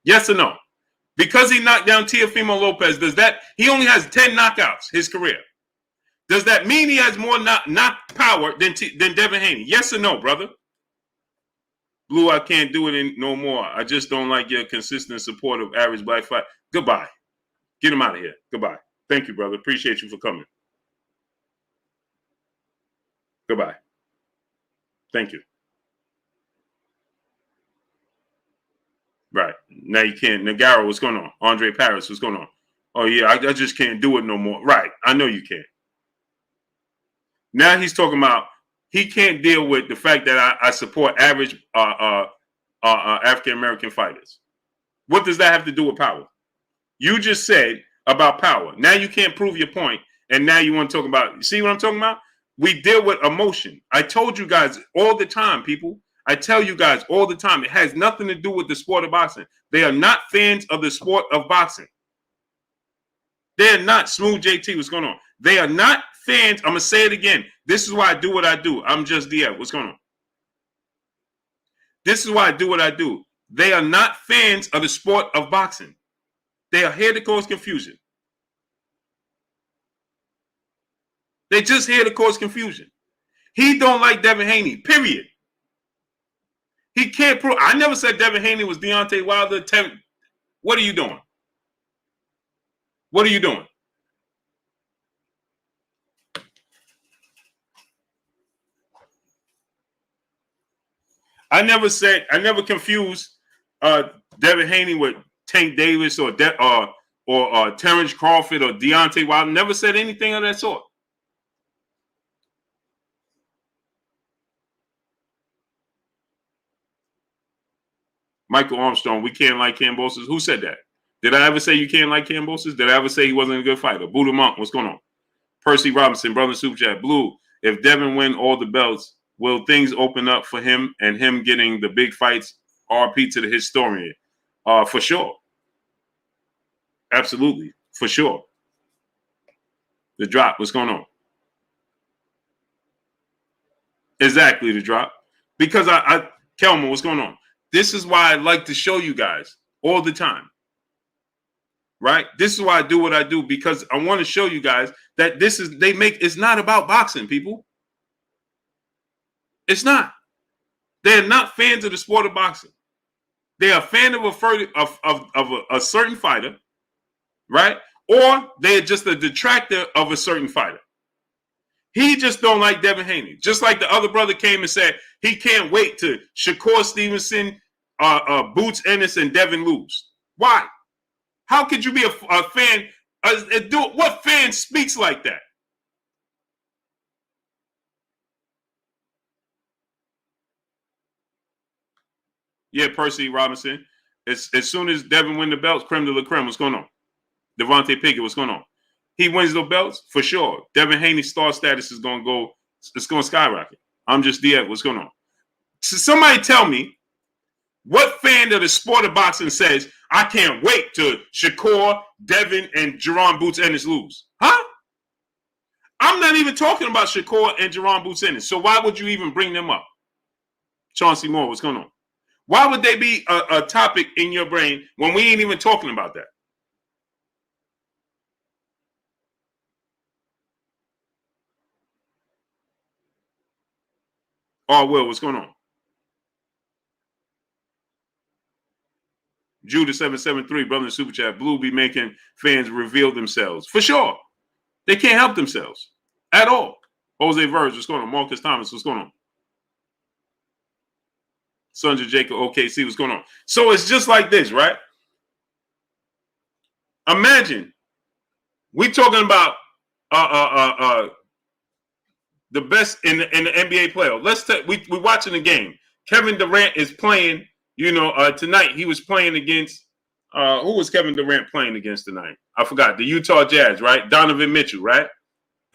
Yes or no? Because he knocked down Teofimo Lopez, he only has 10 knockouts his career. Does that mean he has more knock power than Devin Haney? Yes or no, brother? Blue, I can't do it no more. I just don't like your consistent support of average black fight. Goodbye. Get him out of here. Goodbye. Thank you, brother. Appreciate you for coming. Goodbye. Thank you. Right. Now you can't. Nagaro, what's going on? Andre Paris, what's going on? Oh, yeah, I just can't do it no more. Right. I know you can't. Now he's talking about he can't deal with the fact that I support average African-American fighters. What does that have to do with power? You just said about power. Now you can't prove your point, and now you want to talk about, you see what I'm talking about? We deal with emotion. I told you guys all the time, people. I tell you guys all the time, it has nothing to do with the sport of boxing. They are not fans of the sport of boxing. They're not. Smooth JT, what's going on? They are not fans. I'm going to say it again. This is why I do what I do. I'm just DF. What's going on? This is why I do what I do. They are not fans of the sport of boxing. They are here to cause confusion. They just here to cause confusion. He don't like Devin Haney, period. He can't prove. I never said Devin Haney was Deontay Wilder. What are you doing? What are you doing? I never confused Devin Haney with Tank Davis or or Terrence Crawford or Deontay Wilder. Never said anything of that sort. Michael Armstrong, we can't like Kambosos. Who said that? Did I ever say you can't like Kambosos? Did I ever say he wasn't a good fighter? Buddha Monk, what's going on? Percy Robinson, brother Super Chat. Blue, if Devin win all the belts, will things open up for him and him getting the big fights? RP to the historian. For sure. Absolutely. For sure. The drop, what's going on? Exactly, the drop. Because Kelman, what's going on? This is why I like to show you guys all the time. Right? This is why I do what I do, because I want to show you guys that it's not about boxing, people. It's not. They're not fans of the sport of boxing. They are a fan of a certain fighter, right? Or they're just a detractor of a certain fighter. He just don't like Devin Haney. Just like the other brother came and said he can't wait to Shakur Stevenson, Boots Ennis, and Devin lose. Why? How could you be a fan? What fan speaks like that? Yeah, Percy Robinson. As soon as Devin win the belts, creme de la creme, what's going on? Devontae Pickett, what's going on? He wins the belts, for sure. Devin Haney's star status is going to go, it's going to skyrocket. I'm just DF, what's going on? So somebody tell me what fan of the sport of boxing says, I can't wait to Shakur, Devin, and Jerron Boots Ennis lose. Huh? I'm not even talking about Shakur and Jerron Boots Ennis. So why would you even bring them up? Chauncey Moore, what's going on? Why would they be a topic in your brain when we ain't even talking about that? Oh, Will, what's going on? Judah 773, brother in Super Chat. Blue be making fans reveal themselves. For sure. They can't help themselves at all. Jose Verge, what's going on? Marcus Thomas, what's going on? Sons of Jacob, OKC, what's going on? So it's just like this, right? Imagine we talking about the best in the NBA playoff. Let's take we're watching the game. Kevin Durant is playing. Tonight he was playing against who was Kevin Durant playing against tonight? I forgot. The Utah Jazz, right? Donovan Mitchell, right?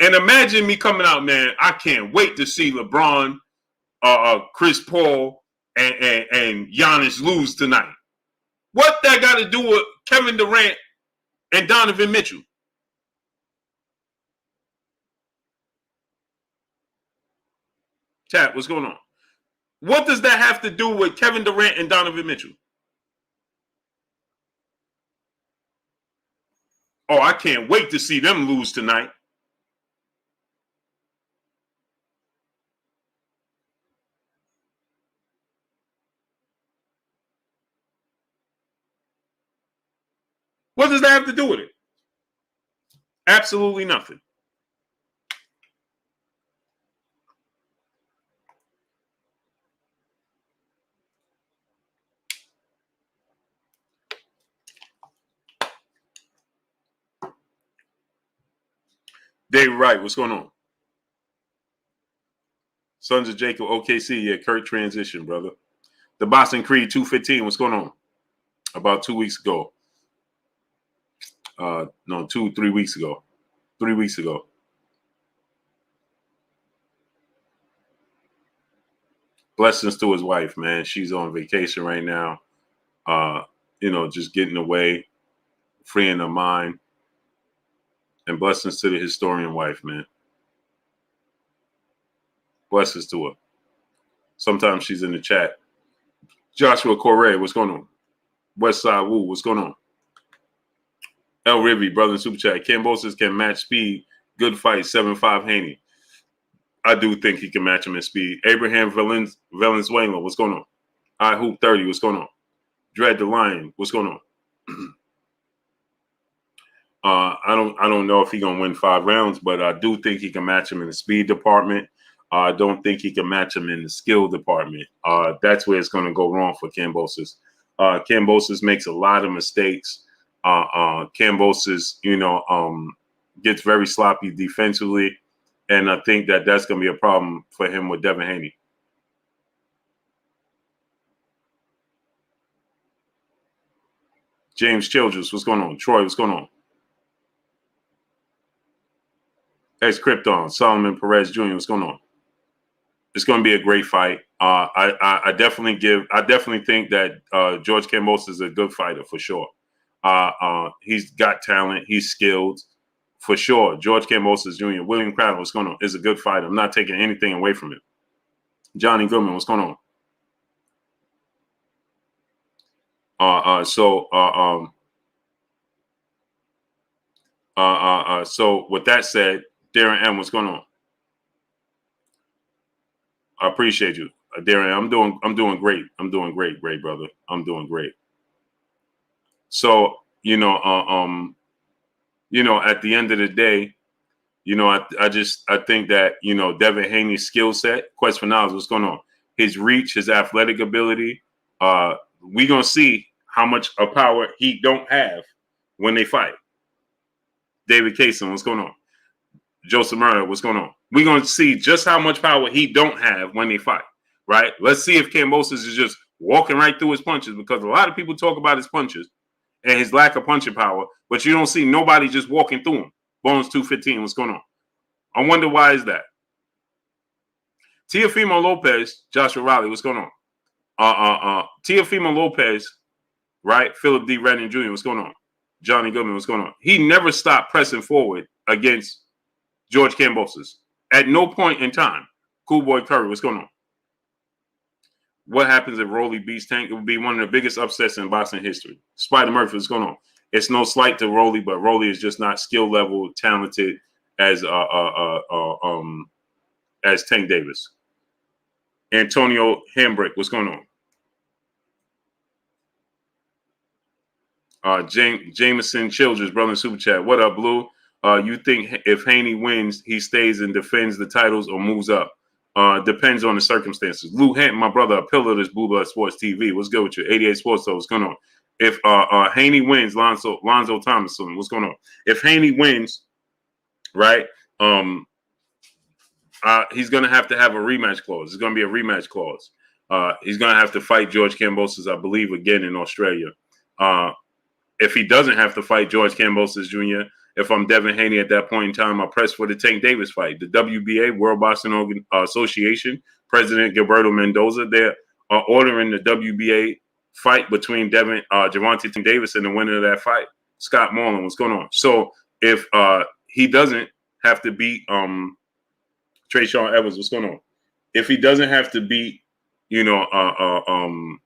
And imagine me coming out, man. I can't wait to see LeBron, Chris Paul, and Giannis lose tonight. What that got to do with Kevin Durant and Donovan Mitchell? Chat, what's going on? What does that have to do with Kevin Durant and Donovan Mitchell? Oh, I can't wait to see them lose tonight. What does that have to do with it? Absolutely nothing. Dave Wright, what's going on? Sons of Jacob, OKC, yeah, Kurt transition, brother. The Boston Creed 215, what's going on? About 2 weeks ago. 3 weeks ago. 3 weeks ago. Blessings to his wife, man. She's on vacation right now. Just getting away, freeing her mind. And blessings to the historian wife, man. Blessings to her. Sometimes she's in the chat. Joshua Correa, what's going on? Westside Woo, what's going on? El Ribby, brother in Super Chat. Kambosos can match speed. Good fight, 7-5 Haney. I do think he can match him in speed. Abraham Valenzuela, what's going on? I Hoop 30, what's going on? Dread the Lion, what's going on? I don't know if he's gonna win 5 rounds, but I do think he can match him in the speed department. I don't think he can match him in the skill department. That's where it's gonna go wrong for Kambosos. Kambosos makes a lot of mistakes. Kambosos, gets very sloppy defensively, and I think that that's going to be a problem for him with Devin Haney. James Childress, what's going on? Troy, what's going on? Ex Krypton, Solomon Perez Jr., what's going on? It's going to be a great fight. I definitely think that George Kambosos is a good fighter for sure. He's got talent. He's skilled for sure. George Kambosos Jr., William Crowder, what's going on? Is a good fighter. I'm not taking anything away from him. Johnny Goodman, what's going on? So with that said, Darren M, what's going on? I appreciate you, Darren. I'm doing great. I'm doing great, brother. I'm doing great. So at the end of the day, I think that Devin Haney's skill set, Quest for Knowledge, what's going on? His reach, his athletic ability. We gonna see how much of power he don't have when they fight. David Kaysen, what's going on? Joseph Murray, what's going on? We're going to see just how much power he don't have when they fight, right? Let's see if Kambosos is just walking right through his punches, because a lot of people talk about his punches and his lack of punching power, but you don't see nobody just walking through him. Bones 215, what's going on? I wonder why is that? Teofimo Lopez, Joshua Riley, what's going on? Teofimo Lopez, right? Philip D. Redden Jr., what's going on? Johnny Goodman, what's going on? He never stopped pressing forward against George Kambosos. At no point in time. Cool Boy Curry, what's going on? What happens if Rolly beats Tank? It would be one of the biggest upsets in boxing history. Spider Murphy, what's going on? It's no slight to Rolly, but Rolly is just not skill level, talented as Tank Davis. Antonio Hambrick, what's going on? Jameson Childress, brother in Super Chat. What up, Blue? You think if Haney wins, he stays and defends the titles or moves up? Depends on the circumstances. Lou Hanton, my brother, a pillar of this Blue Blood Sports TV. What's good with you? 88 Sports, though. What's going on? If Haney wins, Lonzo Thomas, what's going on? If Haney wins, right, he's going to have a rematch clause. It's going to be a rematch clause. He's going to have to fight George Kambosos, I believe, again in Australia. If he doesn't have to fight George Kambosos Jr., if I'm Devin Haney at that point in time, I press for the Tank Davis fight. The WBA, World Boxing Association, President Gilberto Mendoza, they're ordering the WBA fight between Gervonta Tank Davis and the winner of that fight, Scott Marlin. What's going on? So if he doesn't have to beat Trayshawn Evans, what's going on? If he doesn't have to beat, if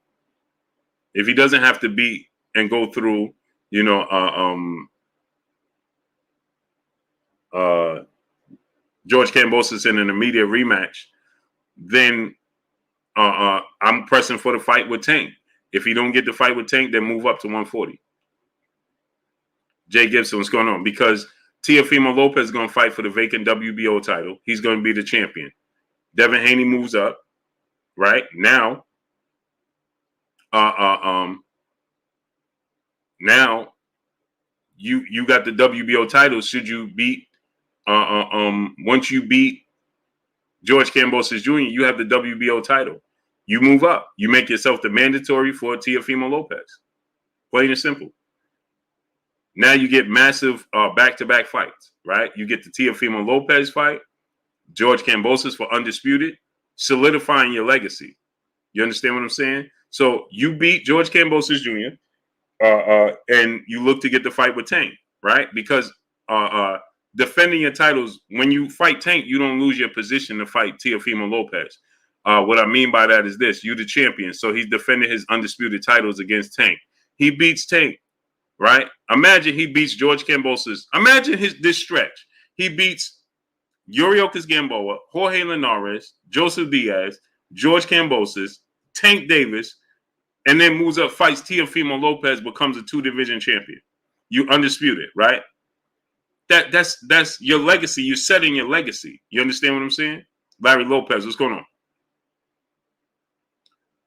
he doesn't have to beat and go through, George Kambosos in an immediate rematch, then I'm pressing for the fight with Tank. If he don't get the fight with Tank, then move up to 140. Jay Gibson, what's going on? Because Teofimo Lopez is going to fight for the vacant WBO title. He's going to be the champion. Devin Haney moves up, right? Now, now you got the WBO title. Should you beat once you beat George Kambosos Jr., you have the WBO title. You move up. You make yourself the mandatory for Teofimo Lopez. Plain and simple. Now you get massive back-to-back fights, right? You get the Teofimo Lopez fight, George Kambosos for undisputed, solidifying your legacy. You understand what I'm saying? So you beat George Kambosos Jr., and you look to get the fight with Tank, right? Because defending your titles, when you fight Tank, you don't lose your position to fight Teofimo Lopez. What I mean by that is this: you're the champion, so he's defending his undisputed titles against Tank. He beats Tank, right? Imagine he beats George Kambosos. Imagine this stretch. He beats Yuriorkis Gamboa, Jorge Linares, Joseph Diaz, George Kambosos, Tank Davis, and then moves up, fights Teofimo Lopez, becomes a 2-division champion. You undisputed, right? That's your legacy. You're setting your legacy. You understand what I'm saying? Larry Lopez, what's going on?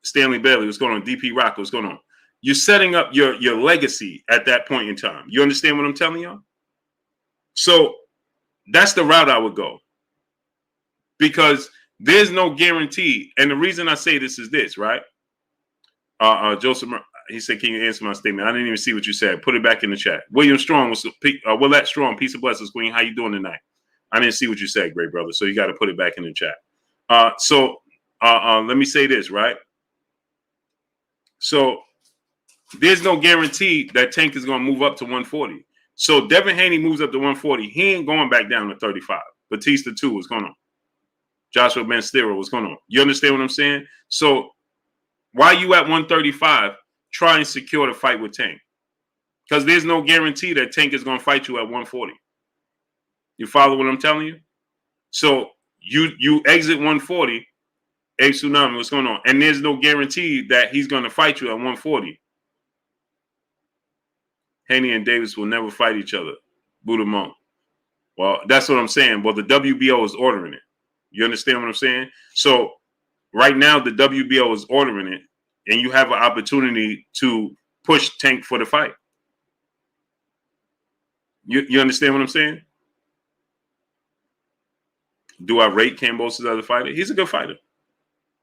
Stanley Bailey, what's going on? DP Rock, what's going on? You're setting up your legacy at that point in time. You understand what I'm telling y'all? So that's the route I would go, because there's no guarantee. And the reason I say this is this, right? Joseph, he said, "Can you answer my statement?" I didn't even see what you said. Put it back in the chat. William Strong was Willette Strong. Peace and blessings, Queen. How you doing tonight? I didn't see what you said, great brother. So you got to put it back in the chat. Let me say this, right? So there's no guarantee that Tank is going to move up to 140. So Devin Haney moves up to 140. He ain't going back down to 35. Batista 2, what's going on? Joshua Ben Stero, what's going on? You understand what I'm saying? So why you at 135, try and secure the fight with Tank? Because there's no guarantee that Tank is going to fight you at 140. You follow what I'm telling you? So you exit 140, A Tsunami, what's going on? And there's no guarantee that he's going to fight you at 140. Haney and Davis will never fight each other. Buddha Monk. Well, that's what I'm saying. Well, the WBO is ordering it. You understand what I'm saying? So right now, the WBO is ordering it, and you have an opportunity to push Tank for the fight. You understand what I'm saying? Do I rate Kambosos as a fighter? He's a good fighter.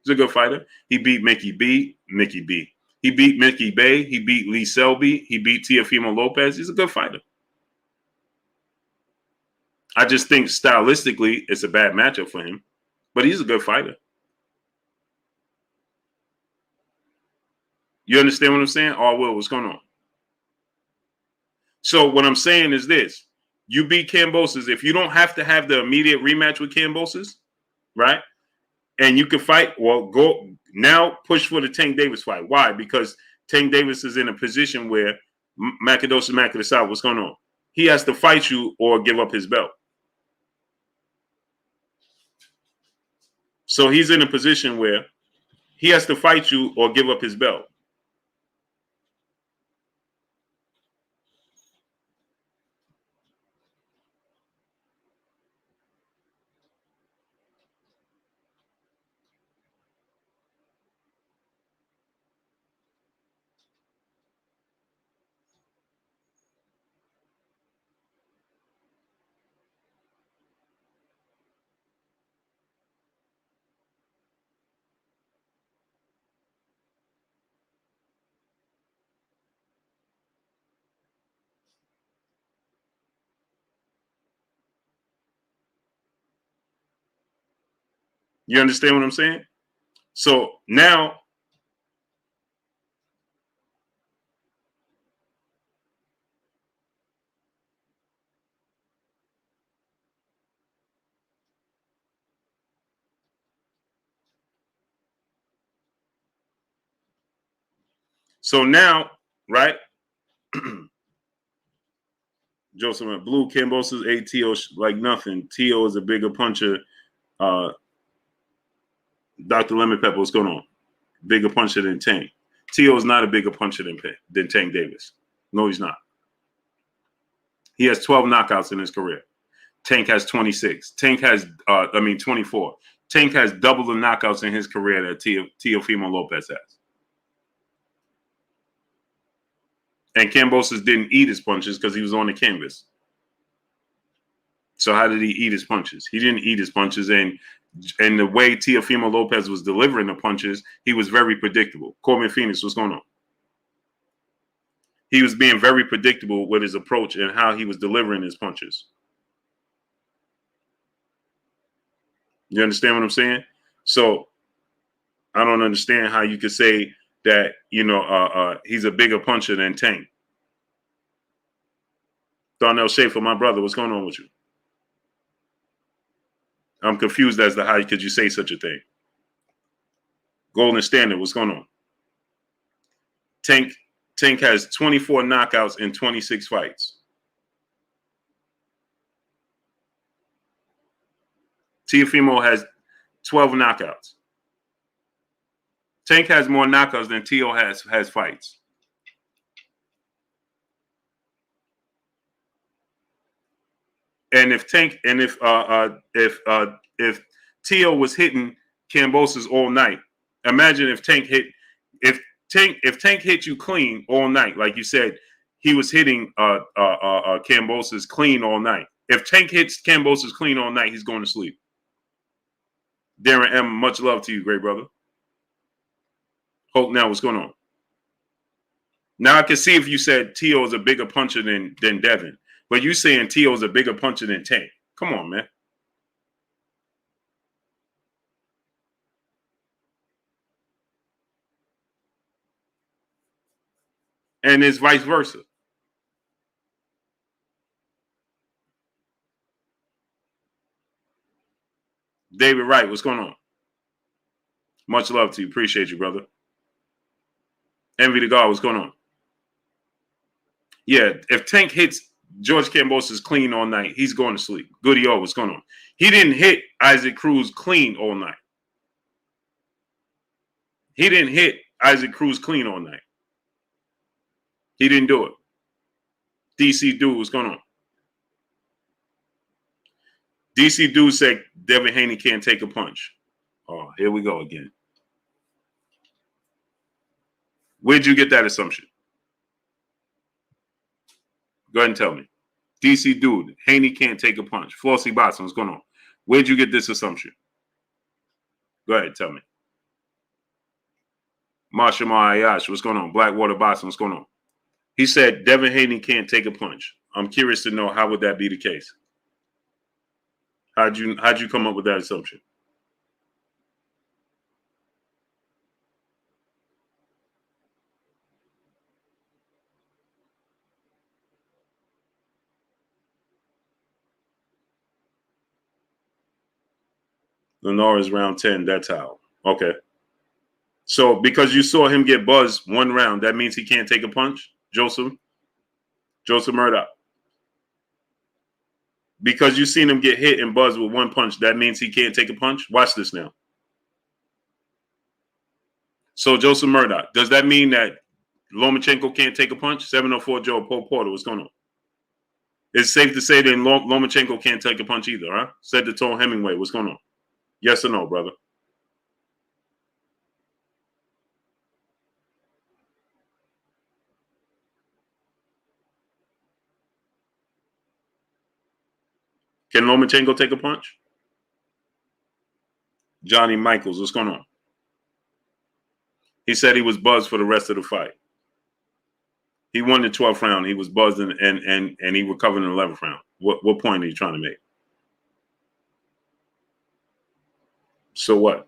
He's a good fighter. He beat Mickey B. He beat Mickey Bay. He beat Lee Selby. He beat Teofimo Lopez. He's a good fighter. I just think stylistically it's a bad matchup for him, but he's a good fighter. You understand what I'm saying? Oh, Will, what's going on? So what I'm saying is this. You beat Kambosos. If you don't have to have the immediate rematch with Kambosos, right? And you can fight, well, go now push for the Tank Davis fight. Why? Because Tank Davis is in a position where Makadosha, what's going on? He has to fight you or give up his belt. So he's in a position where he has to fight you or give up his belt. You understand what I'm saying? So now, right? Joseph Blue Kambosos ATO like nothing. T.O. is a bigger puncher. Dr. Lemon Pepper, what's going on? Bigger puncher than Tank. T.O. is not a bigger puncher than Tank Davis. No, he's not. He has 12 knockouts in his career. Tank has 26. Tank has, 24. Tank has double the knockouts in his career that Teofimo Lopez has. And Kambosos didn't eat his punches because he was on the canvas. So how did he eat his punches? He didn't eat his punches, and the way Teofimo Lopez was delivering the punches, he was very predictable. Corbin Phoenix, what's going on? He was being very predictable with his approach and how he was delivering his punches. You understand what I'm saying? So I don't understand how you could say that, he's a bigger puncher than Tank. Darnell Schaefer, my brother, what's going on with you? I'm confused as to how could you say such a thing. Golden Standard, what's going on? Tank has 24 knockouts in 26 fights. Teofimo has 12 knockouts. Tank has more knockouts than T.O. has fights. And if T.O. was hitting Kambosos all night, imagine if if Tank hit you clean all night, like you said, he was hitting Kambosos clean all night. If Tank hits Kambosos clean all night, he's going to sleep. Darren M, much love to you, great brother. Hope now, what's going on? Now I can see if you said T.O. is a bigger puncher than Devin, but you saying T.O. is a bigger puncher than Tank. Come on, man. And it's vice versa. David Wright, what's going on? Much love to you. Appreciate you, brother. Envy to God, what's going on? Yeah, if Tank hits George Kambosos clean all night, he's going to sleep. Goody O, what's going on? He didn't hit Isaac Cruz clean all night. He didn't hit Isaac Cruz clean all night. He didn't do it. DC Dude, what's going on? DC Dude said Devin Haney can't take a punch. Oh, here we go again. Where'd you get that assumption? Go ahead and tell me. DC Dude, Haney can't take a punch. Flossie Boston, what's going on? Where'd you get this assumption? Go ahead, tell me. Marsha Ayash, what's going on? Blackwater Boston, what's going on? He said Devin Haney can't take a punch. I'm curious to know, how would that be the case? How'd you come up with that assumption? Lenora's round 10, that's how. Okay. So because you saw him get buzzed one round, that means he can't take a punch? Joseph Murdoch. Because you seen him get hit and buzzed with one punch, that means he can't take a punch? Watch this now. So Joseph Murdoch, does that mean that Lomachenko can't take a punch? 704 Joe, Paul Porter, what's going on? It's safe to say that Lomachenko can't take a punch either, huh? Said to Tone Hemingway, what's going on? Yes or no, brother? Can Lomachenko take a punch? Johnny Michaels, what's going on? He said he was buzzed for the rest of the fight. He won the 12th round. He was buzzed and he recovered in the 11th round. What point are you trying to make? So what?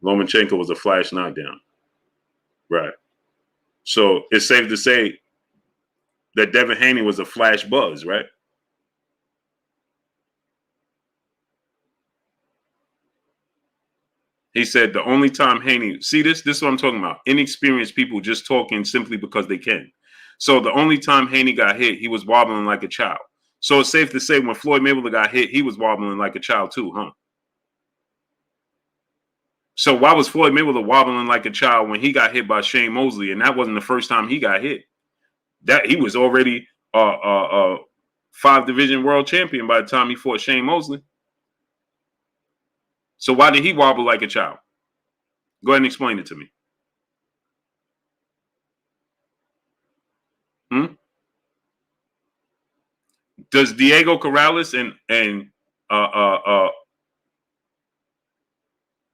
Lomachenko was a flash knockdown. Right. So it's safe to say that Devin Haney was a flash buzz, right? He said the only time Haney, see this is what I'm talking about. Inexperienced people just talking simply because they can. So the only time Haney got hit, he was wobbling like a child. So it's safe to say when Floyd Mayweather got hit, he was wobbling like a child too, huh? So why was Floyd Mayweather wobbling like a child when he got hit by Shane Mosley? And that wasn't the first time he got hit. That he was already a 5-division world champion by the time he fought Shane Mosley. So why did he wobble like a child? Go ahead and explain it to me. Does Diego Corrales and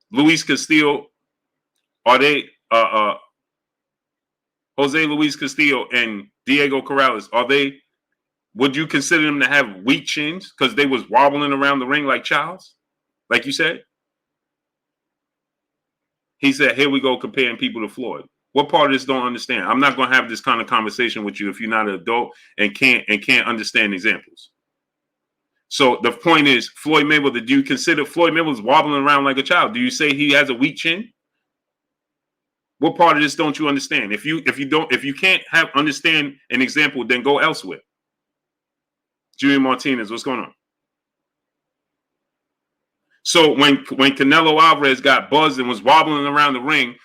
Luis Castillo, are they Jose Luis Castillo and Diego Corrales, would you consider them to have weak chins because they was wobbling around the ring like childs, like you said? He said, here we go comparing people to Floyd. What part of this don't understand? I'm not going to have this kind of conversation with you if you're not an adult and can't understand examples. So the point is, Floyd Mayweather, do you consider Floyd Mayweather's wobbling around like a child? Do you say he has a weak chin? What part of this don't you understand? If you can't understand an example, then go elsewhere. Julian Martinez, what's going on? So when Canelo Alvarez got buzzed and was wobbling around the ring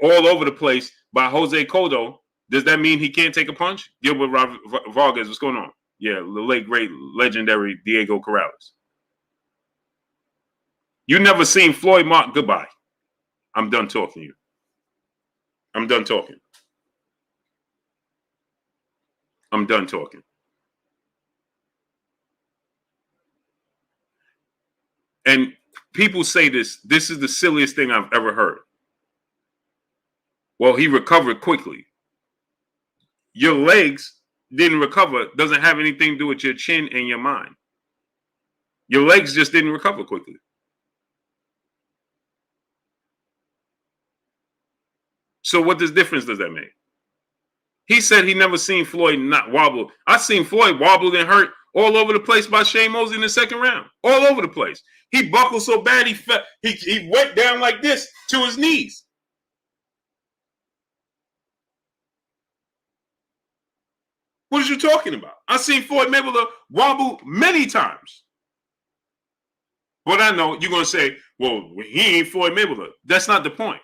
all over the place, by Jose Cotto, does that mean he can't take a punch? Gilbert Vargas, what's going on? Yeah, the late, great, legendary Diego Corrales. You never seen Floyd Mark. Goodbye. I'm done talking to you. I'm done talking. I'm done talking. And people say this is the silliest thing I've ever heard. Well, he recovered quickly. Your legs didn't recover, doesn't have anything to do with your chin and your mind. Your legs just didn't recover quickly. So what difference does that make? He said he never seen Floyd not wobble. I seen Floyd wobbled and hurt all over the place by Shane Mosley in the second round. All over the place. He buckled so bad he went down like this to his knees. What are you talking about? I seen Floyd Mayweather wobble many times. But I know you're going to say, well, he ain't Floyd Mayweather. That's not the point.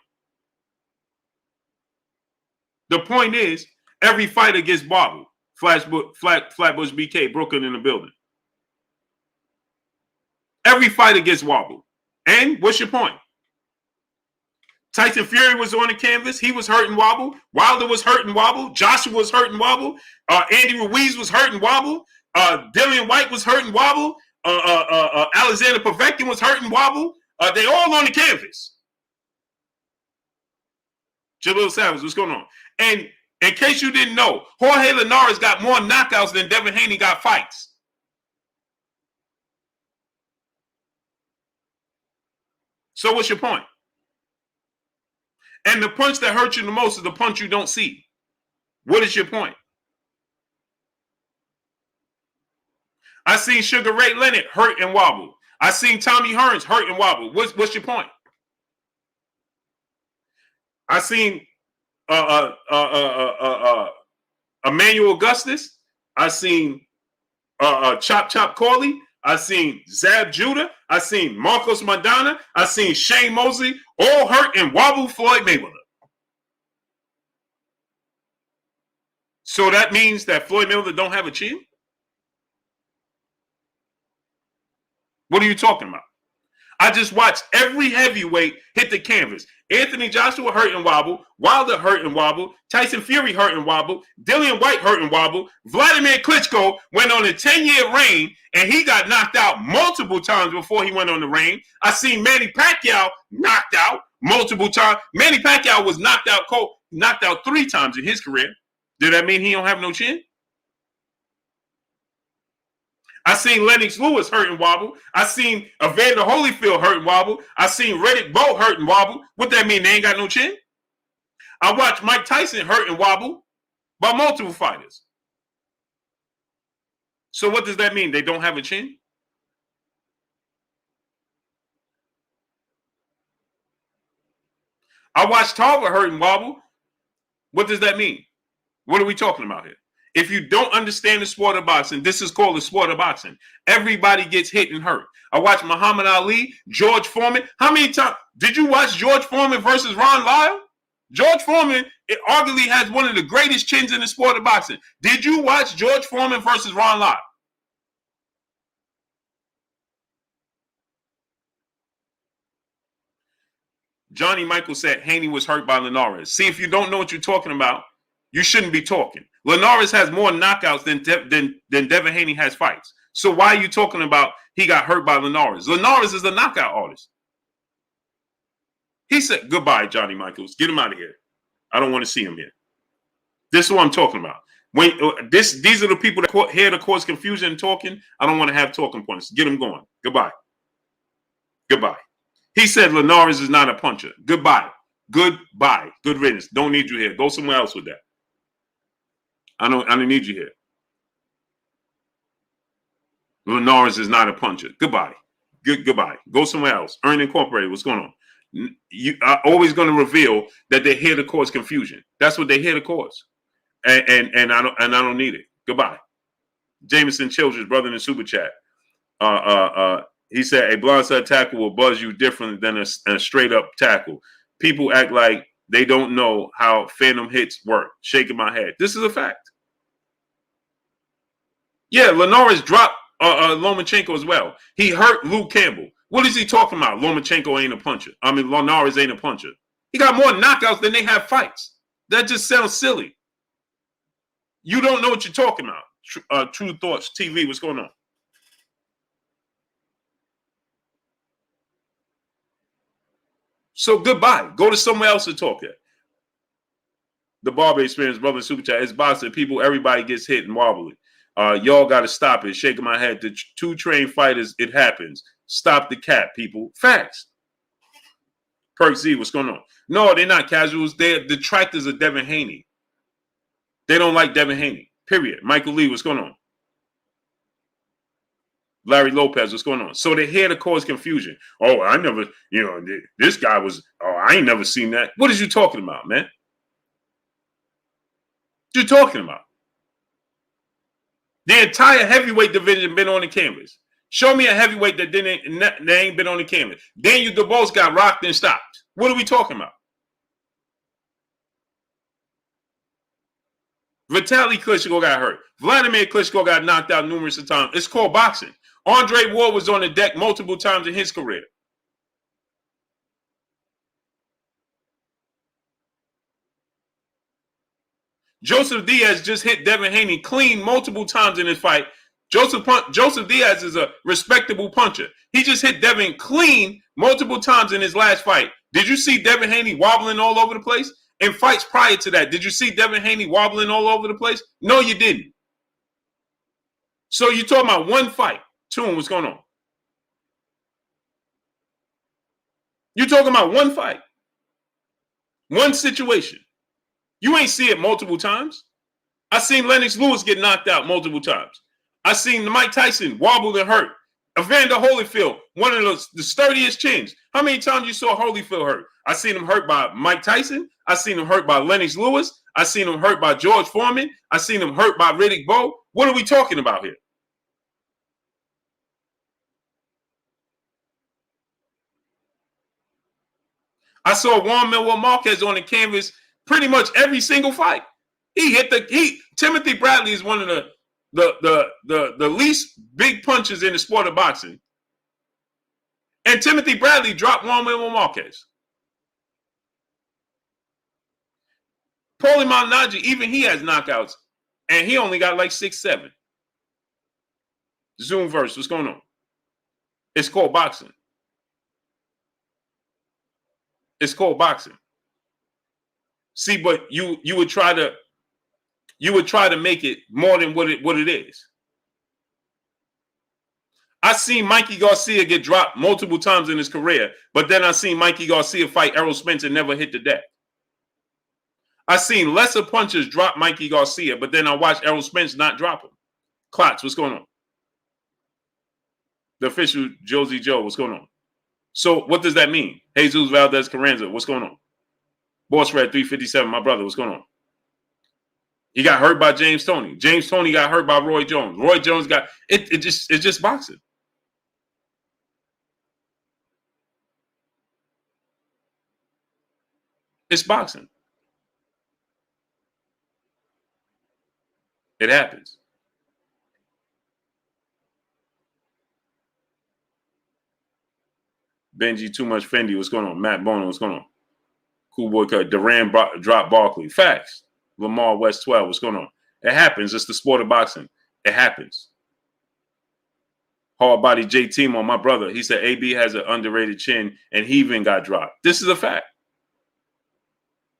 The point is, every fighter gets wobbled. Flatbush BK, Brooklyn in the building. Every fighter gets wobbled. And what's your point? Tyson Fury was on the canvas. He was hurt and wobble. Wilder was hurt and wobble. Joshua was hurt and wobble. Andy Ruiz was hurt and wobble. Dillian White was hurt and wobble. Alexander Povetkin was hurt and wobble. They all on the canvas. Jalil Savage, what's going on? And in case you didn't know, Jorge Linares got more knockouts than Devin Haney got fights. So what's your point? And the punch that hurts you the most is the punch you don't see. What is your point? I seen Sugar Ray Leonard hurt and wobble. I seen Tommy Hearns hurt and wobble. What's your point? I seen Emmanuel Augustus. I seen Chop Corley. I seen Zab Judah. I seen Marcos Maidana. I seen Shane Mosley. All hurt and wobble Floyd Mayweather. So that means that Floyd Mayweather don't have a chin? What are you talking about? I just watched every heavyweight hit the canvas. Anthony Joshua hurt and wobble. Wilder hurt and wobble. Tyson Fury hurt and wobble. Dillian White hurt and wobble. Vladimir Klitschko went on a 10-year reign, and he got knocked out multiple times before he went on the reign. I seen Manny Pacquiao knocked out multiple times. Manny Pacquiao was knocked out 3 times in his career. Did that mean he don't have no chin? I seen Lennox Lewis hurt and wobble. I seen Evander Holyfield hurt and wobble. I seen Riddick Bowe hurt and wobble. What that mean? They ain't got no chin? I watched Mike Tyson hurt and wobble by multiple fighters. So what does that mean? They don't have a chin? I watched Tarver hurt and wobble. What does that mean? What are we talking about here? If you don't understand the sport of boxing, this is called the sport of boxing. Everybody gets hit and hurt. I watched Muhammad Ali, George Foreman. How many times did you watch George Foreman versus Ron Lyle? George Foreman, it arguably has one of the greatest chins in the sport of boxing. Did you watch George Foreman versus Ron Lyle? Johnny Michael said Haney was hurt by Linares. See, if you don't know what you're talking about, you shouldn't be talking. Linares has more knockouts than Devin Haney has fights. So why are you talking about he got hurt by Linares? Linares is a knockout artist. He said, goodbye, Johnny Michaels. Get him out of here. I don't want to see him here. This is what I'm talking about. When these are the people that hear to cause confusion and talking. I don't want to have talking points. Get them going. Goodbye. Goodbye. He said Linares is not a puncher. Goodbye. Goodbye. Good riddance. Don't need you here. Go somewhere else with that. I don't need you here. Linares is not a puncher. Goodbye. Goodbye. Go somewhere else. Earn Incorporated. What's going on? You are always going to reveal that they're here to cause confusion. That's what they're here to cause. And I don't need it. Goodbye. Jameson Childress, brother in the super chat. He said a blindside tackle will buzz you differently than a straight up tackle. People act like they don't know how phantom hits work. Shaking my head. This is a fact. Yeah, Linares dropped Lomachenko as well. He hurt Luke Campbell. What is he talking about? Lomachenko ain't a puncher. I mean, Linares ain't a puncher. He got more knockouts than they have fights. That just sounds silly. You don't know what you're talking about. True Thoughts TV, what's going on? So goodbye. Go to somewhere else to talk at. The Barber Experience, brother, super chat. It's boxing. People, everybody gets hit and wobbly. Y'all got to stop it. Shaking my head. The two trained fighters, it happens. Stop the cap, people. Facts. Perk Z, what's going on? No, they're not casuals. They're detractors of Devin Haney. They don't like Devin Haney. Period. Michael Lee, what's going on? Larry Lopez, what's going on? So they're here to cause confusion. Oh, I never, this guy was, I ain't never seen that. What are you talking about, man? What you talking about? The entire heavyweight division been on the canvas. Show me a heavyweight that ain't been on the canvas. Daniel DeBose got rocked and stopped. What are we talking about? Vitaly Klitschko got hurt. Vladimir Klitschko got knocked out numerous times. It's called boxing. Andre Ward was on the deck multiple times in his career. Joseph Diaz just hit Devin Haney clean multiple times in his fight. Joseph Diaz is a respectable puncher. He just hit Devin clean multiple times in his last fight. Did you see Devin Haney wobbling all over the place? In fights prior to that, did you see Devin Haney wobbling all over the place? No, you didn't. So you're talking about one fight. Tune, what's going on? You're talking about one fight. One situation. You ain't see it multiple times. I seen Lennox Lewis get knocked out multiple times. I seen Mike Tyson wobble and hurt. Evander Holyfield, one of the sturdiest chins. How many times you saw Holyfield hurt? I seen him hurt by Mike Tyson. I seen him hurt by Lennox Lewis. I seen him hurt by George Foreman. I seen him hurt by Riddick Bowe. What are we talking about here? I saw Juan Manuel Marquez on the canvas pretty much every single fight. Timothy Bradley is one of the least big punches in the sport of boxing. And Timothy Bradley dropped Juan Manuel Marquez. Paulie Malignaggi, even he has knockouts, and he only got like 6, 7. Zoomverse, what's going on? It's called boxing. It's called boxing. See, but you would try to make it more than what it is. I seen Mikey Garcia get dropped multiple times in his career, but then I seen Mikey Garcia fight Errol Spence and never hit the deck. I seen lesser punchers drop Mikey Garcia, but then I watched Errol Spence not drop him. Klotz, what's going on? The official Josie Joe, what's going on? So what does that mean? Jesus Valdez Carranza, what's going on? Boss Red 357, my brother, what's going on? He got hurt by James Toney. James Toney got hurt by Roy Jones. Roy Jones got it's just boxing. It's boxing. It happens. Benji, too much Fendi. What's going on? Matt Bono, what's going on? Cool boy cut. Duran drop Barkley. Facts. Lamar West 12. What's going on? It happens. It's the sport of boxing. It happens. Hard body J Timo, my brother. He said AB has an underrated chin and he even got dropped. This is a fact.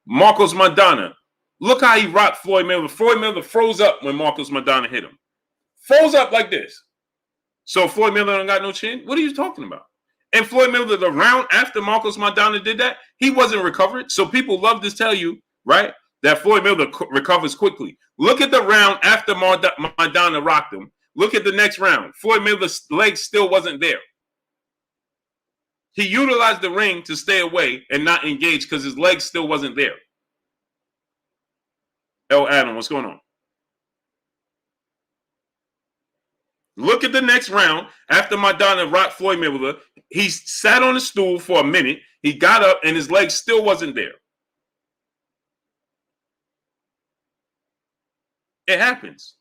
Marcos Maidana. Look how he rocked Floyd Mayweather. Floyd Mayweather froze up when Marcos Maidana hit him. Froze up like this. So Floyd Mayweather don't got no chin? What are you talking about? And Floyd Mayweather, the round after Marcos Maidana did that, he wasn't recovered. So people love to tell you, right, that Floyd Mayweather recovers quickly. Look at the round after Maidana rocked him. Look at the next round. Floyd Mayweather's legs still wasn't there. He utilized the ring to stay away and not engage because his legs still wasn't there. El Adam, what's going on? Look at the next round. After Maidana rocked Floyd Mayweather, he sat on a stool for a minute. He got up and his legs still wasn't there. It happens.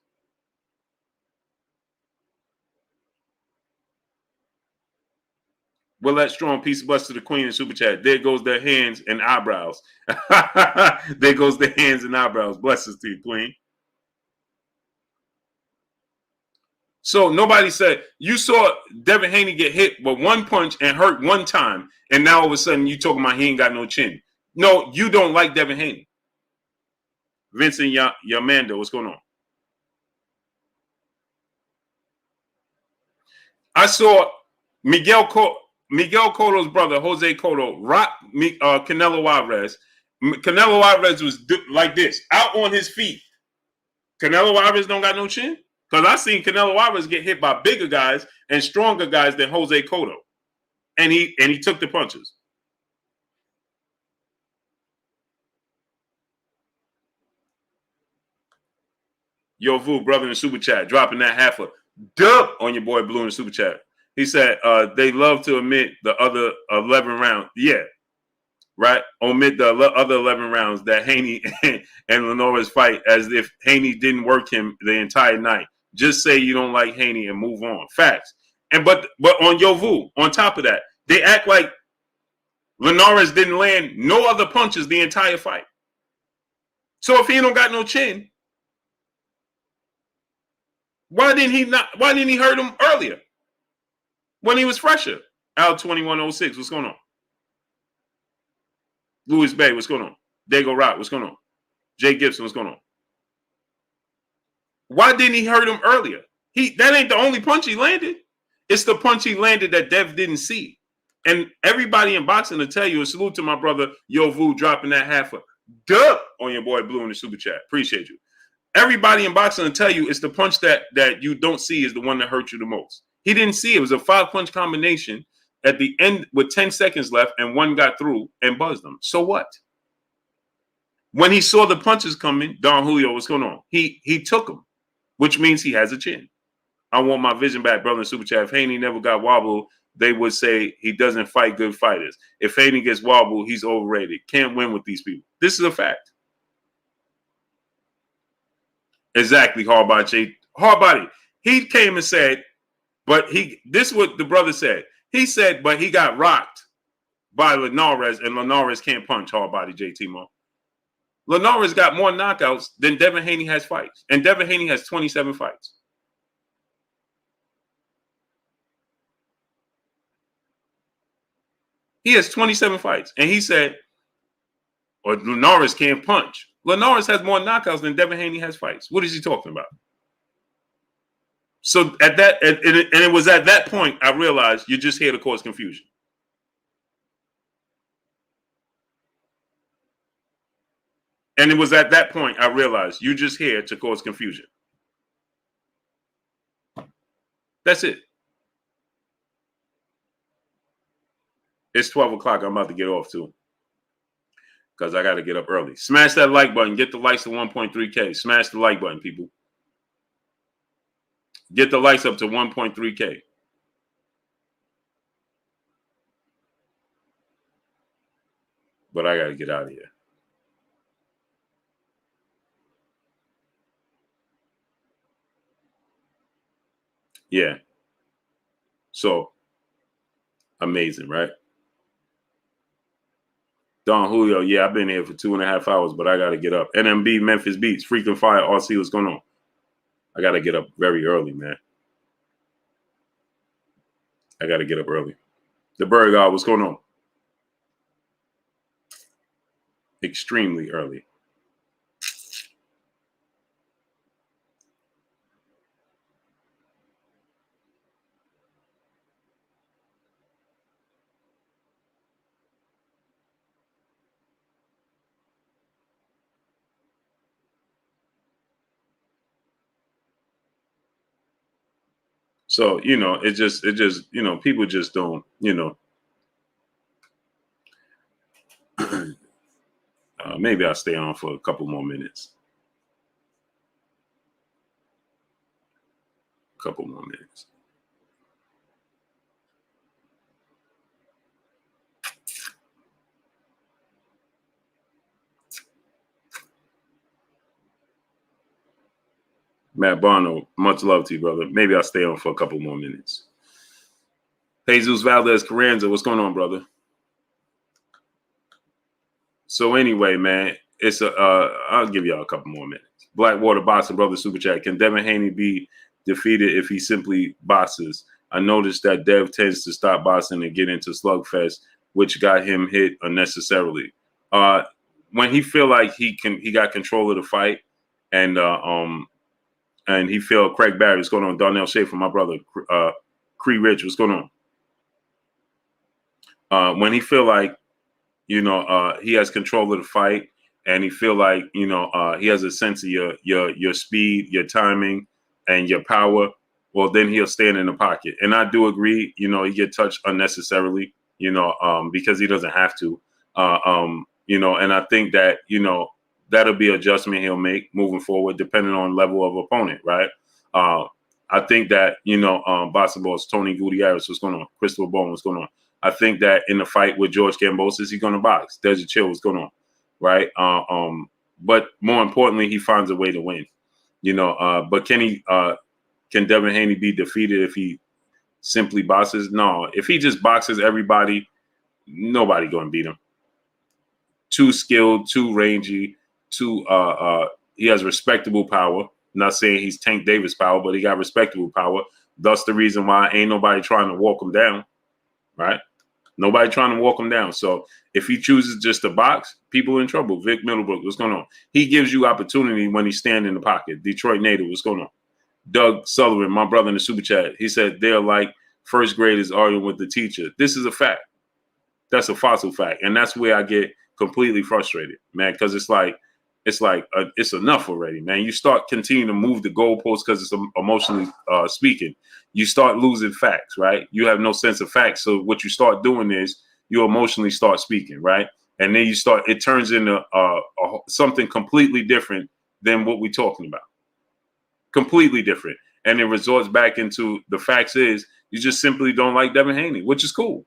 Willette Strong, peace of bless to the queen in super chat. There goes their hands and eyebrows. There goes the hands and eyebrows. Blessings to you, queen. So nobody said, you saw Devin Haney get hit with one punch and hurt one time, and now all of a sudden you talking about he ain't got no chin. No, you don't like Devin Haney. Vincent Yamando, what's going on? I saw Miguel Cotto's brother, Jose Cotto, rock Canelo Alvarez. Canelo Alvarez was like this, out on his feet. Canelo Alvarez don't got no chin? Because I seen Canelo Alvarez get hit by bigger guys and stronger guys than Jose Cotto. And he took the punches. Yo, Vu, brother in the super chat, dropping that half a dub on your boy Blue in the super chat. He said they love to omit the other 11 rounds. Yeah, right? Omit the other 11 rounds that Haney and Lenore's fight as if Haney didn't work him the entire night. Just say you don't like Haney and move on. Facts. And but on Yo Vu, on top of that, they act like Linares didn't land no other punches the entire fight. So if he don't got no chin, why didn't he hurt him earlier when he was fresher? Al 2106, what's going on? Louis Bay, what's going on? Dago Rock, what's going on? Jay Gibson, what's going on? Why didn't he hurt him earlier? That ain't the only punch he landed. It's the punch he landed that Dev didn't see. And everybody in boxing will tell you, a salute to my brother Yo Vu dropping that half a dub on your boy Blue in the super chat. Appreciate you. Everybody in boxing will tell you it's the punch that you don't see is the one that hurt you the most. He didn't see it. It was a 5-punch combination at the end with 10 seconds left, and one got through and buzzed him. So what? When he saw the punches coming, Don Julio, what's going on? He took them, which means he has a chin. I want my vision back, brother in super chat. If Haney never got wobbled, they would say he doesn't fight good fighters. If Haney gets wobbled, he's overrated. Can't win with these people. This is a fact. Exactly, Hardbody. Hardbody. He came and said, this is what the brother said. He said, but he got rocked by Linares, and Linares can't punch. Hardbody, JT Mo. Linares got more knockouts than Devin Haney has fights, and Devin Haney has 27 fights. He has 27 fights, and he said, or Linares can't punch. Linares has more knockouts than Devin Haney has fights. What is he talking about? So at that, and it was at that point I realized you're just here to cause confusion. And it was at that point I realized you're just here to cause confusion. That's it. It's 12 o'clock. I'm about to get off too, because I got to get up early. Smash that like button. Get the likes to 1.3K. Smash the like button, people. Get the likes up to 1.3K. But I got to get out of here. Yeah. So, amazing, right? Don Julio, yeah, I've been here for 2.5 hours, but I got to get up. NMB, Memphis Beats, Freaking Fire, RC, what's going on? I got to get up very early, man. I got to get up early. The Bird God, what's going on? Extremely early. So, it just, people just don't, maybe I'll stay on for a couple more minutes. A couple more minutes. Matt Barno, much love to you, brother. Maybe I'll stay on for a couple more minutes. Jesus Valdez Carranza, what's going on, brother? So anyway, man, it's I'll give y'all a couple more minutes. Blackwater Boxing, brother, super chat. Can Devin Haney be defeated if he simply boxes? I noticed that Dev tends to stop boxing and get into slugfest, which got him hit unnecessarily. When he feel like he got control of the fight, and he feel Craig Barry, what's going on? Darnell Schaefer, my brother, Cree Rich, what's going on? When he feel like, he has control of the fight, and he feel like, he has a sense of your speed, your timing, and your power, well, then he'll stand in the pocket. And I do agree, he get touched unnecessarily, because he doesn't have to, and I think that, that'll be an adjustment he'll make moving forward, depending on level of opponent, right? I think that, Boxing Balls, Tony Gutierrez, what's going on? Christopher Bone, what's going on? I think that in the fight with George Kambosos, he's going to box. Desert Chill, what's going on? Right? But more importantly, he finds a way to win. But can Devin Haney be defeated if he simply boxes? No. If he just boxes everybody, nobody going to beat him. Too skilled, too rangy, he has respectable power. I'm not saying he's Tank Davis power, but he got respectable power. That's the reason why ain't nobody trying to walk him down, right? Nobody trying to walk him down. So if he chooses just to box, people in trouble. Vic Middlebrook, what's going on? He gives you opportunity when he's standing in the pocket. Detroit native, what's going on? Doug Sullivan, my brother in the super chat, he said they're like first graders arguing with the teacher. This is a fact. That's a fossil fact. And that's where I get completely frustrated, man, because it's enough already, man. You start continuing to move the goalposts because it's emotionally speaking. You start losing facts, right? You have no sense of facts. So what you start doing is you emotionally start speaking, right? And then it turns into something completely different than what we're talking about. Completely different. And it resorts back into the facts is you just simply don't like Devin Haney, which is cool.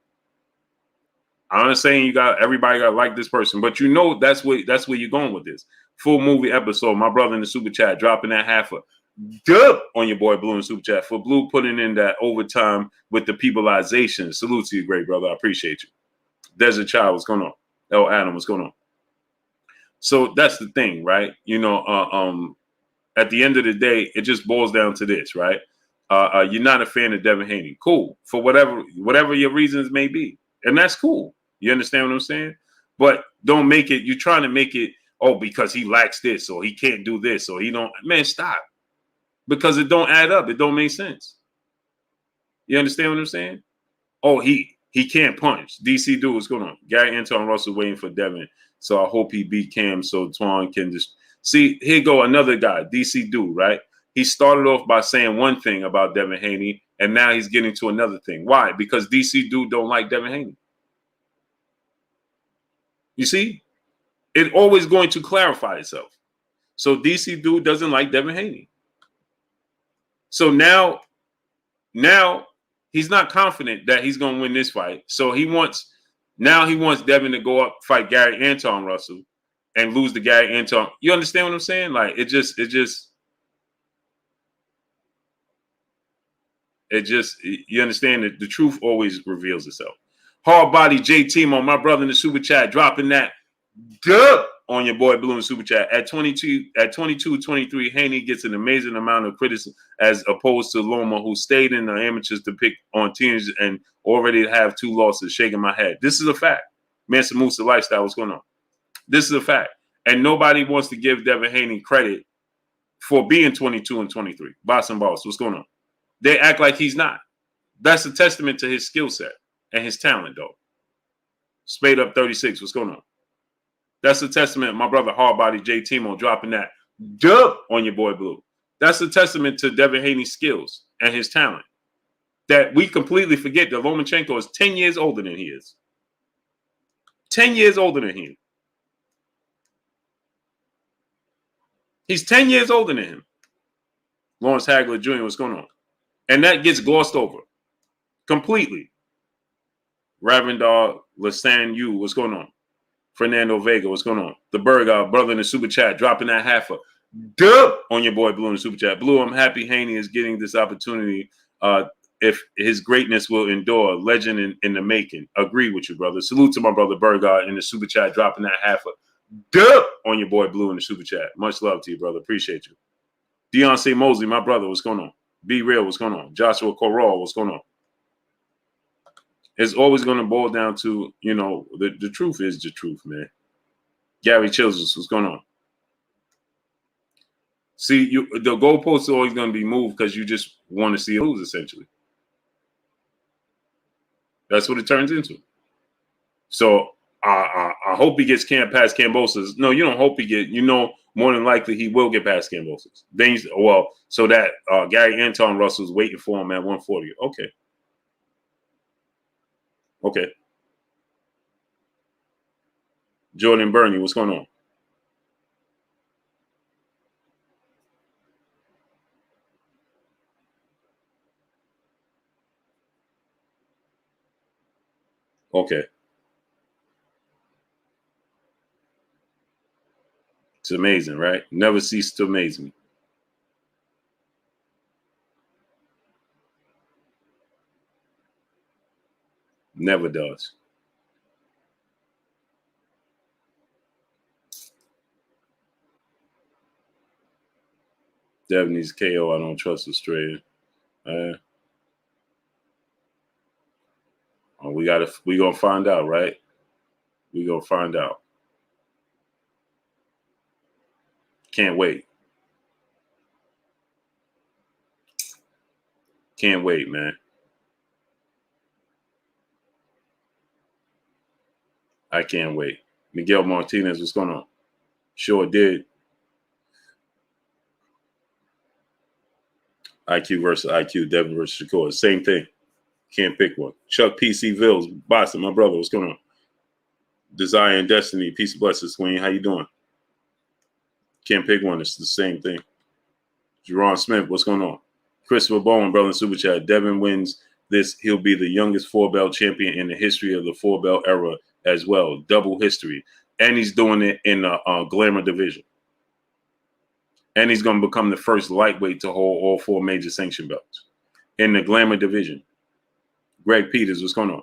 I'm not saying everybody got to like this person, but that's where you're going with this. Full movie episode. My brother in the super chat dropping that half a dub on your boy Blue in the super chat for Blue putting in that overtime with the peopleization. Salute to you, great brother. I appreciate you. Desert Child, what's going on? El Adam, what's going on? So that's the thing, right? At the end of the day, it just boils down to this, right? You're not a fan of Devin Haney. Cool. For whatever your reasons may be. And that's cool. You understand what I'm saying? But don't make it, you're trying to make it, because he lacks this, or he can't do this, or he don't. Man, stop. Because it don't add up. It don't make sense. You understand what I'm saying? He can't punch. DC dude, what's going on? Gary Anton Russell waiting for Devin. So I hope he beat Cam so Twan can just see. Here go another guy, DC dude, right? He started off by saying one thing about Devin Haney, and now he's getting to another thing. Why? Because DC dude don't like Devin Haney. You see? It's always going to clarify itself. So DC dude doesn't like Devin Haney. So now he's not confident that he's going to win this fight. So he wants Devin to go up, fight Gary Anton Russell, and lose to Gary Anton. You understand what I'm saying? Like you understand that the truth always reveals itself. Hard body J Timo, my brother in the super chat, dropping that dub on your boy Blue in the super chat. At 22-23, Haney gets an amazing amount of criticism as opposed to Loma, who stayed in the amateurs to pick on teams and already have 2 losses. Shaking my head. This is a fact. Mansa Musa lifestyle, what's going on? This is a fact. And nobody wants to give Devin Haney credit for being 22-23. Boxing Boss, what's going on? They act like he's not. That's a testament to his skill set and his talent, though. Spade up 36, what's going on? That's a testament. My brother Hardbody J Timo dropping that dub on your boy Blue. That's a testament to Devin Haney's skills and his talent. That we completely forget that Lomachenko is 10 years older than he is. 10 years older than him. He's 10 years older than him. Lawrence Hagler Jr., what's going on? And that gets glossed over completely. Ravindar Lasan Yu, what's going on? Fernando Vega, what's going on? The Berg, brother in the super chat, dropping that half a Dub on your boy Blue in the super chat. Blue, I'm happy Haney is getting this opportunity. If his greatness will endure, legend in the making. Agree with you, brother. Salute to my brother Burgard in the super chat, dropping that half a dub on your boy Blue in the super chat. Much love to you, brother. Appreciate you. Deontay Mosley, my brother, what's going on? Be Real, what's going on? Joshua Corral, what's going on? It's always going to boil down to, the truth is the truth, man. Gary Childress, what's going on? See, the goalposts are always going to be moved because you just want to see it lose, essentially. That's what it turns into. So I hope he gets past Kambosos. No, you don't hope he get. More than likely he will get past Kambosos. Then so that Gary Anton Russell's waiting for him at 140. Okay. Jordan Burney, what's going on? Okay. It's amazing, right? Never cease to amaze me. Never does. Devin needs KO. I don't trust Australia. We gonna find out, right? We gonna find out. Can't wait. Can't wait, man. I can't wait. Miguel Martinez, what's going on? Sure did. IQ versus IQ, Devin versus Shakur. Same thing. Can't pick one. Chuck PC Vills, Boston, my brother, what's going on? Desire and Destiny, peace and blessings, Queen. How you doing? Can't pick one. It's the same thing. Jerron Smith, what's going on? Christopher Bowen, brother in Super Chat. Devin wins this. He'll be the youngest four-belt champion in the history of the four-belt era as well. Double history. And he's doing it in the Glamour division. And he's going to become the first lightweight to hold all four major sanction belts in the Glamour division. Greg Peters, what's going on?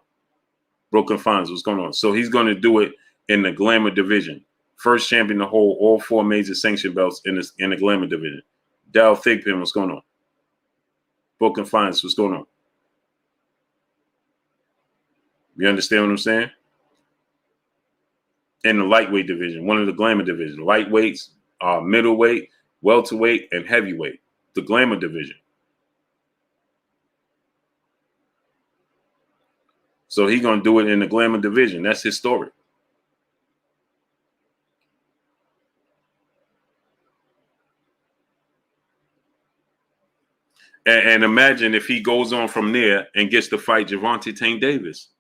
Broken Fines, what's going on? So he's going to do it in the Glamour division. First champion to hold all four major sanction belts in the Glamour division. Dal Thigpen, what's going on? Broken Fines, what's going on? You understand what I'm saying? In the lightweight division, one of the Glamour divisions. Lightweights, middleweight, welterweight, and heavyweight. The Glamour division. So he's going to do it in the Glamour division. That's historic. And imagine if he goes on from there and gets to fight Gervonta Tank Davis.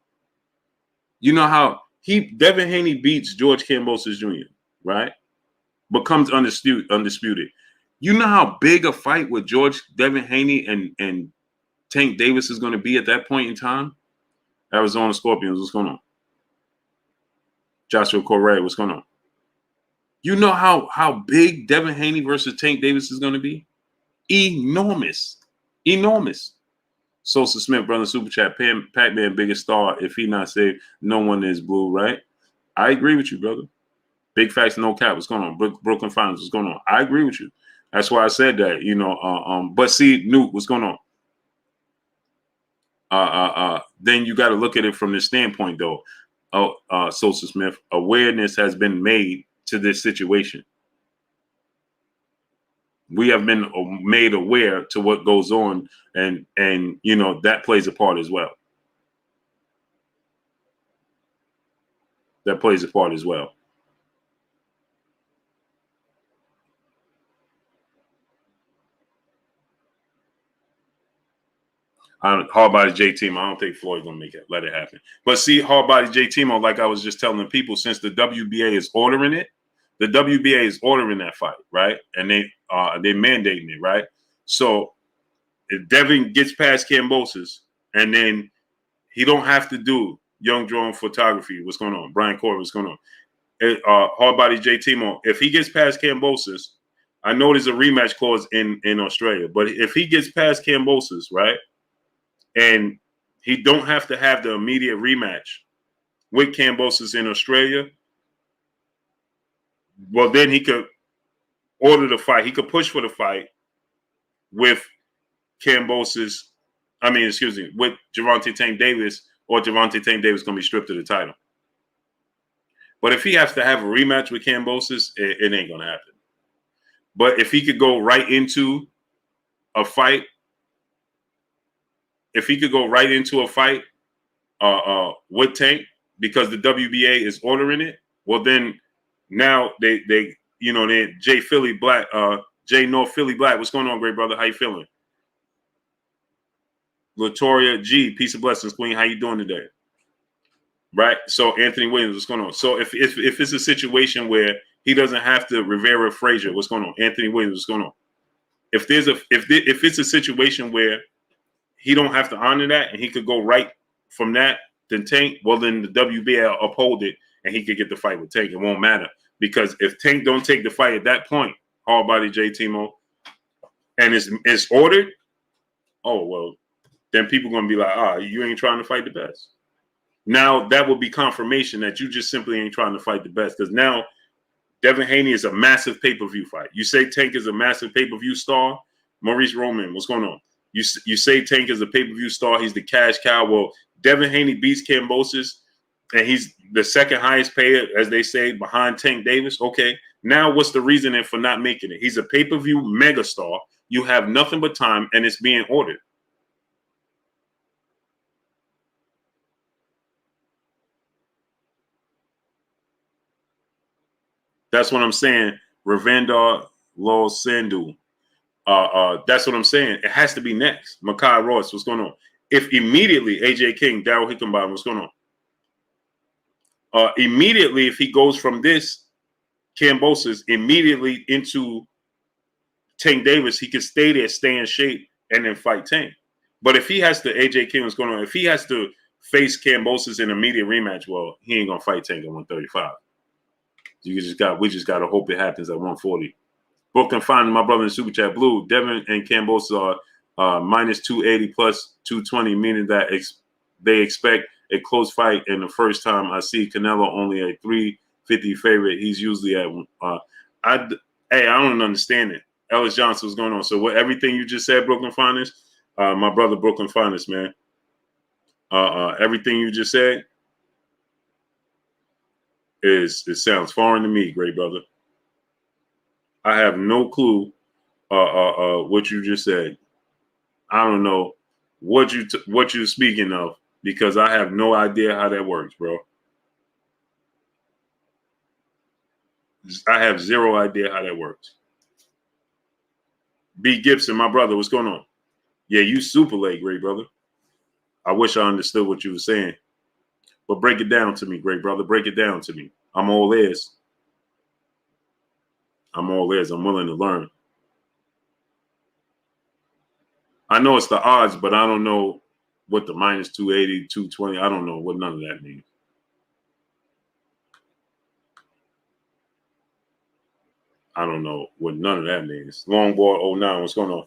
You know how Devin Haney beats George Kambosos Jr., right? Becomes undisputed. You know how big a fight with Devin Haney and Tank Davis is going to be at that point in time? Arizona Scorpions, what's going on? Joshua Correa, what's going on? You know how big Devin Haney versus Tank Davis is going to be? Enormous. Sosa Smith, brother, super chat. Pac-Man, biggest star. If he not saved, no one is blue, right? I agree with you, brother. Big facts, no cap. What's going on? Brooklyn Finals, what's going on? I agree with you. That's why I said that. But see, Newt, what's going on? Then you got to look at it from this standpoint, though. Sosa Smith, awareness has been made to this situation. We have been made aware to what goes on, and that plays a part as well. That plays a part as well. Hardbody J Timo, I don't think Floyd's gonna let it happen. But see, Hardbody J Timo, like I was just telling people, since the WBA is ordering it, the WBA is ordering that fight, right? And they mandating it, right? So if Devin gets past Kambosos, and then he don't have to do young drone photography. What's going on? Brian Corey, what's going on? Hardbody J Timo, if he gets past Kambosos, I know there's a rematch clause in Australia, but if he gets past Kambosos, right, and he don't have to have the immediate rematch with Kambosos in Australia, well, then he could order the fight. He could push for the fight with Kambosos. I mean, excuse me, with Gervonta Tank Davis, or Gervonta Tank Davis going to be stripped of the title. But if he has to have a rematch with Kambosos, it ain't going to happen. But if he could go right into a fight, with Tank, because the WBA is ordering it, well, then now they Jay Philly Black, Jay North Philly Black. What's going on, great brother? How you feeling? Latoria G, peace and blessings, Queen. How you doing today? Right. So Anthony Williams, what's going on? So if it's a situation where he doesn't have to Rivera Frazier, what's going on? Anthony Williams, what's going on? If it's a situation where he don't have to honor that and he could go right from that, then Tank, well, then the WBA will uphold it and he could get the fight with Tank. It won't matter, because if Tank don't take the fight at that point, hard body J Timo, and it's ordered, oh well, then people gonna be like, you ain't trying to fight the best. Now that will be confirmation that you just simply ain't trying to fight the best, because now Devin Haney is a massive pay-per-view fight. You say Tank is a massive pay-per-view star, Maurice Roman, what's going on? You say Tank is a pay-per-view star, he's the cash cow. Well, Devin Haney beats Kambosos, and he's the second highest payer, as they say, behind Tank Davis. Okay, now what's the reasoning for not making it? He's a pay-per-view megastar. You have nothing but time, and it's being ordered. That's what I'm saying. Ravindar Lal Sandhu. That's what I'm saying. It has to be next. Makai Royce, what's going on? If immediately AJ King, Daryl Hickenbottom, what's going on? Immediately, if he goes from this Kambosos immediately into Tank Davis, he can stay there, stay in shape, and then fight Tank. But if he has to, AJ King, what's going on? If he has to face Kambosos in an immediate rematch, well, he ain't gonna fight Tank at 135. We just gotta hope it happens at 140. Brooklyn finding my brother in Super Chat Blue. Devin and Kambosos are minus 280 plus 220, meaning that they expect a close fight. And the first time I see Canelo only a 350 favorite, he's usually at. I don't understand it. Ellis Johnson, what's going on? So everything you just said, Brooklyn Finest, my brother Brooklyn Finest, man. Everything you just said it sounds foreign to me, great brother. I have no clue what you just said. I don't know what you're speaking of, because I have no idea how that works, bro. I have zero idea how that works. B. Gibson, my brother, what's going on? Yeah, you super late, great brother. I wish I understood what you were saying. But break it down to me, great brother. Break it down to me. I'm all ears. I'm all ears. I'm willing to learn. I know it's the odds, but I don't know what the minus 280, 220, I don't know what none of that means. I don't know what none of that means. Longboard 09, what's going on?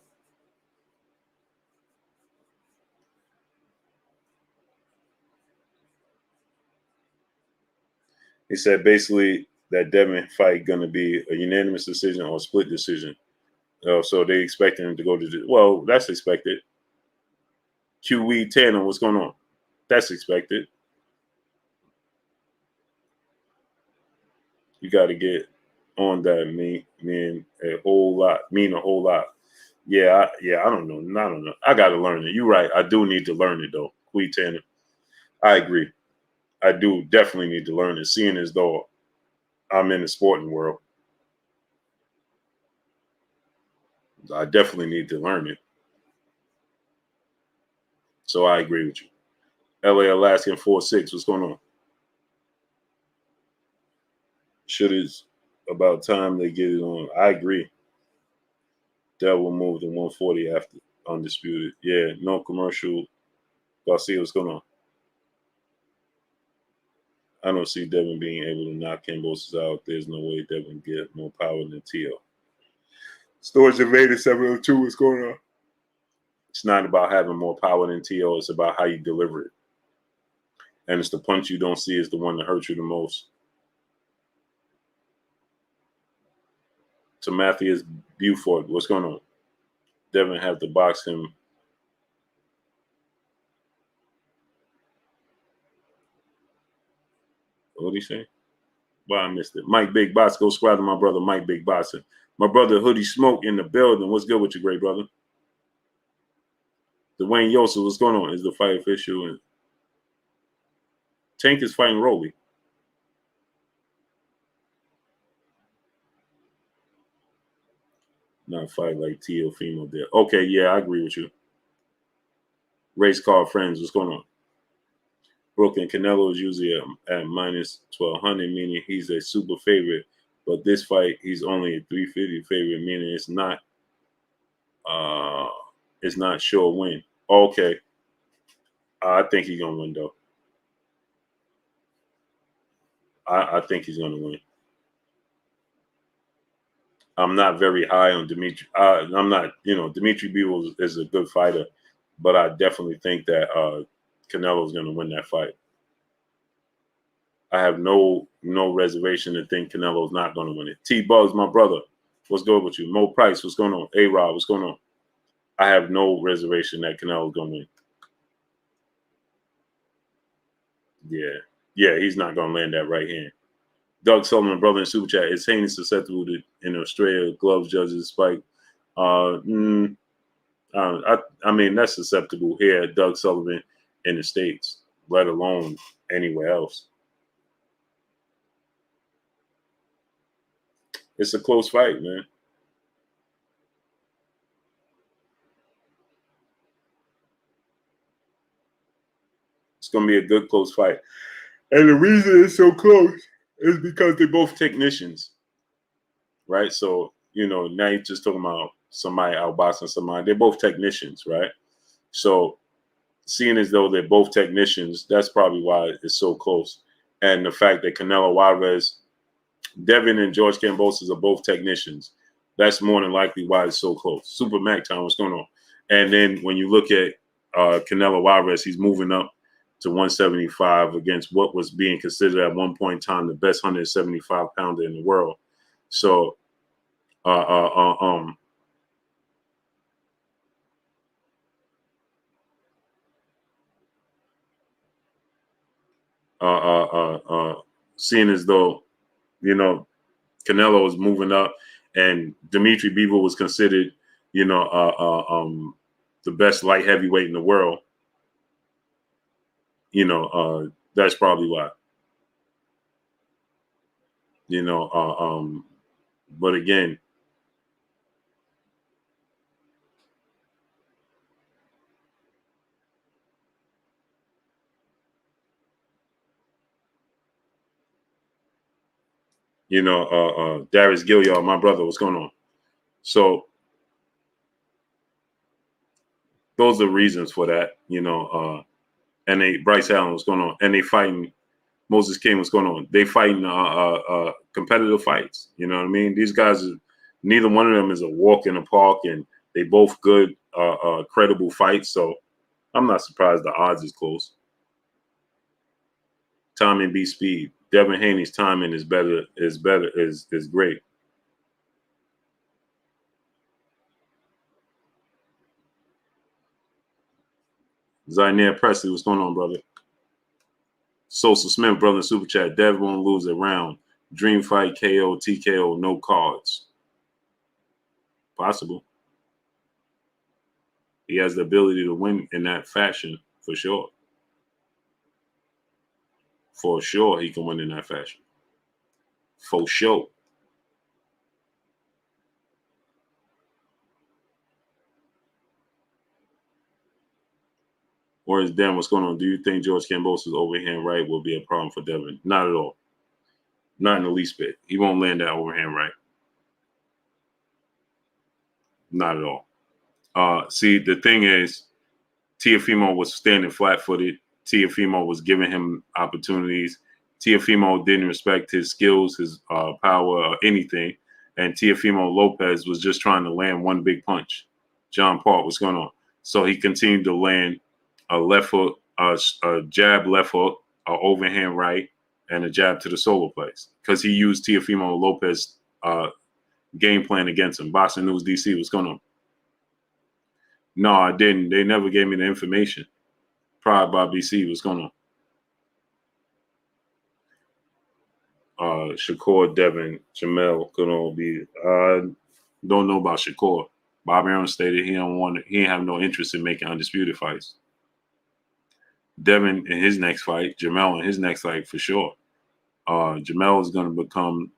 He said basically that Devin fight going to be a unanimous decision or a split decision. So they expecting him to go to well, that's expected. QE Tanner, what's going on? That's expected. You got to get on that mean a whole lot. Yeah, I don't know. I got to learn it. You're right. I do need to learn it though. QE Tanner. I agree. I do definitely need to learn it, seeing as though I'm in the sporting world. I definitely need to learn it. So I agree with you. LA Alaskan 4-6. What's going on? It's about time they get it on. I agree. Devil moved to 140 after Undisputed. Yeah, no commercial. Garcia, what's going on? I don't see Devin being able to knock Kambosos out. There's no way Devin get more power than Tio. Storage Invader 702, what's going on? It's not about having more power than T.O. It's about how you deliver it. And it's the punch you don't see is the one that hurts you the most. To Matthias Buford, what's going on? Devin have to box him. What did he say? Well, I missed it. Mike Big Boss, go squad to my brother Mike Big Boss. My brother Hoodie Smoke in the building. What's good with you, great brother? Dwayne Yosa, what's going on? Is the fight official? And Tank is fighting Rolly. Not fight like Teofimo did. Okay, yeah, I agree with you. Race car friends, what's going on? Brooklyn Canelo is usually at minus 1,200, meaning he's a super favorite. But this fight, he's only a 350 favorite, meaning it's not sure win. Okay. I think he's gonna win though. I think he's gonna win. I'm not very high on Dimitri. I'm not, Dimitri Bivol is a good fighter, but I definitely think that Canelo is gonna win that fight. I have no reservation to think Canelo's not gonna win it. T-Bugs, my brother, what's good with you? Mo Price, what's going on? A-Rod, what's going on? I have no reservation that Canelo's gonna win. Yeah, he's not gonna land that right hand. Doug Sullivan, brother in Super Chat, is Haney susceptible to in Australia gloves judges spike? I mean, that's susceptible here, Doug Sullivan, in the States, let alone anywhere else. It's a close fight, man. It's going to be a good close fight. And the reason it's so close is because they're both technicians, right? So, now you're just talking about somebody outboxing somebody. They're both technicians, right? So, seeing as though they're both technicians, that's probably why it's so close. And the fact that Canelo Alvarez, Devin and George Kambosos are both technicians, that's more than likely why it's so close. Super Mac time, what's going on? And then when you look at Canelo Alvarez, he's moving up to 175 against what was being considered at one point in time the best 175 pounder in the world. So, seeing as though, Canelo is moving up and Dimitri Bivol was considered, the best light heavyweight in the world, that's probably why. But again, Darius Gilliard, my brother, what's going on? So those are reasons for that, and Bryce Allen, what's going on? And they fighting Moses King, what's going on? They fighting competitive fights. You know what I mean? These guys, neither one of them is a walk in the park, and they both good, credible fights. So I'm not surprised the odds is close. Timing beats speed. Devin Haney's timing is great. Zainier Presley, what's going on, brother? Sosa Smith, brother, Super Chat. Dev won't lose a round. Dream fight, KO, TKO, no cards. Possible. He has the ability to win in that fashion, for sure. For sure, he can win in that fashion. For sure. Or is Dan, what's going on? Do you think George Kambosos' overhand right will be a problem for Devin? Not at all. Not in the least bit. He won't land that overhand right. Not at all. See, the thing is, Teofimo was standing flat-footed. Teofimo was giving him opportunities. Teofimo didn't respect his skills, his power, or anything. and Teofimo Lopez was just trying to land one big punch. John Paul, what's going on? So he continued to land a left hook, a jab left hook, a overhand right, and a jab to the solo place because he used Teofimo Lopez game plan against him. Boxing News DC, what's going on? No, I didn't. They never gave me the information. Pride by BC, what's going on? Shakur, Devin, Jamel could all be. Don't know about Shakur. Bobby Aaron stated he ain't have no interest in making undisputed fights. Devin in his next fight, Jamel in his next fight for sure. Jamel is going to become.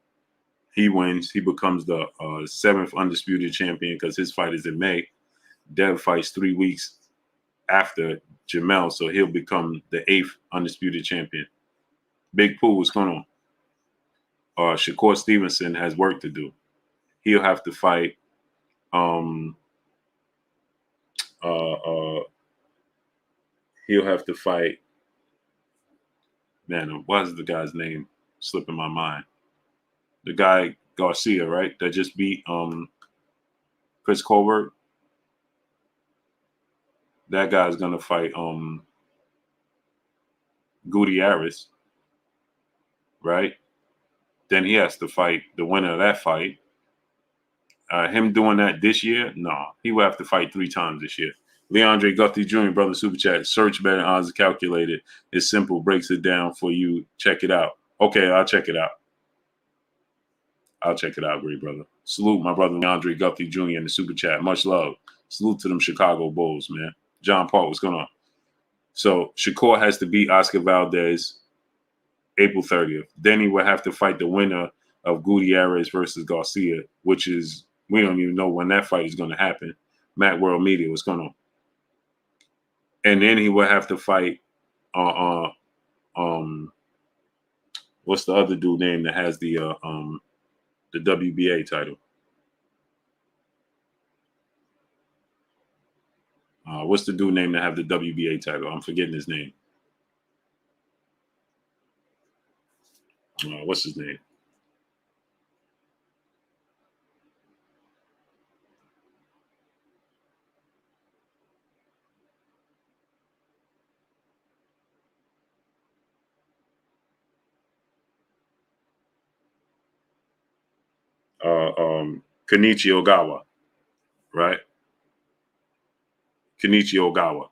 He wins. He becomes the 7th undisputed champion because his fight is in May. Dev fights 3 weeks after Jamel, so he'll become the 8th undisputed champion. Big Pooh, what's going on? Shakur Stevenson has work to do. He'll have to fight. He'll have to fight. Man, what is the guy's name? Slipping my mind. The guy Garcia, right? That just beat Chris Colbert. That guy's gonna fight Gutierrez, right? Then he has to fight the winner of that fight. Him doing that this year? No, he will have to fight 3 times this year. Leandre Guthrie Jr., brother super chat. Search betting odds calculated. It's simple. Breaks it down for you. Check it out. Okay, I'll check it out. Great brother. Salute my brother Leandre Guthrie Jr. in the super chat. Much love. Salute to them Chicago Bulls, man. John Paul, what's going on? So Shakur has to beat Oscar Valdez April 30th. Then he will have to fight the winner of Gutierrez versus Garcia, which is, we don't even know when that fight is going to happen. Matt World Media, what's going on? And then he will have to fight what's the other dude name that has the WBA title? What's the dude name that have the WBA title? I'm forgetting his name. What's his name? Kenichi Ogawa, right? Kenichi Ogawa.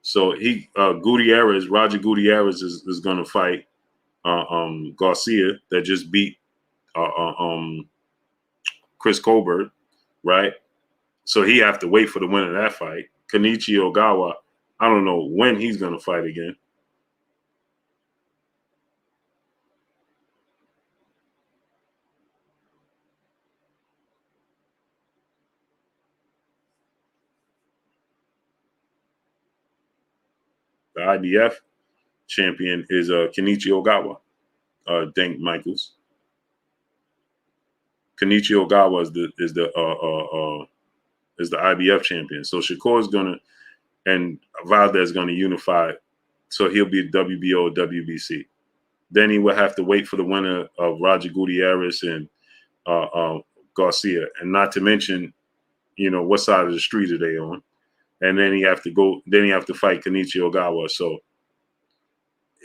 So he Roger Gutierrez is going to fight Garcia that just beat Chris Colbert, right? So he have to wait for the winner of that fight. Kenichi Ogawa, I don't know when he's going to fight again. The IBF champion is Kenichi Ogawa, Dank Michaels. Kenichi Ogawa is the IBF champion. So Shakur is gonna and Valdez is gonna unify, so he'll be WBO or WBC. Then he will have to wait for the winner of Roger Gutierrez and Garcia, and not to mention, what side of the street are they on? And then he have to fight Kenichi Ogawa. So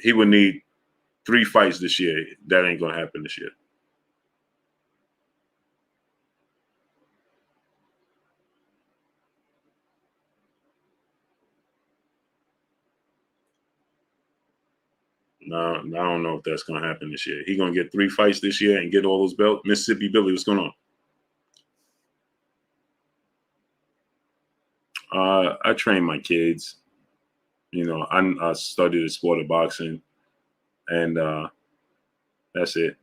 he would need 3 fights this year. That ain't gonna happen this year. No, I don't know if that's gonna happen this year. He gonna get 3 fights this year and get all those belts. Mississippi Billy, what's going on? I train my kids. I studied the sport of boxing, and that's it.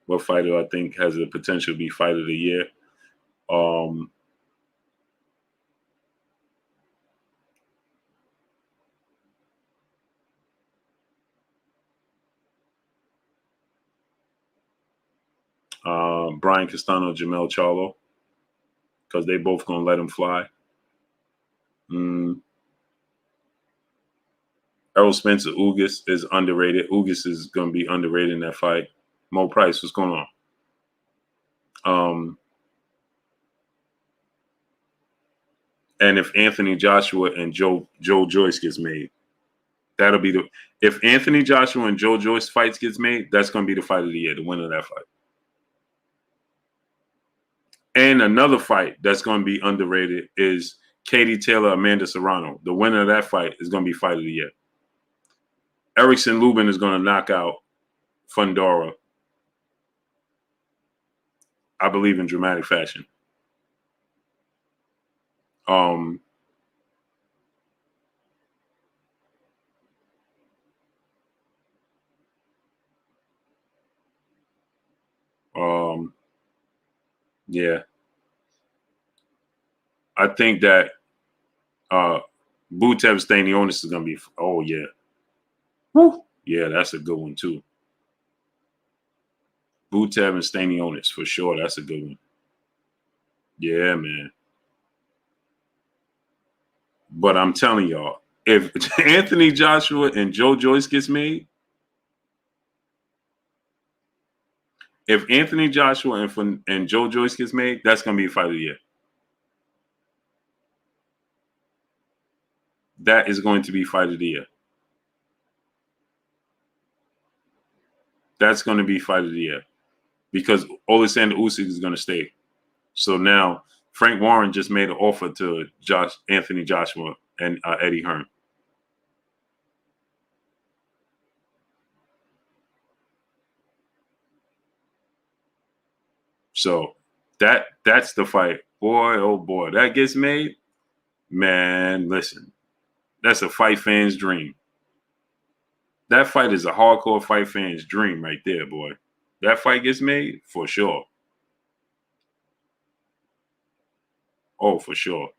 What fighter I think has the potential to be fight of the year? Brian Castano, Jamel Charlo, because they both gonna let him fly. Errol Spencer, Ugas is underrated. Ugas is going to be underrated in that fight. Mo Price, what's going on? And if Anthony Joshua and Joe Joyce gets made, that'll be the. If Anthony Joshua and Joe Joyce fights gets made, that's going to be the fight of the year, the winner of that fight. And another fight that's going to be underrated is Katie Taylor, Amanda Serrano. The winner of that fight is going to be fight of the year. Erickson Lubin is going to knock out Fundora, I believe, in dramatic fashion. Yeah. I think that Butev Stanionis is going to be, oh, yeah. Woo. Yeah, that's a good one, too. Butev and Stanionis, for sure. That's a good one. Yeah, man. But I'm telling y'all, if Anthony Joshua and Joe Joyce gets made, if Anthony Joshua and Joe Joyce gets made, that's going to be a fight of the year. That is going to be fight of the year. That's going to be fight of the year because Alexander Usyk is going to stay. So now Frank Warren just made an offer to Anthony Joshua and Eddie Hearn. So that's the fight. Boy, oh boy, that gets made. Man, listen, that's a fight fan's dream. That fight is a hardcore fight fan's dream right there, boy. That fight gets made for sure. Oh, for sure.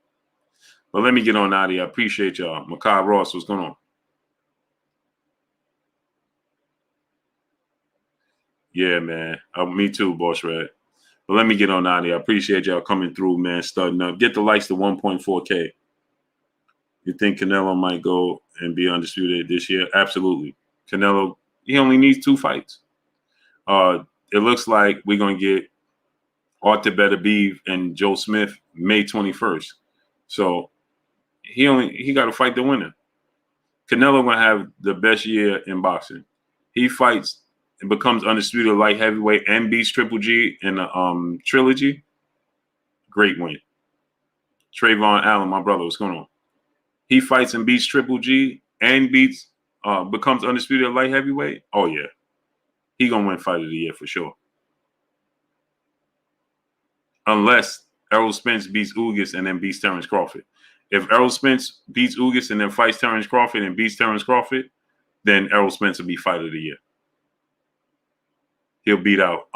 But let me get on out of here. I appreciate y'all. Makai Ross, what's going on? Yeah, man. Me too, Boss Red. But let me get on out of here. I appreciate y'all coming through, man. Starting up. Get the likes to 1.4K. You think Canelo might go and be undisputed this year? Absolutely. Canelo, he only needs 2 fights. It looks like we're going to get Arthur Beterbiev and Joe Smith May 21st. So he got to fight the winner. Canelo going to have the best year in boxing. He fights and becomes undisputed light heavyweight and beats Triple G in the trilogy. Great win. Trayvon Allen, my brother, what's going on? He fights and beats Triple G and becomes undisputed light heavyweight. Oh yeah, he gonna win fight of the year for sure. Unless Errol Spence beats Ugas and then beats Terrence Crawford. If Errol Spence beats Ugas and then fights Terrence Crawford and beats Terrence Crawford, then Errol Spence will be fight of the year. He'll beat out.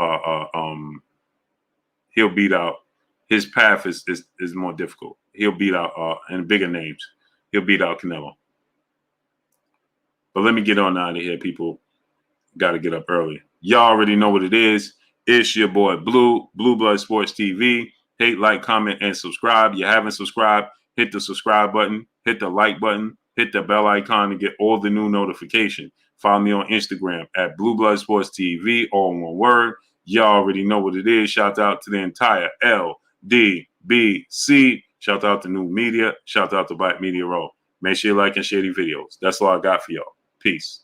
He'll beat out. His path is more difficult. He'll beat out and bigger names. He'll beat out Canelo. But let me get on out of here, people. Got to get up early. Y'all already know what it is. It's your boy Blue Blood Sports TV. Hate, like, comment, and subscribe. You haven't subscribed, hit the subscribe button, hit the like button, hit the bell icon to get all the new notifications. Follow me on Instagram at Blue Blood Sports TV, all in one word. Y'all already know what it is. Shout out to the entire LDBC. Shout out to New Media. Shout out to Black Media Row. Make sure you like and share these videos. That's all I got for y'all. Peace.